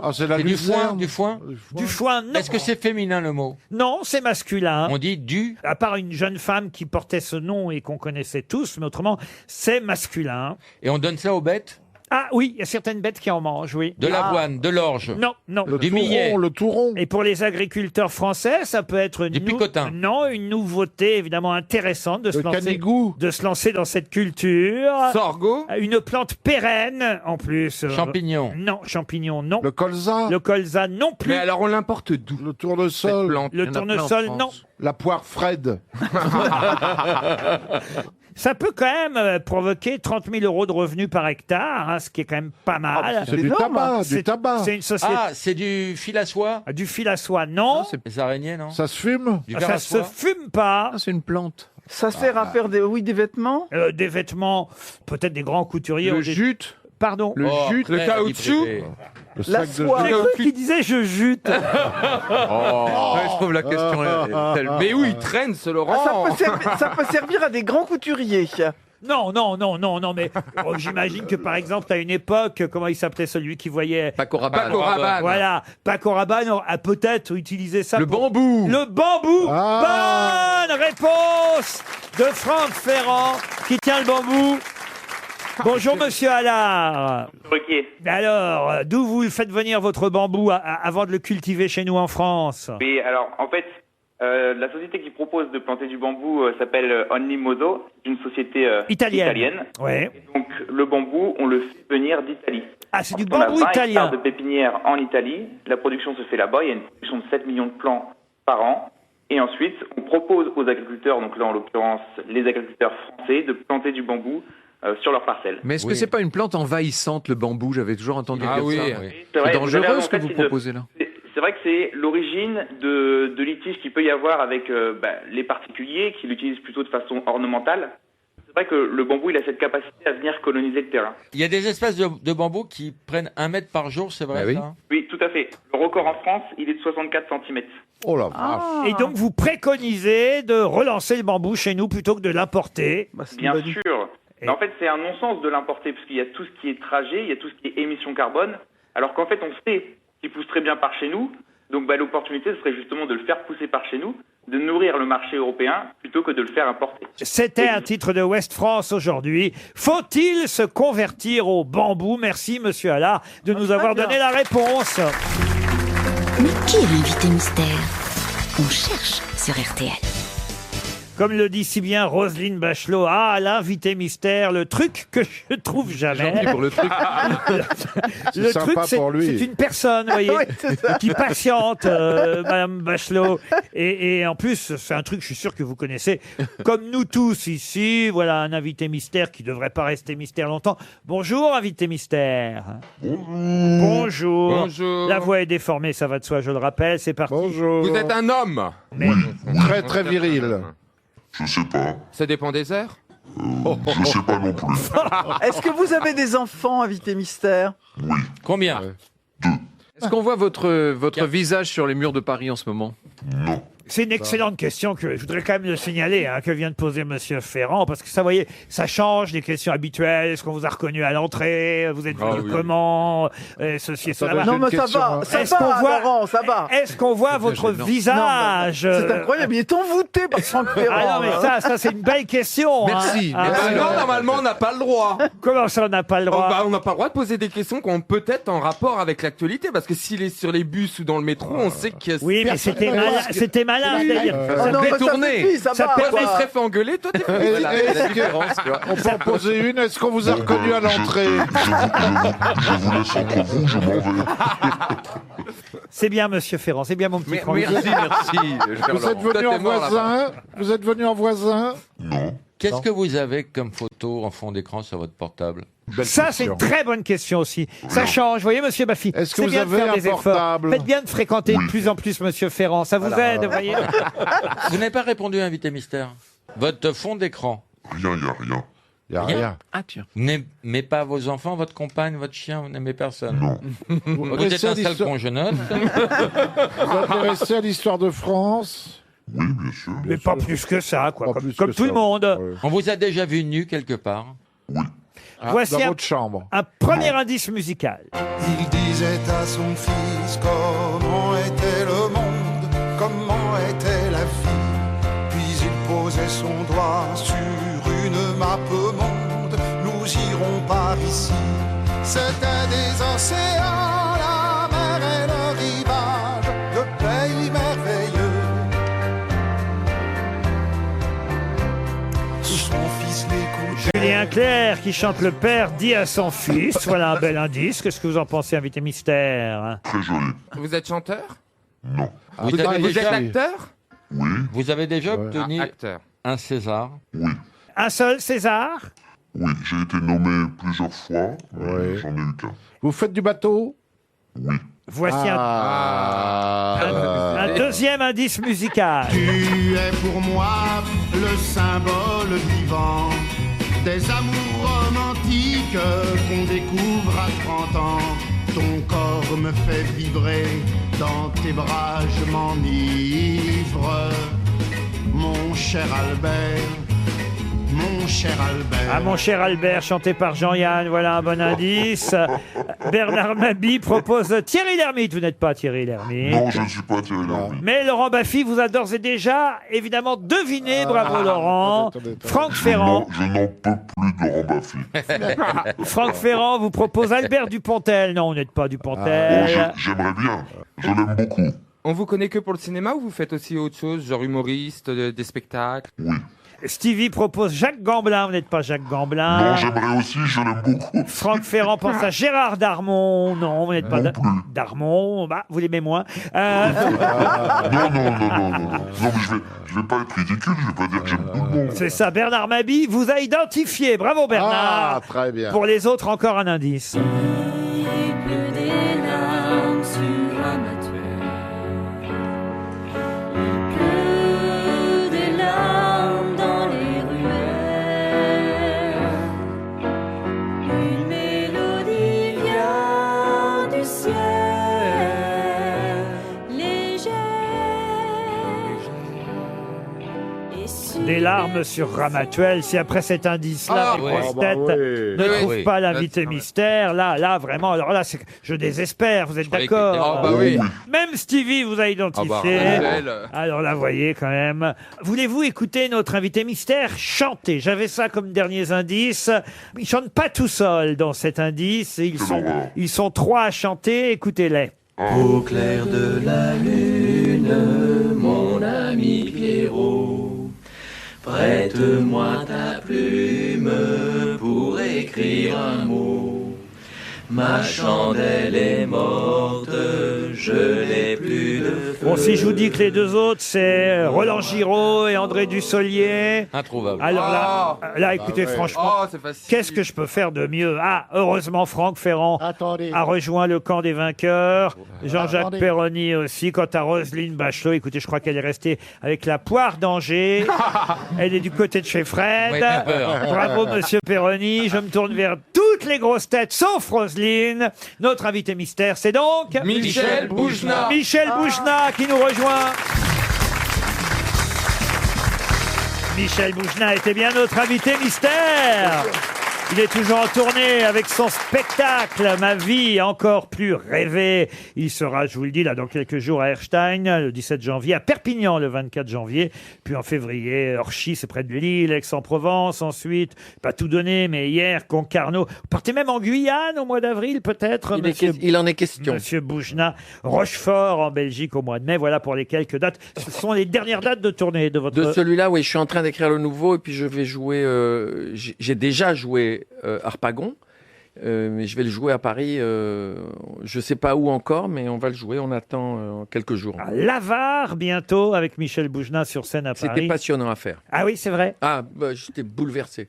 Ah, c'est la C'est du foin, luzerne. du foin. du foin, non. Est-ce que c'est féminin le mot? Non, c'est masculin. On dit du. À part une jeune femme qui portait ce nom et qu'on connaissait tous, mais autrement, c'est masculin. Et on donne ça aux bêtes? Ah oui, il y a certaines bêtes qui en mangent, oui. De l'avoine, de l'orge. Non, non. Le Du millet. touron, le touron. Et pour les agriculteurs français, ça peut être Du picotin. Non, une nouveauté évidemment intéressante de se Le lancer, canigou. de se lancer dans cette culture. Sorgho. Une plante pérenne en plus. Champignon. Non, champignon, non. Le colza. Le colza, non plus. Mais alors on l'importe d'où Le cette tournesol. plante? Le Il y en a plein en tournesol, France. non. La poire Fred. Ça peut quand même provoquer 30 000 euros de revenus par hectare, hein, ce qui est quand même pas mal. C'est du énorme, tabac, C'est- du tabac. C'est une société. Ah, c'est du fil à soie. Du fil à soie, non. Les araignées, non? Ça se fume. Du fer Ça à se soie. fume pas. Ah, c'est une plante. Ça sert à faire des vêtements. Des vêtements, peut-être des grands couturiers. ont Le des- jute. Pardon. Le Oh, jute. Le très caoutchouc. privé. Le La sac de soie. J'ai jute. cru qu'il disait je jute. Ouais, je trouve la question tellement. Mais où il traîne ce Ah, Laurent? ça peut servir à des grands couturiers. Non, mais j'imagine que par exemple, à une époque, comment il s'appelait celui qui voyait. Paco Rabanne. Paco Rabanne. Voilà, Paco Rabanne a peut-être utilisé ça Le pour- bambou. Le bambou. Ah. Bonne réponse de Franck Ferrand qui tient le bambou. Bonjour Monsieur Allard. Ok. Alors, d'où vous faites venir votre bambou avant de le cultiver chez nous en France? Mais alors, en fait, La société qui propose de planter du bambou s'appelle Only Mozo, une société italienne. Ouais. Et donc le bambou, on le fait venir d'Italie. Ah, c'est du On a bambou 20 italien. hectares de pépinières en Italie. La production se fait là-bas. Il y a une production de 7 millions de plants par an. Et ensuite, on propose aux agriculteurs, donc là en l'occurrence les agriculteurs français, de planter du bambou sur leurs parcelles. Mais est-ce que c'est pas une plante envahissante, le bambou? J'avais toujours entendu dire ça. C'est C'est vrai, dangereux vous avez ce que raison, vous en fait, proposez là. C'est vrai que c'est l'origine de litiges qu'il peut y avoir avec les particuliers qui l'utilisent plutôt de façon ornementale. C'est vrai que le bambou, il a cette capacité à venir coloniser le terrain. Il y a des espèces de bambou qui prennent 1 mètre par jour, c'est vrai ça? Oui, tout à fait. Le record en France, il est de 64 cm. Oh la vache. Et donc vous préconisez de relancer le bambou chez nous plutôt que de l'importer. Bien sûr. Mais en fait, c'est un non-sens de l'importer, parce qu'il y a tout ce qui est trajet, il y a tout ce qui est émissions carbone, alors qu'en fait, on sait qu'il pousse très bien par chez nous. Donc l'opportunité, ce serait justement de le faire pousser par chez nous, de nourrir le marché européen, plutôt que de le faire importer. C'était un titre de Ouest France aujourd'hui. Faut-il se convertir au bambou? Merci, monsieur Allard, de nous avoir donné la réponse. Mais qui est l'invité mystère? On cherche sur RTL. Comme le dit si bien Roselyne Bachelot, l'invité mystère, le truc que je trouve jamais. Gentil pour le truc. Le C'est truc, sympa pour lui. c'est une personne, vous voyez, Oui, c'est ça. qui patiente, Madame Bachelot. Et en plus, c'est un truc, je suis sûr que vous connaissez, comme nous tous ici. Voilà un invité mystère qui devrait pas rester mystère longtemps. Bonjour, invité mystère. Bonjour. Bonjour. La voix est déformée, ça va de soi, je le rappelle. C'est parti. Bonjour. Vous êtes un homme? Très très viril. Je sais pas. Ça dépend des heures? Je sais pas non plus. Est-ce que vous avez des enfants, invité mystère? Combien? Est-ce qu'on voit votre visage sur les murs de Paris en ce moment? C'est une excellente question que je voudrais quand même le signaler, que vient de poser Monsieur Ferrand, parce que ça, vous voyez, ça change des questions habituelles. Est-ce qu'on vous a reconnu à l'entrée? Vous êtes venu comment? Ceci et cela. Non, mais ça va, Laurent, ça va. Est-ce qu'on voit votre visage? C'est incroyable, il est envoûté par Franck Ferrand. Ah non, mais ça c'est une belle question. Merci. Non, normalement, on n'a pas le droit. Comment ça, on n'a pas le droit? On n'a pas le droit de poser des questions qui ont peut-être en rapport avec l'actualité, parce que s'il est sur les bus ou dans le métro, on sait que... Oui, mais c'était malin. C'est-à-dire, ça non, mais ça détourné. suffit, ça va, Toi, quoi. il serait fait engueuler, toi, t'es fait. Voilà, c'est la différence, tu vois. On peut en poser une. Est-ce qu'on vous a reconnu à l'entrée? Je vous laisse entre vous, je m'en vais. C'est bien, Monsieur Ferrand, c'est bien mon petit Franck. Merci. Vous êtes venu en voisin? Vous êtes venu en voisin? Non. Qu'est-ce que vous avez comme photo en fond d'écran sur votre portable? Ça, c'est une très bonne question aussi. Ça change. Vous voyez, Monsieur Baffy, Est-ce que c'est vous bien de avez faire un des efforts. portable? Faites bien de fréquenter de plus en plus Monsieur Ferrand. Ça vous aide, vous voyez. Vous n'avez pas répondu à invité mystère. Votre fond d'écran. Rien, y a rien. Y a rien. Ah, tiens. Vous n'aimez pas vos enfants, votre compagne, votre chien, vous n'aimez personne? Non. Vous êtes un sale con, je note. Vous intéressez à l'histoire de France? Oui, bien sûr. Mais pas plus que ça, quoi. Pas plus Comme que tout ça. le monde. Ouais. On vous a déjà vu nu quelque part? Voici Dans votre chambre. un premier indice musical. Il disait à son fils comment était le monde, comment était la vie. Puis il posait son doigt sur une map monde. Nous irons par ici. C'était des océans, la mer et le rivage, de pays merveilleux. Son fils l'écoutait. Julien Clerc qui chante Le Père dit à son fils. Voilà un bel indice. Qu'est-ce que vous en pensez, invité mystère? Très joli. Vous êtes chanteur? Non. Vous avez Vous déjà, êtes acteur? Oui. vous avez déjà obtenu Acteur. un César? Oui. Un seul César? Oui, j'ai été nommé plusieurs fois, mais Ouais. j'en ai eu qu'un. Vous faites du bateau? Oui. Voici un deuxième indice musical. Tu es pour moi le symbole vivant des amours romantiques qu'on découvre à 30 ans. Ton corps me fait vibrer, dans tes bras je m'enivre. Mon cher Albert, mon cher Albert. Ah, mon cher Albert, chanté par Jean-Yann, voilà un bon indice. Bernard Mabie propose Thierry Lhermitte. Vous n'êtes pas Thierry Lhermitte. Non, je ne suis pas Thierry Lhermitte. Mais Laurent Baffy vous a d'ores et déjà, évidemment, deviné. Bravo, Laurent. Franck Ferrand. Je n'en peux plus de Laurent Baffy. Franck Ferrand vous propose Albert Dupontel. Non, vous n'êtes pas Oh, Dupontel. j'aimerais bien. Je l'aime beaucoup. On vous connaît que pour le cinéma ou vous faites aussi autre chose, genre humoriste, des spectacles? Oui. Stevie propose Jacques Gamblin. Vous n'êtes pas Jacques Gamblin. Non, j'aimerais aussi, je l'aime beaucoup. Franck Ferrand pense à Gérard Darmon. Non, vous n'êtes pas Darmon. Bah, vous l'aimez moins. Non, mais je vais pas être ridicule, je vais pas dire que j'aime tout le monde. C'est ça, Bernard Mabille vous a identifié. Bravo Bernard. Ah, très bien. Pour les autres, encore un indice. Il pleut des larmes sur un matuel. Il pleut des larmes dans les ruelles. Une mélodie vient du ciel, légère. Et sur Des larmes sur Ramatuel. Si après cet indice-là, Ah, les ouais. grosses Ah, bah têtes oui. ne Oui, trouvent oui. pas l'invité mystère, là, vraiment, alors là, je désespère. Vous êtes croyais que t'étais- d'accord? Ah bah oui. Même Stevie vous a identifié. Raphaël. Alors là, voyez quand même. Voulez-vous écouter notre invité mystère chanter? J'avais ça comme derniers indices. Ils chantent pas tout seuls dans cet indice. Ils sont trois à chanter. Écoutez-les. Au clair de la lune, mon ami Pierrot, prête-moi ta plume pour écrire un mot. Ma chandelle est morte, je n'ai plus de feu. Bon, si je vous dis que les deux autres, c'est Roland Giraud et André Dussolier. Introuvable. Alors là, écoutez, franchement, Oh, c'est facile. qu'est-ce que je peux faire de mieux? Ah, heureusement, Franck Ferrand Attendez. a rejoint le camp des vainqueurs. Jean-Jacques Attendez. Perroni aussi. Quant à Roselyne Bachelot, écoutez, je crois qu'elle est restée avec la poire d'Angers. Elle est du côté de chez Fred. Ouais, t'as peur. Bravo, monsieur Perroni. Je me tourne vers toutes les grosses têtes, sauf Roselyne. Notre invité mystère, c'est donc Michel Boujna. Michel Boujna qui nous rejoint. Michel Boujna était bien notre invité mystère. Il est toujours en tournée avec son spectacle Ma vie encore plus rêvée. Il sera, je vous le dis, là dans quelques jours à Erstein, le 17 janvier, à Perpignan le 24 janvier, puis en février, Orchy, c'est près de Lille, Aix-en-Provence, ensuite, pas tout donné, mais hier, Concarneau. Vous partez même en Guyane au mois d'avril, peut-être, Il en est question. Monsieur Boujna, Rochefort en Belgique au mois de mai. Voilà pour les quelques dates. Ce sont les dernières dates de tournée de votre... De celui-là, oui, je suis en train d'écrire le nouveau et puis je vais jouer. J'ai déjà joué Harpagon, mais je vais le jouer à Paris. Je sais pas où encore, mais on va le jouer. On attend quelques jours. à Lavar bientôt avec Michel Boujna sur scène à Paris. C'était passionnant à faire. Ah oui, c'est vrai. Ah, bah, j'étais bouleversé.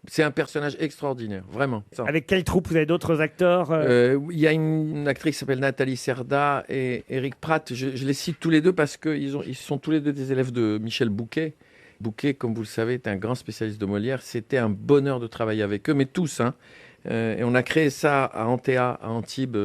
C'est un personnage extraordinaire, vraiment. Ça. Avec quelle troupe? Vous avez d'autres acteurs Il y a une actrice qui s'appelle Nathalie Serda et Eric Pratt. Je les cite tous les deux parce qu'ils sont tous les deux des élèves de Michel Bouquet. Bouquet, comme vous le savez, est un grand spécialiste de Molière. C'était un bonheur de travailler avec eux, mais tous. Hein. Et on a créé ça à Antea, à Antibes,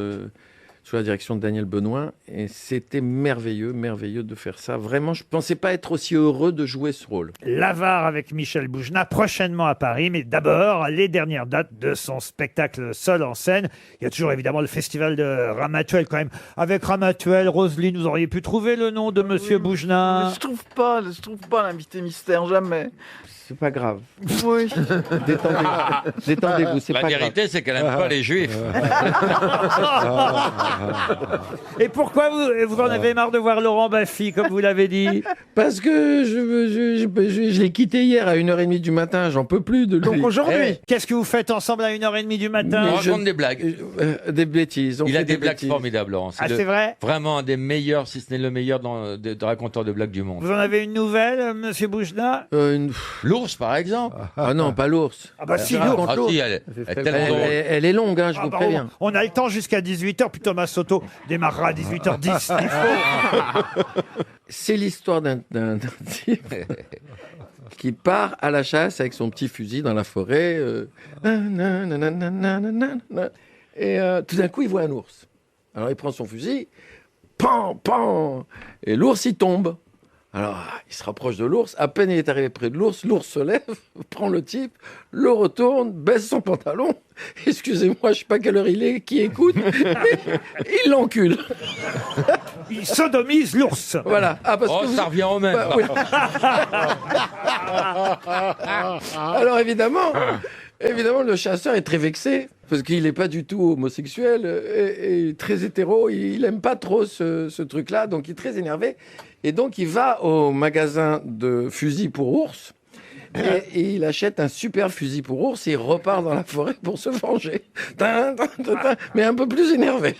sous la direction de Daniel Benoît. Et c'était merveilleux, merveilleux de faire ça. Vraiment, je ne pensais pas être aussi heureux de jouer ce rôle. Lavar avec Michel Boujna, prochainement à Paris. Mais d'abord, les dernières dates de son spectacle seul en scène. Il y a toujours évidemment le festival de Ramatuel quand même. Avec Ramatuel, Roselyne, vous auriez pu trouver le nom de Monsieur Boujna. Mais je trouve pas l'invité mystère, jamais. C'est pas grave. Oui. Détendez-vous, c'est La pas grave. vérité, c'est qu'elle n'aime pas les juifs. Et pourquoi vous en avez marre de voir Laurent Baffy, comme vous l'avez dit? Parce que je l'ai quitté hier à 1h30 du matin, j'en peux plus de lui. Donc aujourd'hui, Qu'est-ce que vous faites ensemble à 1h30 du matin? On raconte des blagues. Des bêtises. on Il a fait des blagues bêtises. formidables, Laurent. Ah, c'est vrai? Vraiment un des meilleurs, si ce n'est le meilleur de raconteurs de blagues du monde. Vous en avez une nouvelle, Monsieur Boujna? L'ours, par exemple. Ah non, pas l'ours. Ah bah si, Raconte l'ours. Ah l'ours. si, elle est tellement drôle. Elle est longue, hein, je Ah vous bah, préviens. on a le temps jusqu'à 18h, puis Thomas Soto démarrera à 18h10 s'il faut. C'est l'histoire d'un type qui part à la chasse avec son petit fusil dans la forêt. Et tout d'un coup, il voit un ours. Alors il prend son fusil, pan, pan, et l'ours il tombe. Alors il se rapproche de l'ours. À peine il est arrivé près de l'ours se lève, prend le type, le retourne, baisse son pantalon. Excusez-moi, je sais pas quelle heure il est, qui écoute. Il l'encule. Il sodomise l'ours. Voilà. Ah, parce que ça revient au même. Bah, oui. Alors évidemment, le chasseur est très vexé. parce qu'il n'est pas du tout homosexuel et très hétéro. Il aime pas trop ce truc-là, donc il est très énervé. Et donc il va au magasin de fusils pour ours. Et il achète un super fusil pour ours et il repart dans la forêt pour se venger. Mais un peu plus énervé.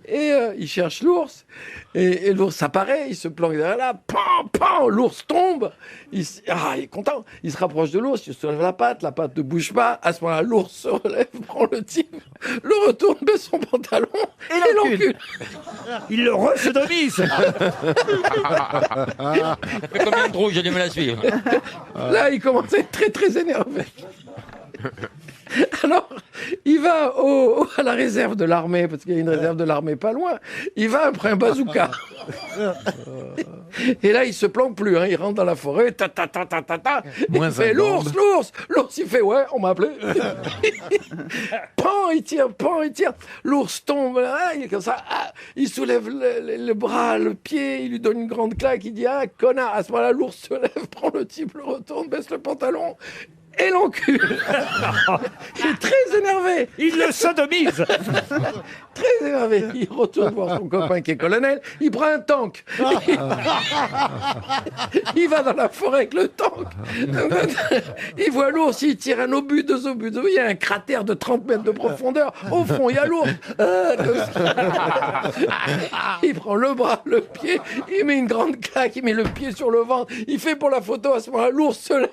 Et il cherche l'ours. Et l'ours apparaît, il se planque derrière là. Pan, pan, l'ours tombe. Il est content. Il se rapproche de l'ours, il se soulève la patte ne bouge pas. À ce moment-là, l'ours se relève, prend le type, le retourne, baisse son pantalon et l'encule. Il le re-sodomise. Ça fait combien de trous? J'ai du mal à suivre. Là, il commence à être très très énervé. Alors, il va à la réserve de l'armée, parce qu'il y a une réserve de l'armée pas loin. Il va après un bazooka. Et là, il se planque plus. Il rentre dans la forêt. Il fait l'ours. L'ours, il fait ouais, on m'a appelé. Pan, il tire. L'ours tombe. Il est comme ça. Il soulève le bras, le pied. Il lui donne une grande claque. Il dit connard. À ce moment-là, l'ours se lève, prend le type, le retourne, baisse le pantalon. Et l'encule. Il est très énervé. Il le sodomise. Très énervé. Il retourne voir son copain qui est colonel. Il prend un tank. Il va dans la forêt avec le tank. Il voit l'ours. Il tire un obus, 2 obus. Il y a un cratère de 30 mètres de profondeur. Au fond, il y a l'ours. Il prend le bras, le pied. Il met une grande claque. Il met le pied sur le ventre. Il fait pour la photo. À ce moment-là, l'ours se lève.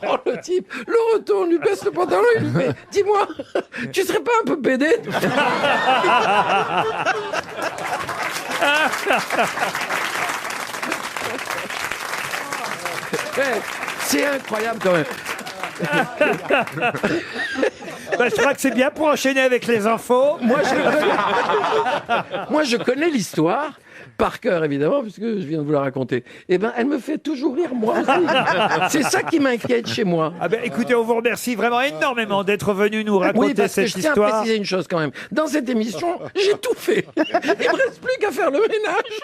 Prend le type, le retourne, lui baisse le pantalon, il lui fait « Dis-moi, tu serais pas un peu pédé ?» C'est incroyable quand même. Je crois que c'est bien pour enchaîner avec les infos. Moi, je connais l'histoire. Par cœur, évidemment, puisque je viens de vous la raconter. Eh ben, elle me fait toujours rire, moi aussi. C'est ça qui m'inquiète chez moi. Écoutez, on vous remercie vraiment énormément d'être venu nous raconter cette histoire. Je tiens à préciser une chose quand même. Dans cette émission, j'ai tout fait. Il me reste plus qu'à faire le ménage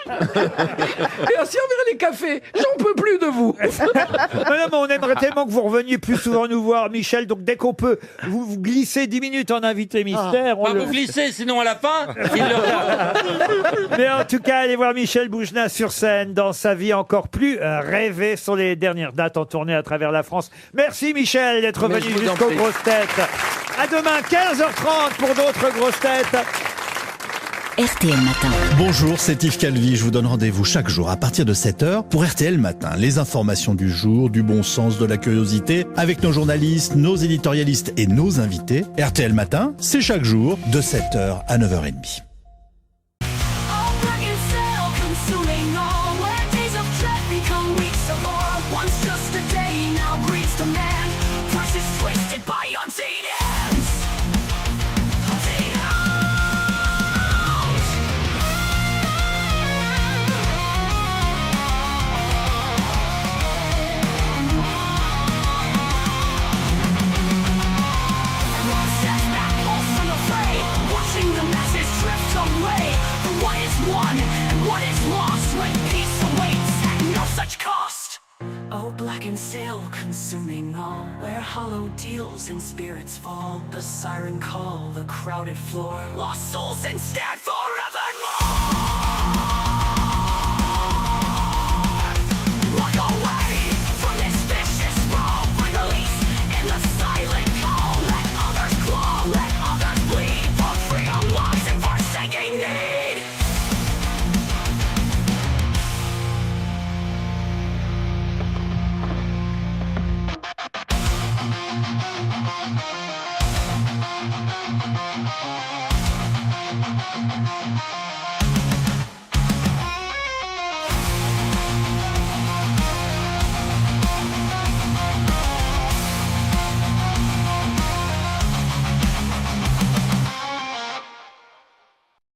et à servir les cafés. J'en peux plus de vous. Mais on aimerait tellement que vous reveniez plus souvent nous voir, Michel. Donc dès qu'on peut, vous glissez 10 minutes en invité mystère. Vous glissez, sinon à la fin, Mais en tout cas, allez voir Michel Boujna sur scène dans Sa vie encore plus rêvée. Sur les dernières dates en tournée à travers la France. Merci Michel d'être venu jusqu'aux grosses têtes. À demain 15h30 pour d'autres grosses têtes. RTL Matin. Bonjour, c'est Yves Calvi. Je vous donne rendez-vous chaque jour à partir de 7h pour RTL Matin. Les informations du jour, du bon sens, de la curiosité, avec nos journalistes, nos éditorialistes et nos invités. RTL Matin, c'est chaque jour de 7h à 9h30. Black and sail, consuming all, where hollow deals and spirits fall. The siren call, the crowded floor, lost souls instead forevermore. Walk away from this vicious sprawl, find release in the silent call. Let others claw, let others bleed for freedom, lies and forsaking need. Thank you.